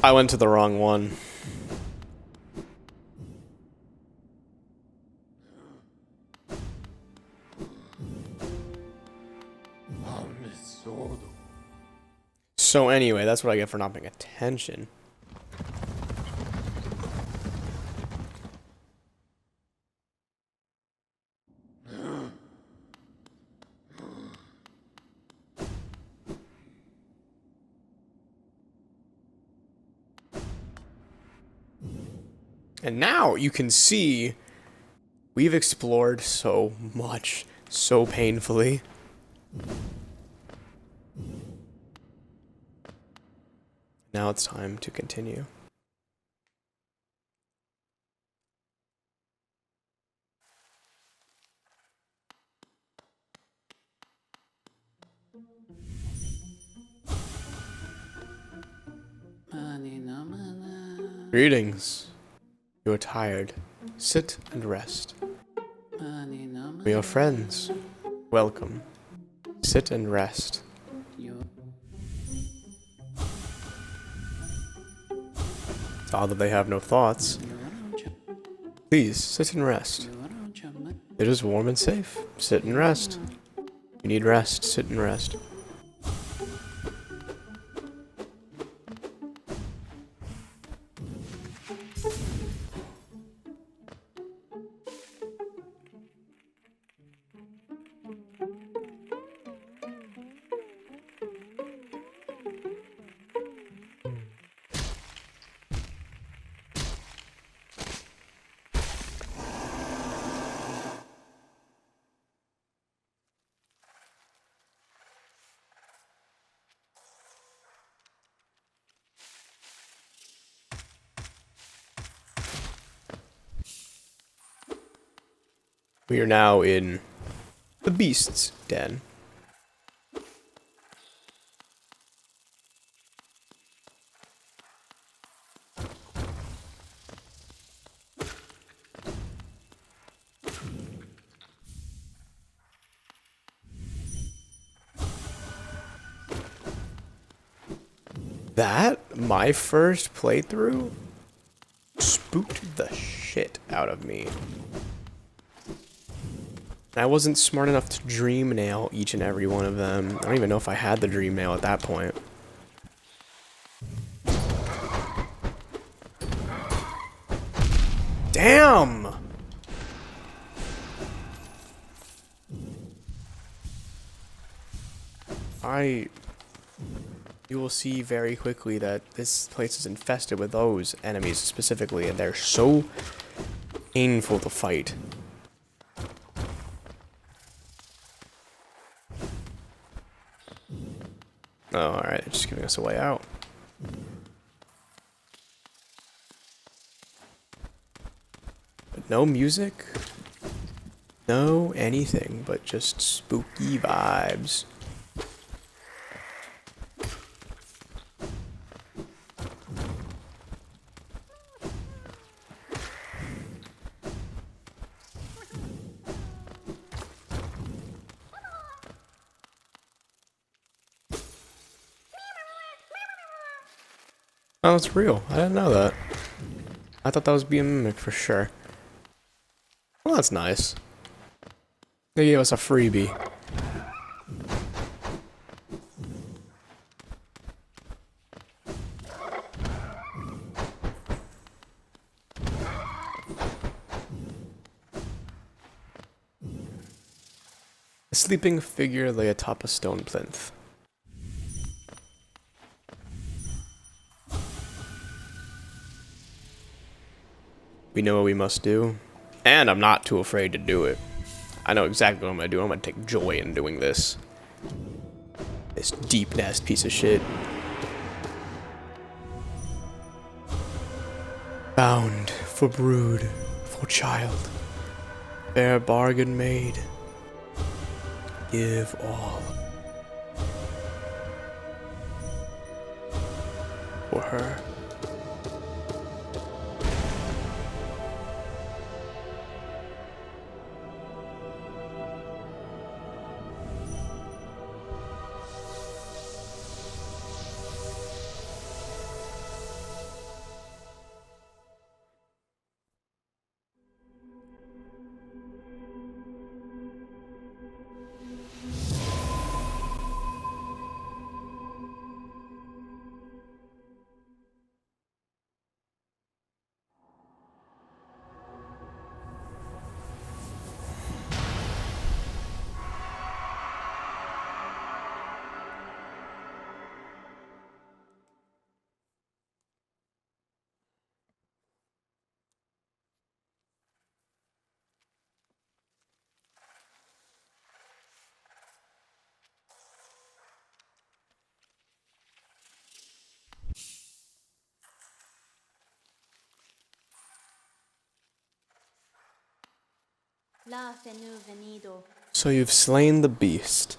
I went to the wrong one. So anyway, that's what I get for not paying attention. And now you can see we've explored so much, so painfully. Now it's time to continue. Greetings. You are tired. Sit and rest. We are friends. Welcome. Sit and rest. It's odd that they have no thoughts. Please, sit and rest. It is warm and safe. Sit and rest. You need rest. Sit and rest. We are now in the Beast's Den. That, my first playthrough, spooked the shit out of me. I wasn't smart enough to dream nail each and every one of them. I don't even know if I had the dream nail at that point. Damn! You will see very quickly that this place is infested with those enemies specifically, and they're so painful to fight. Oh, alright, they're just giving us a way out. But no music, no anything, but just spooky vibes. Oh, it's real. I didn't know that. I thought that was being mimicked for sure. Well, that's nice. They gave us a freebie. A sleeping figure lay atop a stone plinth. We know what we must do, and I'm not too afraid to do it. I know exactly what I'm gonna do. I'm gonna take joy in doing this. This deep nest piece of shit. Bound for brood, O child, fair bargain made. Give all for her. So you've slain the beast,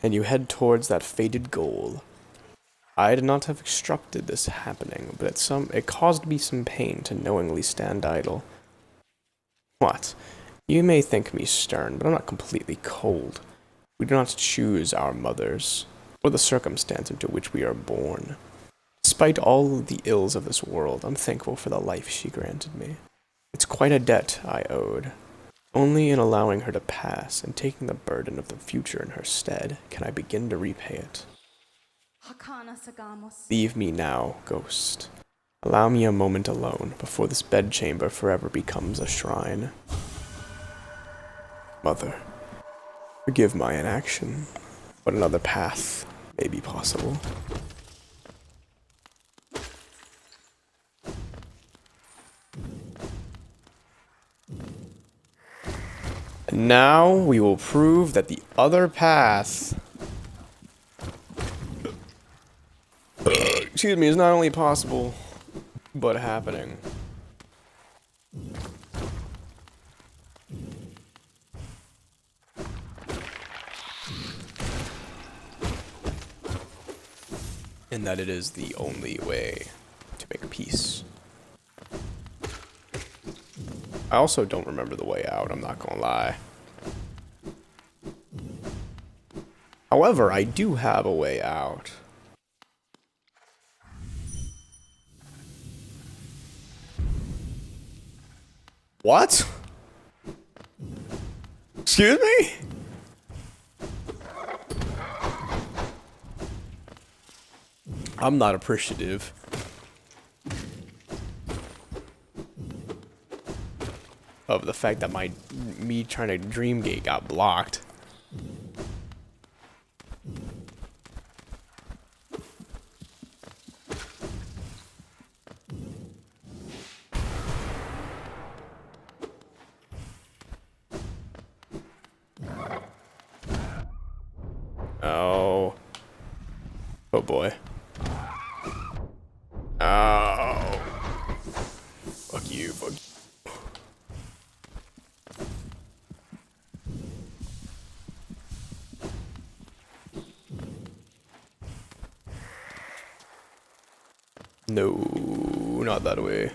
and you head towards that fated goal. I did not have instructed this happening, but it caused me some pain to knowingly stand idle. What? You may think me stern, but I'm not completely cold. We do not choose our mothers, or the circumstance into which we are born. Despite all the ills of this world, I'm thankful for the life she granted me. It's quite a debt I owed. Only in allowing her to pass and taking the burden of the future in her stead can I begin to repay it. Leave me now, ghost. Allow me a moment alone before this bedchamber forever becomes a shrine. Mother, forgive my inaction, but another path may be possible. And now we will prove that the other path, excuse me, is not only possible, but happening. And that it is the only way to make peace. I also don't remember the way out, I'm not gonna lie. However, I do have a way out. What? Excuse me? I'm not appreciative. Of the fact that me trying to Dreamgate got blocked. Oh. Oh boy. Oh. Fuck you, fuck you. No, not that way.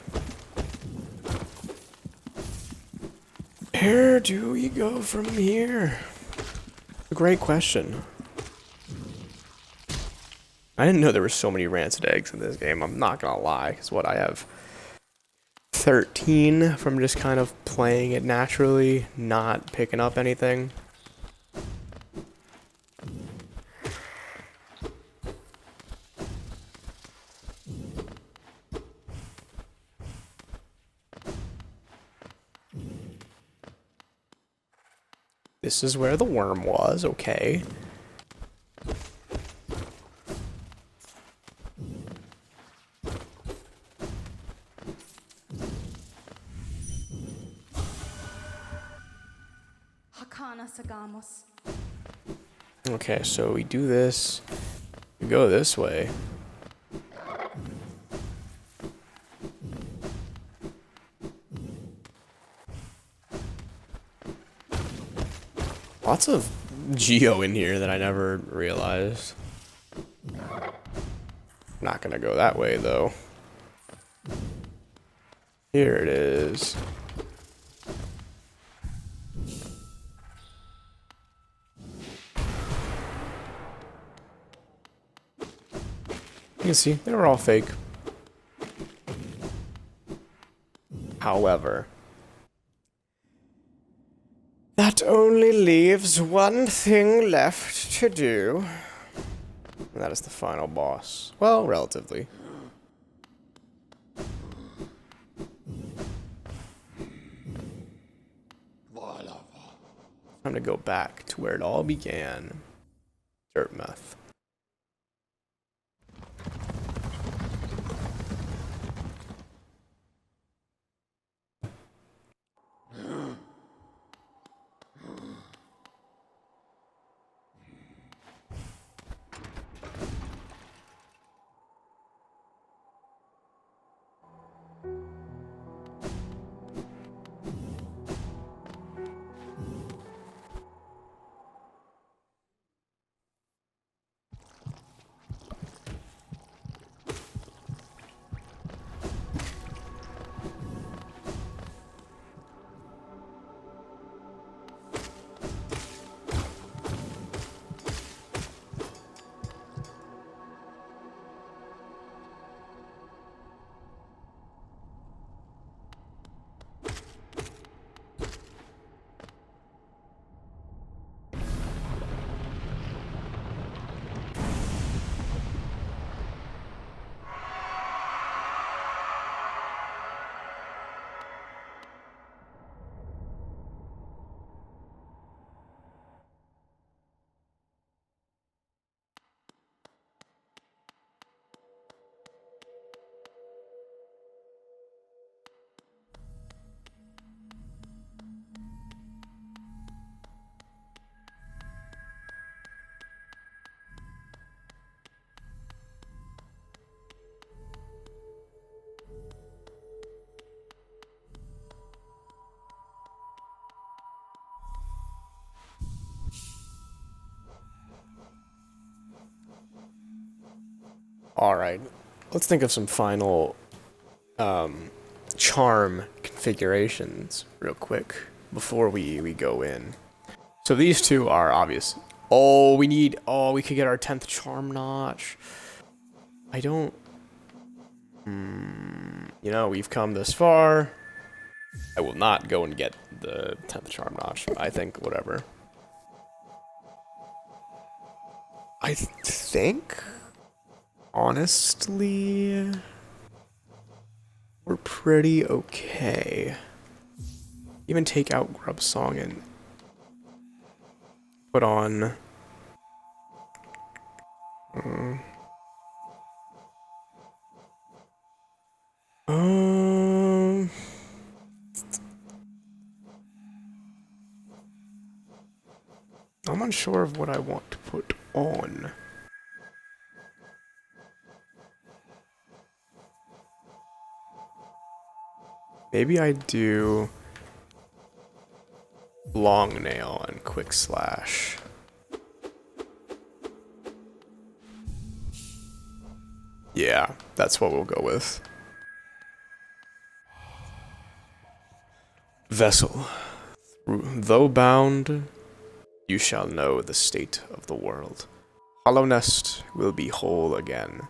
Where do we go from here? A great question. I didn't know there were so many rancid eggs in this game, I'm not gonna lie, because what I have 13 from just kind of playing it naturally, not picking up anything. This is where the worm was, okay. Okay, so we do this. We go this way. Lots of geo in here that I never realized. Not gonna go that way though. Here it is. You can see, they were all fake. However, that only leaves one thing left to do. And that is the final boss. Well, relatively. Time to go back to where it all began. Dirt meth. Alright, let's think of some final charm configurations real quick before we go in. So these two are obvious. Oh, we could get our 10th charm notch. I don't... you know, we've come this far. I will not go and get the 10th charm notch. I think, whatever. I think... honestly, we're pretty okay. Even take out Grub Song and put on... I'm unsure of what I want to put on. Maybe I do long nail and quick slash. Yeah, that's what we'll go with. Vessel, though bound, you shall know the state of the world. Hollownest will be whole again.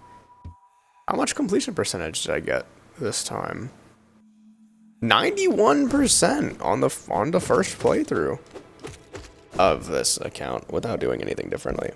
How much completion percentage did I get this time? 91% on the first playthrough of this account without doing anything differently.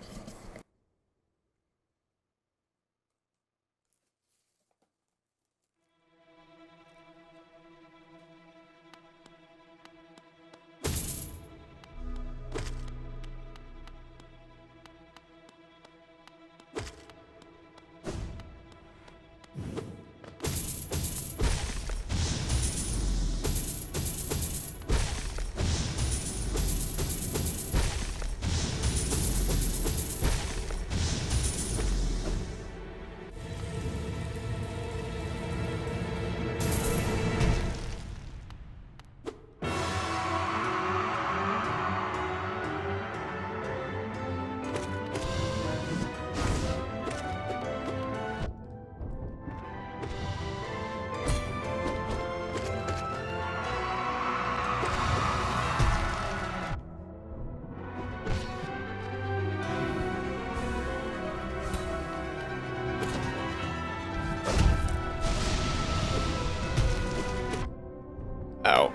Ow.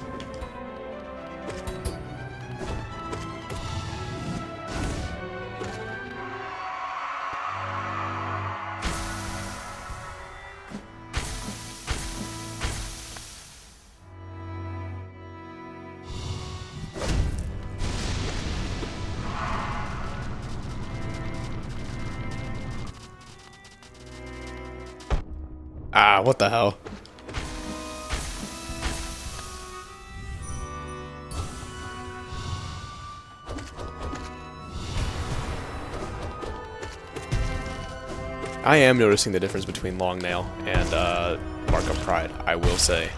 Ah, what the hell? I am noticing the difference between Long Nail and Mark of Pride, I will say.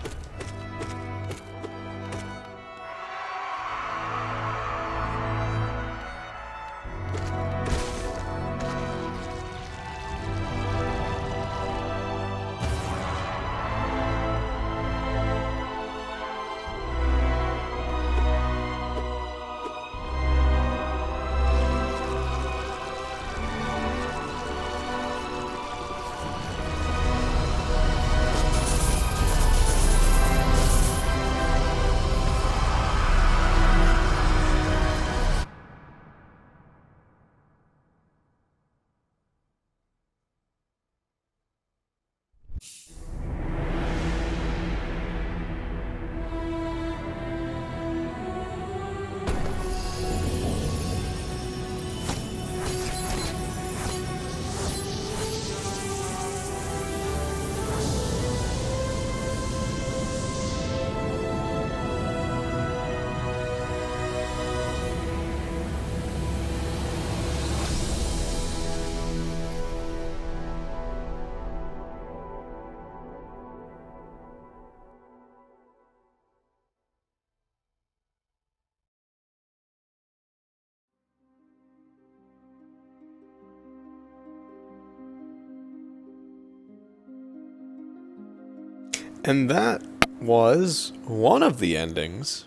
And that was one of the endings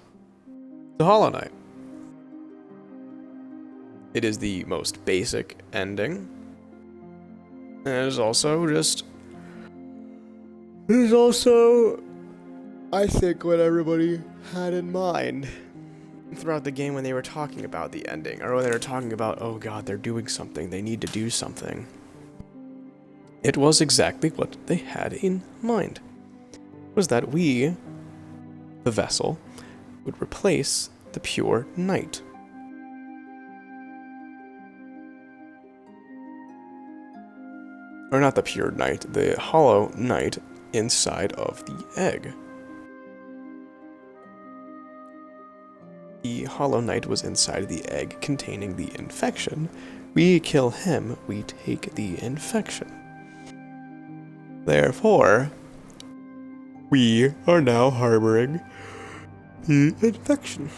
to Hollow Knight. It is the most basic ending. And it is also just... It is also, I think, what everybody had in mind throughout the game when they were talking about the ending. Or when they were talking about, oh god, they're doing something, they need to do something. It was exactly what they had in mind. Was that we, the vessel, would replace the pure knight. Or not the pure knight, the hollow knight inside of the egg. The hollow knight was inside the egg containing the infection. We kill him, we take the infection. Therefore, we are now harboring the infection.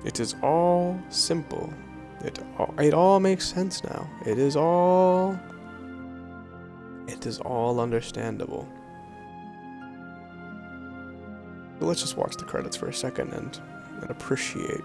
It is all simple. It all makes sense now. It is all understandable. But let's just watch the credits for a second and appreciate.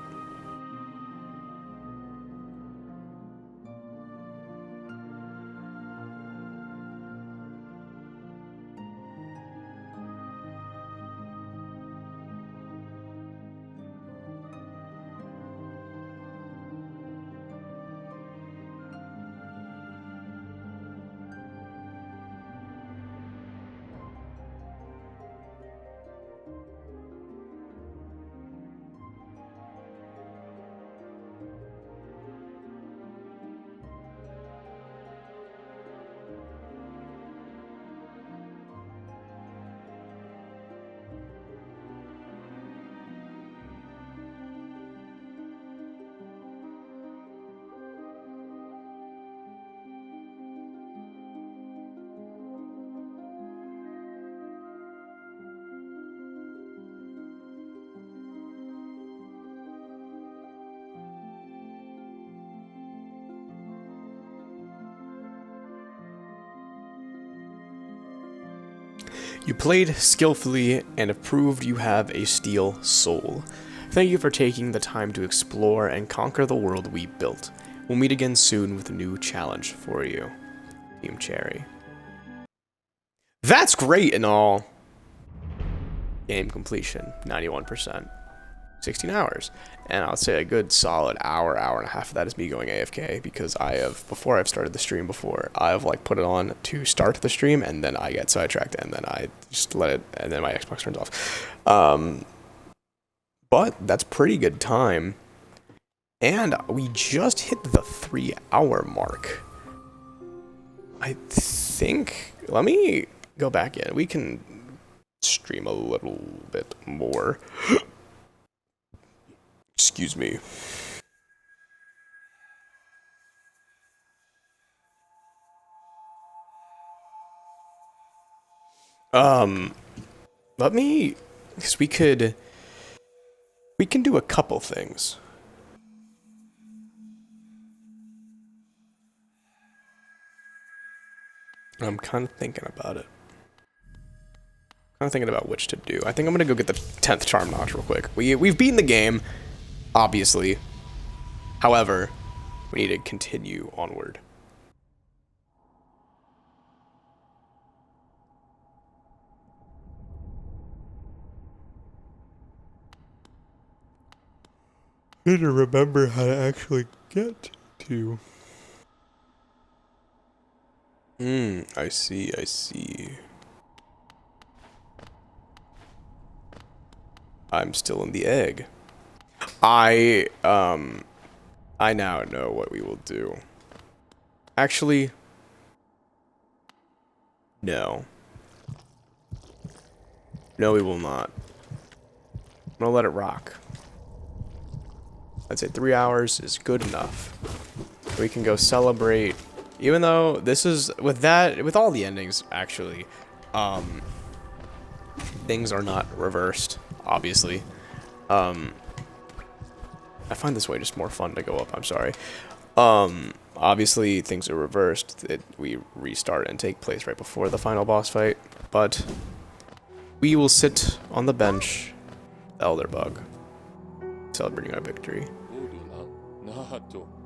You played skillfully and have proved you have a steel soul. Thank you for taking the time to explore and conquer the world we built. We'll meet again soon with a new challenge for you. Team Cherry. That's great and all. Game completion, 91%. 16 hours. And I'll say a good solid hour, hour and a half of that is me going AFK, because before I've started the stream before, I've like put it on to start the stream, and then I get sidetracked, and then I just let it, and then my Xbox turns off. But that's pretty good time. And we just hit the 3-hour mark. I think, let me go back in. We can stream a little bit more. Excuse me. Let me, because we can do a couple things. I'm kind of thinking about it. I'm thinking about which to do. I think I'm gonna go get the 10th charm notch real quick. We've beaten the game, obviously. However, we need to continue onward. Need to remember how to actually get to. I see, I see. I'm still in the egg. I now know what we will do. Actually, no. No, we will not. I'm gonna let it rock. I'd say 3 hours is good enough. We can go celebrate, even though this is, with all the endings, actually, things are not reversed, obviously. I find this way just more fun to go up, I'm sorry. Obviously, things are reversed. We restart and take place right before the final boss fight, but we will sit on the bench, Elderbug, celebrating our victory.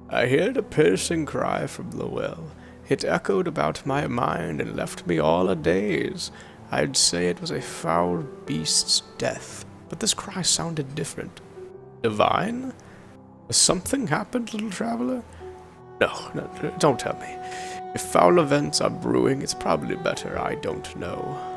I heard a piercing cry from the well. It echoed about my mind and left me all a-daze. I'd say it was a foul beast's death, but this cry sounded different. Divine? Has something happened, little traveler? No, don't tell me. If foul events are brewing, it's probably better I don't know.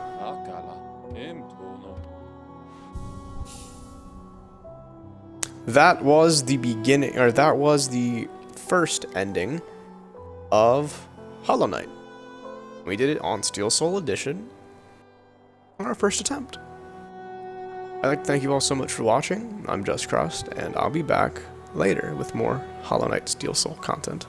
That was the beginning, or that was the first ending of Hollow Knight. We did it on Steelsoul Edition on our first attempt. I'd like to thank you all so much for watching. I'm Just Crust, and I'll be back later with more Hollow Knight Steelsoul content.